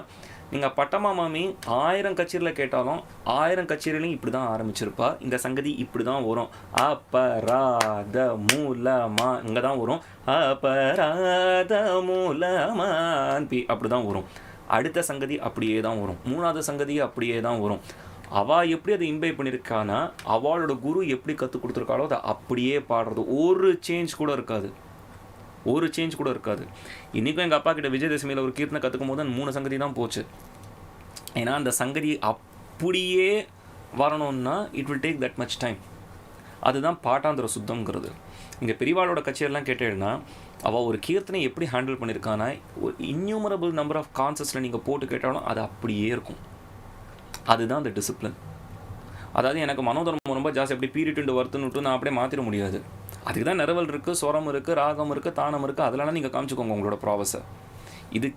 நீங்கள் பட்டமா மாமி 1000 கச்சேரியில் கேட்டாலும் 1000 கச்சேரிலையும் இப்படி தான் ஆரம்பிச்சிருப்பா. இந்த சங்கதி இப்படி தான் வரும். அபராத மூலமா இங்கே தான் வரும். அபராத மூலமான் பி அப்படி தான் வரும். அடுத்த சங்கதி அப்படியே தான் வரும். மூணாவது சங்கதி அப்படியே தான் வரும். அவள் எப்படி அதை இம்பை பண்ணியிருக்கானா, அவளோட குரு எப்படி கற்றுக் கொடுத்துருக்காளோ அதை அப்படியே பாடுறது. ஒரு சேஞ்ச் கூட இருக்காது. இன்றைக்கும் எங்கள் அப்பா கிட்ட விஜயதசமியில் ஒரு கீர்த்தனை கற்றுக்கும் போது அந்த 3 சங்கதி தான் போச்சு. ஏன்னா அந்த சங்கதி அப்படியே வரணும்னா it will take that much time. அதுதான் பாட்டாந்திர சுத்தம்ங்கிறது. இங்கே பெரியவாளோட கச்சேரிலாம் கேட்டேன்னா அவள் ஒரு கீர்த்தனை எப்படி ஹேண்டில் பண்ணியிருக்கானா, ஒரு இன்யூமரபிள் நம்பர் ஆஃப் கான்சர்ட்ஸில் நீங்கள் போட்டு கேட்டாலும் அது அப்படியே இருக்கும். அதுதான் அந்த டிசிப்ளின். அதாவது எனக்கு மனோதர்மம் ரொம்ப ஜாஸ்தி அப்படி பீரிட்டு வருத்துன்னுட்டு நான் அப்படியே மாற்றிட முடியாது. அதுக்கு தான் நிறவல் இருக்குது, ஸ்வரம் இருக்குது, ராகம் இருக்குது, தானம் இருக்குது. அதெல்லாம் நீங்கள் காமிச்சிக்கோங்க உங்களோட ப்ராவஸை. இது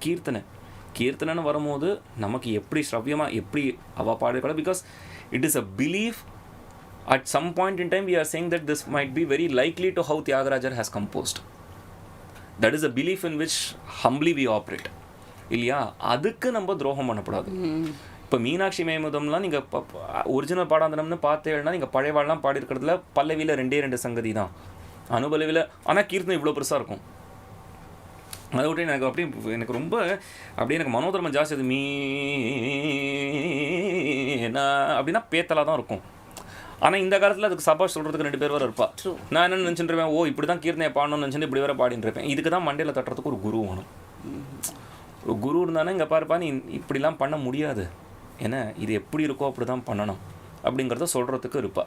கீர்த்தனைன்னு வரும்போது நமக்கு எப்படி ஸ்ரவ்யமாக எப்படி அவள் பாடிருக்கலாம். Because it is a belief at some point in time we are saying that this might be very likely to how Thyagarajar has composed. That is a belief in which humbly we operate. இல்லையா? அதுக்கு நம்ம துரோகம் பண்ணக்கூடாது. இப்போ மீனாட்சி மேமுதம்லாம் நீங்கள் ஒரிஜினல் பாடாந்தரம்னு பார்த்தேன்னா நீங்கள் பழைய வாழ்லாம் பாடிருக்கிறதுல பல்லவியில் 2 சங்கதி தான், அனுபலவியில். ஆனால் கீர்த்தனை இவ்வளோ பெருசாக இருக்கும். அதை விட்டு எனக்கு எனக்கு ரொம்ப அப்படியே எனக்கு மனோதர்மம் ஜாஸ்தி. அது அப்படின்னா பேத்தலாக தான் இருக்கும். ஆனால் இந்த காலத்தில் அதுக்கு சபாஷ் சொல்கிறதுக்கு 2 பேர் வேறு இருப்பா. நான் என்ன நினச்சிட்டுருப்பேன், ஓ இப்படி தான் கீர்த்தனையை பாடணும்னு நினச்சிட்டு இப்படி வேறு பாடின்னு இருப்பேன். இதுக்கு தான் மண்டையில் தட்டுறதுக்கு ஒரு குரு வேணும். ஒரு குரு இருந்தானே இங்கே பாருப்பா நீ இப்படிலாம் பண்ண முடியாது, ஏன்னா இது எப்படி இருக்கோ அப்படி தான் பண்ணணும் அப்படிங்கிறத சொல்கிறதுக்கு இருப்பா.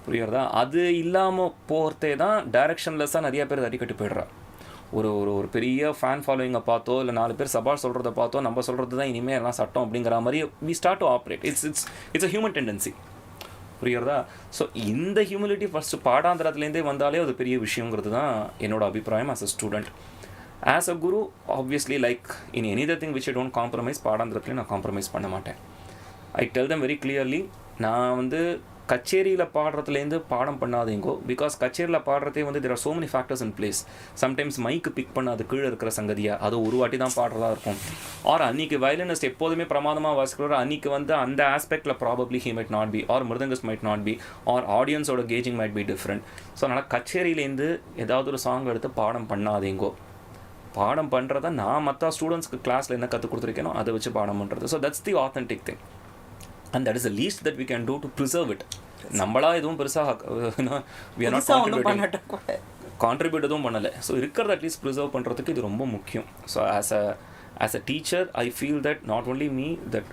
புரியுறதா? அது இல்லாமல் போகிறதே தான் டைரக்ஷன்லெஸ்ஸாக நிறையா பேர் அடிக்கட்டு போய்ட்றா. ஒரு பெரிய ஃபேன் ஃபாலோவிங்கை பார்த்தோ இல்லை 4 பேர் சபால் சொல்கிறத பார்த்தோ நம்ம சொல்கிறது தான் இனிமேல் எல்லாம் சட்டம் அப்படிங்கிற மாதிரி we start to operate. It's a human tendency. புரியுறதா? ஸோ இந்த ஹியூமிலிட்டி ஃபஸ்ட்டு பாடாந்திரத்துலேருந்தே வந்தாலே அது பெரிய விஷயங்கிறது தான் என்னோட அபிப்பிராயம் as a student. As a guru, obviously, like in any other thing which I don't compromise, பாடாந்திரத்தில் நான் காம்ப்ரமைஸ் பண்ண மாட்டேன். I tell them very clearly, நான் வந்து கச்சேரியில் பாடுறதுலேருந்து பாடம் பண்ணாதீங்கோ. பிகாஸ் கச்சேரியில் பாடுறதே வந்து there are so many factors in place. Sometimes மைக்கு பிக் பண்ண அது கீழே இருக்கிற சங்கதியாக அது ஒரு வாட்டி தான் பாடுறதா இருக்கும். ஆர் அன்றைக்கி வயலினிஸ்ட் எப்போதுமே பிரமாதமாக வாசிக்கிறோம், அன்றைக்கி வந்து அந்த ஆஸ்பெக்டில் probably he might not be, or mridangas might not be, or ஆடியன்ஸோட gauging might be different. So அதனால் கச்சேரியிலேருந்து ஏதாவது ஒரு சாங் எடுத்து பாடம் பண்ணாதீங்கோ. பாடம் பண்ணுறத நான் மற்ற ஸ்டூடெண்ட்ஸ்க்கு கிளாஸில் என்ன கற்றுக் கொடுத்துருக்கேனோ அதை வச்சு பாடம் பண்ணுறது. So that's the authentic thing and that is the least that we can do to preserve it. நம்மளா எதுவும் பெருசாக வி ஆர் நாட் கான்ட்ரிபியூட் எதுவும் பண்ணலை. ஸோ இருக்கிறத அட்லீஸ்ட் ப்ரிசர்வ் பண்ணுறதுக்கு இது ரொம்ப முக்கியம். So as a teacher I feel that not only me, that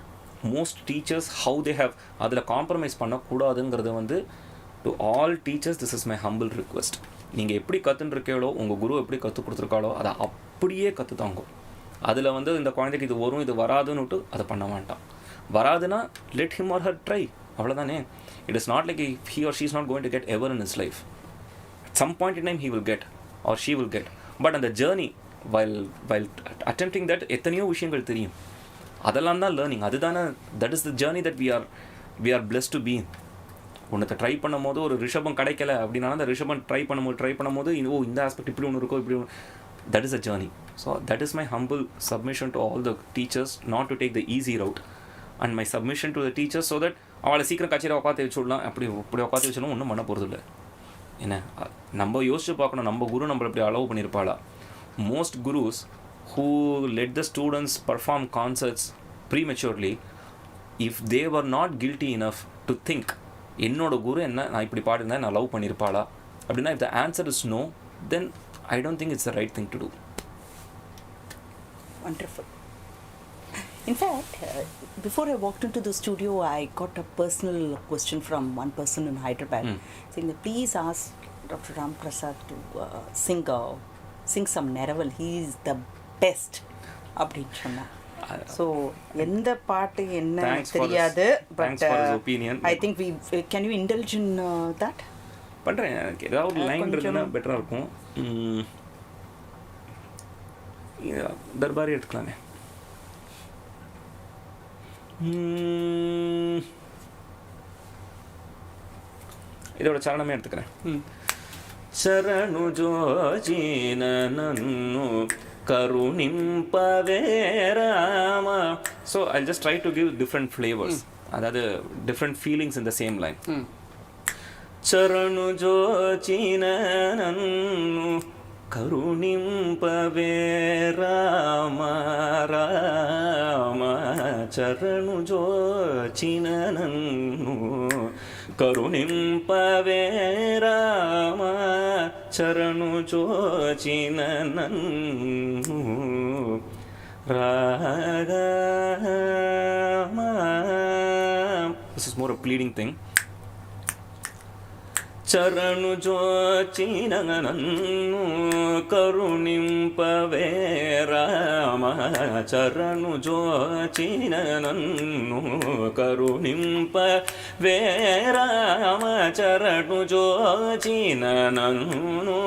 most teachers how they have அதில் காம்ப்ரமைஸ் பண்ணக்கூடாதுங்கிறது வந்து to all teachers this is my humble request. நீங்கள் எப்படி கற்றுருக்கீங்களோ, உங்கள் குரு எப்படி கற்றுக் கொடுத்துருக்காளோ அதை அப்படியே கற்றுத்தாங்க. அதில் வந்து இந்த குழந்தைக்கு இது வரும் இது வராதுன்னுட்டு அதை பண்ண வேண்டாம். வராதுன்னா let him or her try, அவ்வளோதானே. It is not like he or she is not going to get ever in his life. At some point in time he will get or she will get. But on the journey while attempting that எத்தனையோ விஷயங்கள் தெரியும். அதெல்லாம் தான் லேர்னிங். அதுதானே that is the journey that we are blessed to be in. ஒன்றத்தை ட்ரை பண்ணும் போது ஒரு ரிஷபம் கிடைக்கல அப்படின்னா அந்த ரிஷபம் ட்ரை பண்ணும்போது இந்த ஆஸ்பெக்ட் இப்படி ஒன்று இருக்கோ இப்படி ஒன்று, that is a journey. So that is my humble submission to all the teachers, not to take the easy route. and my submission to the teacher so that அவளை சீக்கிரம் கச்சேரி உட்காந்து வச்சுடலாம். இப்படி உட்காந்து வச்சாலும் ஒன்றும் பண்ண போகிறது இல்லை. என்ன நம்ம யோசிச்சு பார்க்கணும், நம்ம குரு நம்மளை இப்படி அலோவ் பண்ணியிருப்பாளா? Most gurus who let the students perform concerts prematurely, if they were not guilty enough to think, என்னோட குரு என்ன நான் இப்படி பாடிருந்தேன் நான் லவ் பண்ணியிருப்பாளா அப்படின்னா, if the answer is no, then I don't think it's the right thing to do. Wonderful. In fact, before I walked into the studio, I got a personal question from one person in Hyderabad saying that please ask Dr. Ramprasad to sing some Neraval. He is the best. அப்படின்னு சொன்னான். ஸோ எந்த பாட்டு என்ன தெரியாது, but I think we can you indulge in that? பண்ணுறேன். எனக்கு ஏதாவது லைன் இருக்குன்னா பெட்டராக இருக்கும். தர்பாரி எடுத்துக்கலாமே. இதோட சரணமே எடுத்துக்கிறேன். சரணு ஜோஜின நன்னு கருணிம்பவே Rama. So I'll just try to give different flavors, அதாவது different feelings in the same line. சரணு ஜோஜின நன்னு கருணிம்பவே Rama Rama. சரணு ஜோஜின நன்னு கருணிம்பவே ராಮ. ಚರಣು ಚೋಚಿನ ನನ್ನು Rama. This is more a pleading thing. ಚರಣು ಜೋಚಿನ ನನ್ನು ಕರುಣಿಂಪವೇ ರಾಮ. ಚರಣು ಜೋಚಿನ ನನ್ನು ಕರುಣಿಂಪವೇ ರಾಮ. ಚರಣು ಜೋಚಿನ ನನ್ನು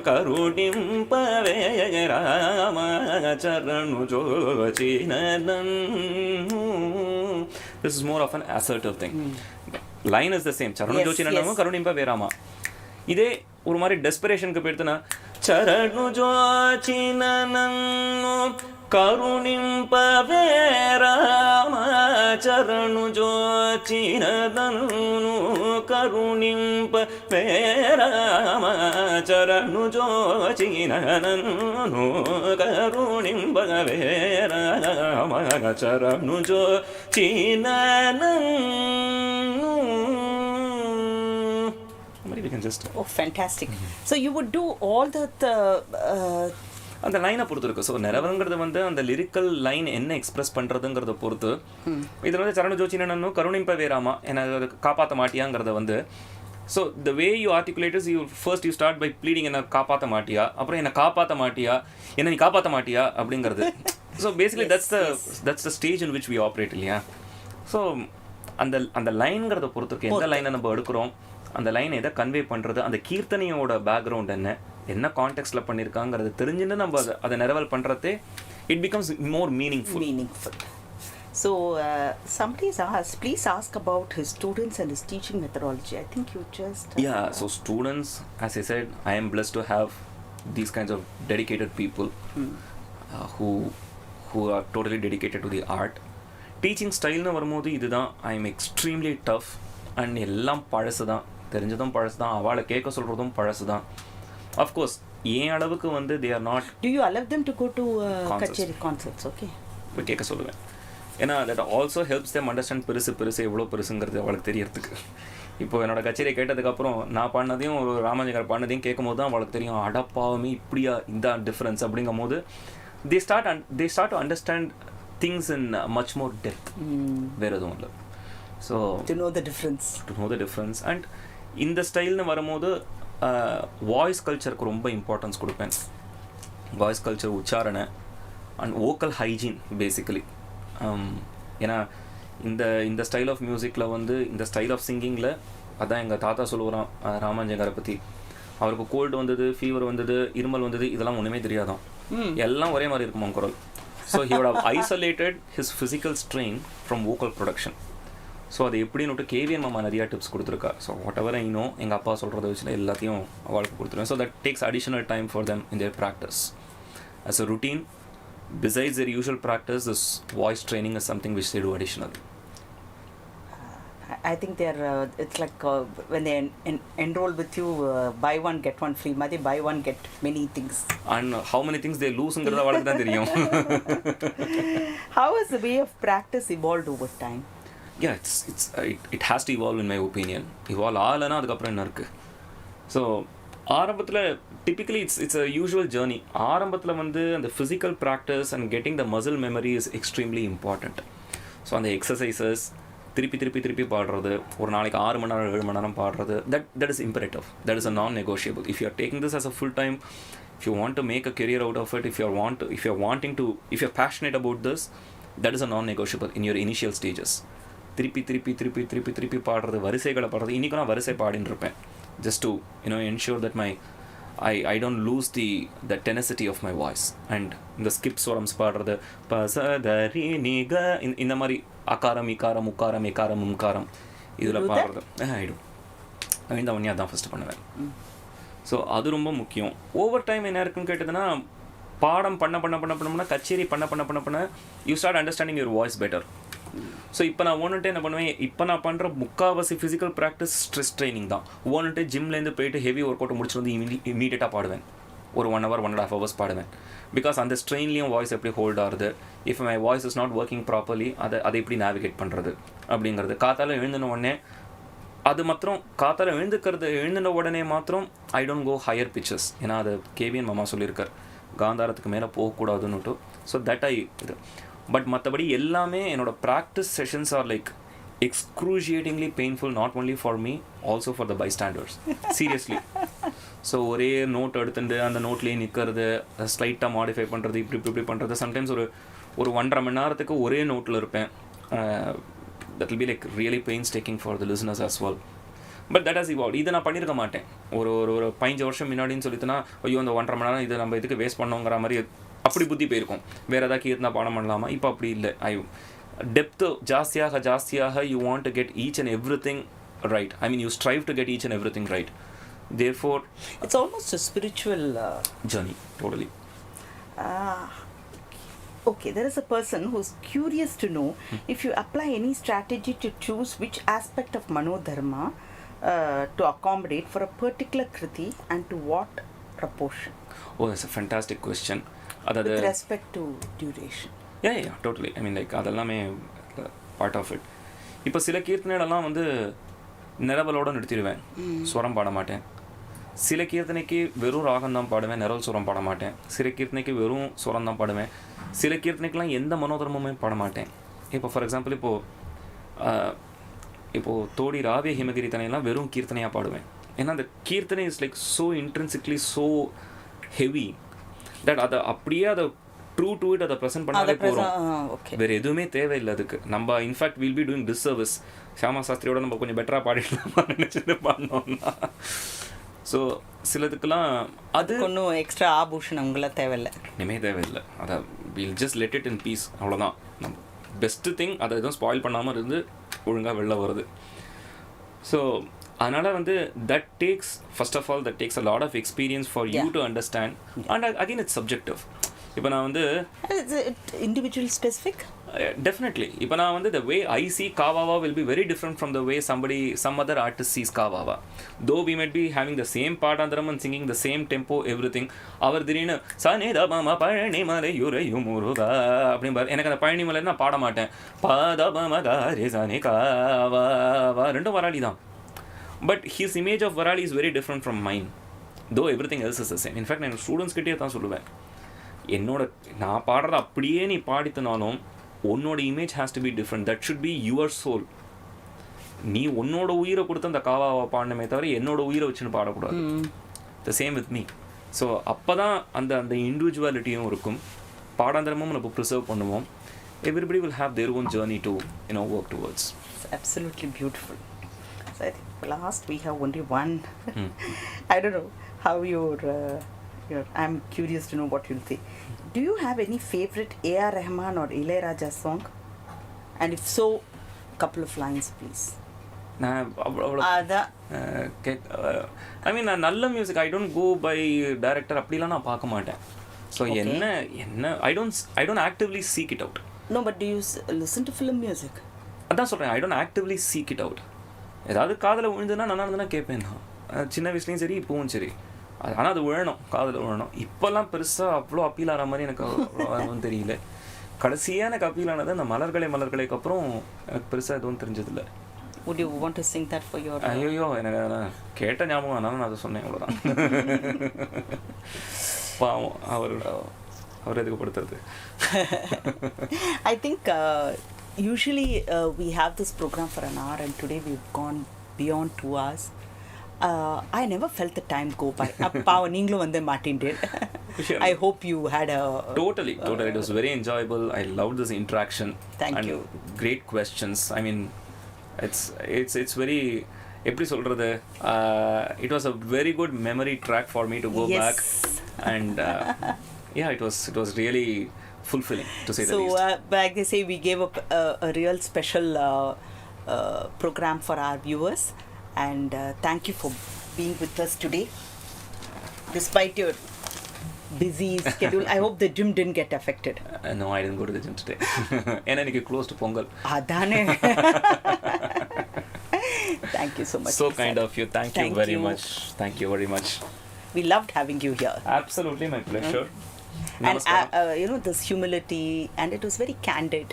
ಕರುಣಿಂಪವೇ ರಾಮ. ಚರಣು ಜೋಚಿನ ನನ್ನು. This is more of an assertive thing. Line is the same. சரணு ஜோச்சினன்னு கருணிம்ப வேராமா. இதே ஒரு மாதிரி டெஸ்பரேஷனுக்கு போயிடுத்துனா சரணு ஜோச்சினன்னு கருணிம்ப வேராமா. சரணு ஜோச்சினன்னு கருணிம்ப வேராமா. சரணு ஜோச்சினன்னு கருணிம்ப வேராமா. சரணு ஜோச்சினன்னு. We can just fantastic. So you would do all அந்த லைனை பொறுத்து இருக்கு. ஸோ நிறவங்கிறது வந்து அந்த லிரிக்கல் லைன் என்ன எக்ஸ்பிரஸ் பண்ணுறதுங்கிறத பொறுத்து. இதில் வந்து சரண ஜோச்சினன்னு கருணிம்ப வேராமா என்னை காப்பாற்ற மாட்டியாங்கிறத வந்து, so the way you articulate is you first you start by bleeding என்னை காப்பாற்ற மாட்டியா, அப்புறம் என்னை காப்பாற்ற மாட்டியா, என்ன நீ காப்பாற்ற மாட்டியா அப்படிங்கிறது. So basically that's the stage in which we operate இல்லையா. ஸோ அந்த லைன்கிறத பொறுத்து இருக்கு. எந்த லைனை நம்ம எடுக்கிறோம், அந்த லைன் எதை கன்வே பண்ணுறது, அந்த கீர்த்தனையோட பேக்ரவுண்ட் என்ன கான்டெக்ஸ்டில் பண்ணியிருக்காங்கிறது தெரிஞ்சுன்னு நம்ம அதை நிரவல் பண்ணுறதே it becomes more meaningful. So somebody has asked, please ask about his students and his teaching methodology. I think you just so students, as I said, I am blessed to have these kinds of dedicated people who are totally dedicated to the art. Teaching style nu varumbodhu idudhaan, I am extremely tough and ellam palasu dhaan, தெரிஞ்சதும் பழசு தான், அவளை கேட்க சொல்கிறதும் பழசு தான். அஃப்கோர்ஸ் ஏன் அளவுக்கு வந்து they are not. Do you allow them to go to கச்சேரி concerts? Okay. போய் கேட்க சொல்லுவேன். ஏன்னா that also helps them understand பெருசு எவ்வளோ பெருசுங்கிறது அவளுக்கு தெரியறதுக்கு. இப்போ என்னோட கச்சேரியை கேட்டதுக்கப்புறம் நான் பாடினதையும் ஒரு ராமாஞ்சகர் பாடினதையும் கேட்கும் போது தான் அவளுக்கு தெரியும், அடப்பாவமே இப்படியா இந்த டிஃப்ரென்ஸ் அப்படிங்கும் போது they start to understand things in much more depth. வேறு எதுவும் இல்லை. So to know the difference. And இந்த ஸ்டைல்னு வரும்போது வாய்ஸ் கல்ச்சருக்கு ரொம்ப இம்பார்ட்டன்ஸ் கொடுப்பேன். வாய்ஸ் கல்ச்சர், உச்சாரணை அண்ட் வோக்கல் ஹைஜீன் பேசிக்கலி. ஏன்னா இந்த ஸ்டைல் ஆஃப் மியூசிக்கில் வந்து இந்த ஸ்டைல் ஆஃப் சிங்கிங்கில் அதான் எங்கள் தாத்தா சொல்லுவாராம் ராமாஞ்சகரை பற்றி. அவருக்கு கோல்டு வந்தது, ஃபீவர் வந்தது, இருமல் வந்தது, இதெல்லாம் ஒன்றுமே தெரியாதான், எல்லாம் ஒரே மாதிரி இருக்குமா குரல். So he would have isolated his physical strain from vocal production. So அது எப்படின்னு கேவிஎன் மாமா நிறையா டிப்ஸ் கொடுத்துருக்கா. So whatever I know எங்கள் அப்பா சொல்கிறத வச்சு எல்லாத்தையும் அவளுக்கு கொடுத்துருவேன். So that takes additional time for them in their practice. As a routine, besides their usual practice, this voice training is something which they do additionally. I think they're. It's like when they enroll with you, buy one get one free. Madi buy one get many things. And how many things they lose-ங்கிறது அவளுக்கு தான் தெரியும். How has the way of practice evolved over time? Yeah, it has to evolve in my opinion. Evolve ஆகலைன்னா அதுக்கப்புறம் என்ன இருக்குது? ஸோ ஆரம்பத்தில் typically it's a usual journey. ஆரம்பத்தில் வந்து அந்த physical practice and getting the muscle memory is extremely important. So அந்த எக்ஸசைசஸ் திருப்பி பாடுறது, ஒரு நாளைக்கு 6 மணி நேரம் 7 மணி நேரம் பாடுறது, that is imperative. That is a non-negotiable. If you are taking this as a full time, if you want to make a career out of it, if you're passionate about this, that is a non-negotiable in your initial stages. திருப்பி பாடுறது, வரிசைகளை பாடுறது. இன்றைக்கும் நான் வரிசை பாடின்னு இருப்பேன், just to ensure that I don't lose the tenacity of my voice. And இந்த skip ஸ்வரம்ஸ் பாடுறது, பசதரி நிக, இந்த மாதிரி அகாரம் இகாரம் உக்காரம் எக்காரம் மும்காரம் இதில் பாடுறது ஆகிடும். இந்த ஒன்றியா தான் ஃபஸ்ட்டு பண்ணுவேன். ஸோ அது ரொம்ப முக்கியம். ஓவர் டைம் என்ன இருக்குன்னு கேட்டதுன்னா, பாடம் பண்ண கச்சேரி பண்ண you start understanding your voice better. So இப்போ நான் ஒன்றுட்டு என்ன பண்ணுவேன், இப்போ நான் பண்ணுற முக்கால்வாசி ஃபிசிக்கல் ப்ராக்டிஸ் ஸ்ட்ரெஸ் ட்ரைனிங் தான். ஒன்றுட்டு ஜிம்லேருந்து போயிட்டு ஹெவி ஒர்க் அவுட் முடிச்சு வந்து இமீடியட்டாக பாடுவேன். ஒரு 1 hour 1.5 hours பாடுவேன். பிகாஸ் அந்த ஸ்ட்ரெயின்லேயும் வாய்ஸ் எப்படி ஹோல்ட் ஆகுது, if my voice is not working properly அதை எப்படி நேவிகேட் பண்ணுறது அப்படிங்கிறது. காத்தால எழுந்தின உடனே அது மாத்திரம் எழுந்தின உடனே மாத்திரம் I don't go higher pitches. ஏன்னா அது கேவிஎன் மாமா சொல்லியிருக்கார், காந்தாரத்துக்கு மேலே போகக்கூடாதுன்னுட்டு. ஸோ தட் இது. பட் மற்றபடி எல்லாமே என்னோடய practice sessions are like excruciatingly painful, not only for me, also for the bystanders. Seriously. So ஒரே நோட் எடுத்துட்டு அந்த நோட்லேயே நிற்கிறது, ஸ்லைட்டாக மாடிஃபை பண்ணுறது, இப்படி பண்ணுறது. சம்டைம்ஸ் ஒரு 1.5 மணி நேரத்துக்கு ஒரே நோட்டில் இருப்பேன். that will be like really painstaking for the listeners as well. But that has evolved. இதை நான் பண்ணியிருக்க மாட்டேன். ஒரு 15 வருஷம் முன்னாடின்னு சொல்லிட்டுனா, ஐயோ அந்த 1.5 மணி நேரம் இதை நம்ம இதுக்கு வேஸ்ட் பண்ணோங்கிற மாதிரி அப்படி புத்தி போயிருக்கும். வேறு ஏதாவது கீர்த்தனா பாடம் பண்ணலாமா? இப்போ அப்படி இல்லை. டெப்த்து ஜாஸ்தியாக you want to get each and everything right. I mean, you strive to get each and everything right. Therefore, it's almost a spiritual journey. Totally. Okay, there is a person who's curious to know if you apply any strategy to choose which aspect of Manodharma to accommodate for a particular kriti and to what proportion. Oh, that's a fantastic question. With respect to duration. Yeah, totally. I mean, like அதெல்லாமே பார்ட் ஆஃப் இட். இப்போ சில கீர்த்தனைகளெல்லாம் வந்து நிரவலோடு நிறுத்திடுவேன், ஸ்வரம் பாட மாட்டேன். சில கீர்த்தனைக்கு வெறும் ராகம் தான் பாடுவேன், நிரவல் சுரம் பாட மாட்டேன். சில கீர்த்தனைக்கு வெறும் சுரம் தான் பாடுவேன். சில கீர்த்தனைக்கெலாம் எந்த மனோதர்மமே பாட மாட்டேன். இப்போ ஃபார் எக்ஸாம்பிள் இப்போது தோடி ராவே ஹிமகிரி தனையெல்லாம் வெறும் கீர்த்தனையாக பாடுவேன். ஏன்னா அந்த கீர்த்தனை is like so intrinsically so heavy that அதை அப்படியே அதை ட்ரூ டு இட் அதை ப்ரெசென்ட் பண்ணாலே போகிறோம். வேறு எதுவுமே தேவையில்லை அதுக்கு. நம்ம in fact will be doing disservice. Shyama சாஸ்திரியோட நம்ம கொஞ்சம் பெட்டராக பாடிடலாமா நினச்சிட்டு பாடினோம்னா. ஸோ சிலதுக்கெல்லாம் அது ஒன்றும் எக்ஸ்ட்ரா ஆபூஷணங்களாம் தேவையில்லை, இனிமேல் தேவையில்லை. அதை will just let it in peace, அவ்வளோதான். நம்ம பெஸ்ட்டு திங் அதை எதுவும் ஸ்பாயில் பண்ணாமல் இருந்து ஒழுங்காக வெளில வருது. ஸோ அதனால் வந்து that takes first of all that takes a lot of experience for you to understand. And again it's subjective. இப்போ நான் வந்து இண்டிவிஜுவல் ஸ்பெசிஃபிக் definitely. இப்போ நான் வந்து the way I see Kavawa will be very different from the way some other artist sees Kavawa. Though we might be having the same பாடாந்திரம் and singing the same tempo, everything. அவர் திடீர்னு சனிதபம பழனிமலை யுரையுமுருகா அப்படிம்பார். எனக்கு அந்த பழனிமலை நான் பாட மாட்டேன். பதபம காரி சனி காவா ரெண்டும் வராளி தான். But his image of Varali is very different from mine. Though everything else is the same. In fact, நான் ஸ்டூடெண்ட்ஸ் கிட்டே தான் சொல்லுவேன், நான் பாடுறது அப்படியே நீ பாடித்தனாலும் உன்னோட image has to be different. That should be your soul. நீ உன்னோட உயிரை கொடுத்து அந்த காவாவை பாடணுமே தவிர என்னோட உயிரை வச்சுன்னு பாடக்கூடாது. The same with me. So அப்போ தான் அந்த இண்டிவிஜுவாலிட்டியும் இருக்கும், பாடாந்திரமும் நம்ம ப்ரிசர்வ் பண்ணுவோம். Everybody will have their own journey to work towards. Absolutely beautiful. So I think last we have only one. I don't know how I'm curious to know what you'll say. Do you have any favorite A.R. Rahman or Ilayaraja song? And if so, couple of lines, please. I mean, நல்ல music I don't go by director அப்படிலாம் நான் பார்க்க மாட்டேன். ஸோ என்ன I don't actively seek it out. No, but do you listen to film music? அதான் சொல்கிறேன், I don't actively seek it out. ஏதாவது காதில் விழுந்துன்னா நல்லா இருந்ததுன்னா கேட்பேன் நான். சின்ன வயசுலேயும் சரி இப்போவும் சரி. ஆனால் அது விழணும், காதில் விழணும். இப்போல்லாம் பெருசாக அவ்வளோ அப்பீல் ஆகிற மாதிரி எனக்கு அவ்வளோ தெரியல. கடைசியாக எனக்கு அப்பீல் ஆனது அந்த மலர்களுக்கு அப்புறம் எனக்கு பெருசாக எதுவும் தெரிஞ்சதில்லை. Would you want to sing that for your... ஐயோ, எனக்கு கேட்ட ஞாபகம் அதனால நான் அதை சொன்னேன், அவ்வளோதான். பாவம் அவர் எதுக்கு படுத்துறது. I think usually we have this program for an hour and today we've gone beyond 2 hours. I never felt the time go by. பாவம் நீங்களும் வந்து மாட்டின்டேன். I hope you had a... Totally. It was very enjoyable. I loved this interaction. Thank you. Great questions. I mean, it's very... எப்படி சொல்கிறது, it was a very good memory track for me to go back. And yeah, it was really fulfilling, to say the least. So, like they say, we gave up a real special program for our viewers. And thank you for being with us today. Despite your busy schedule, I hope the gym didn't get affected. No, I didn't go to the gym today. And I need close to Pongal. Adane. Thank you so much. So kind of you. Thank you very much. Thank you very much. We loved having you here. Absolutely, my pleasure. And this humility, and it was very candid.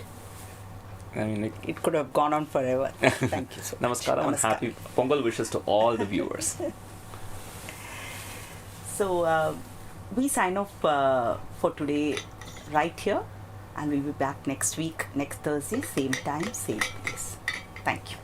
I mean, it could have gone on forever. Thank you so much. Namaskaram and happy Pongal wishes to all the viewers. So, we sign off for today right here, and we'll be back next week, next Thursday, same time, same place. Thank you.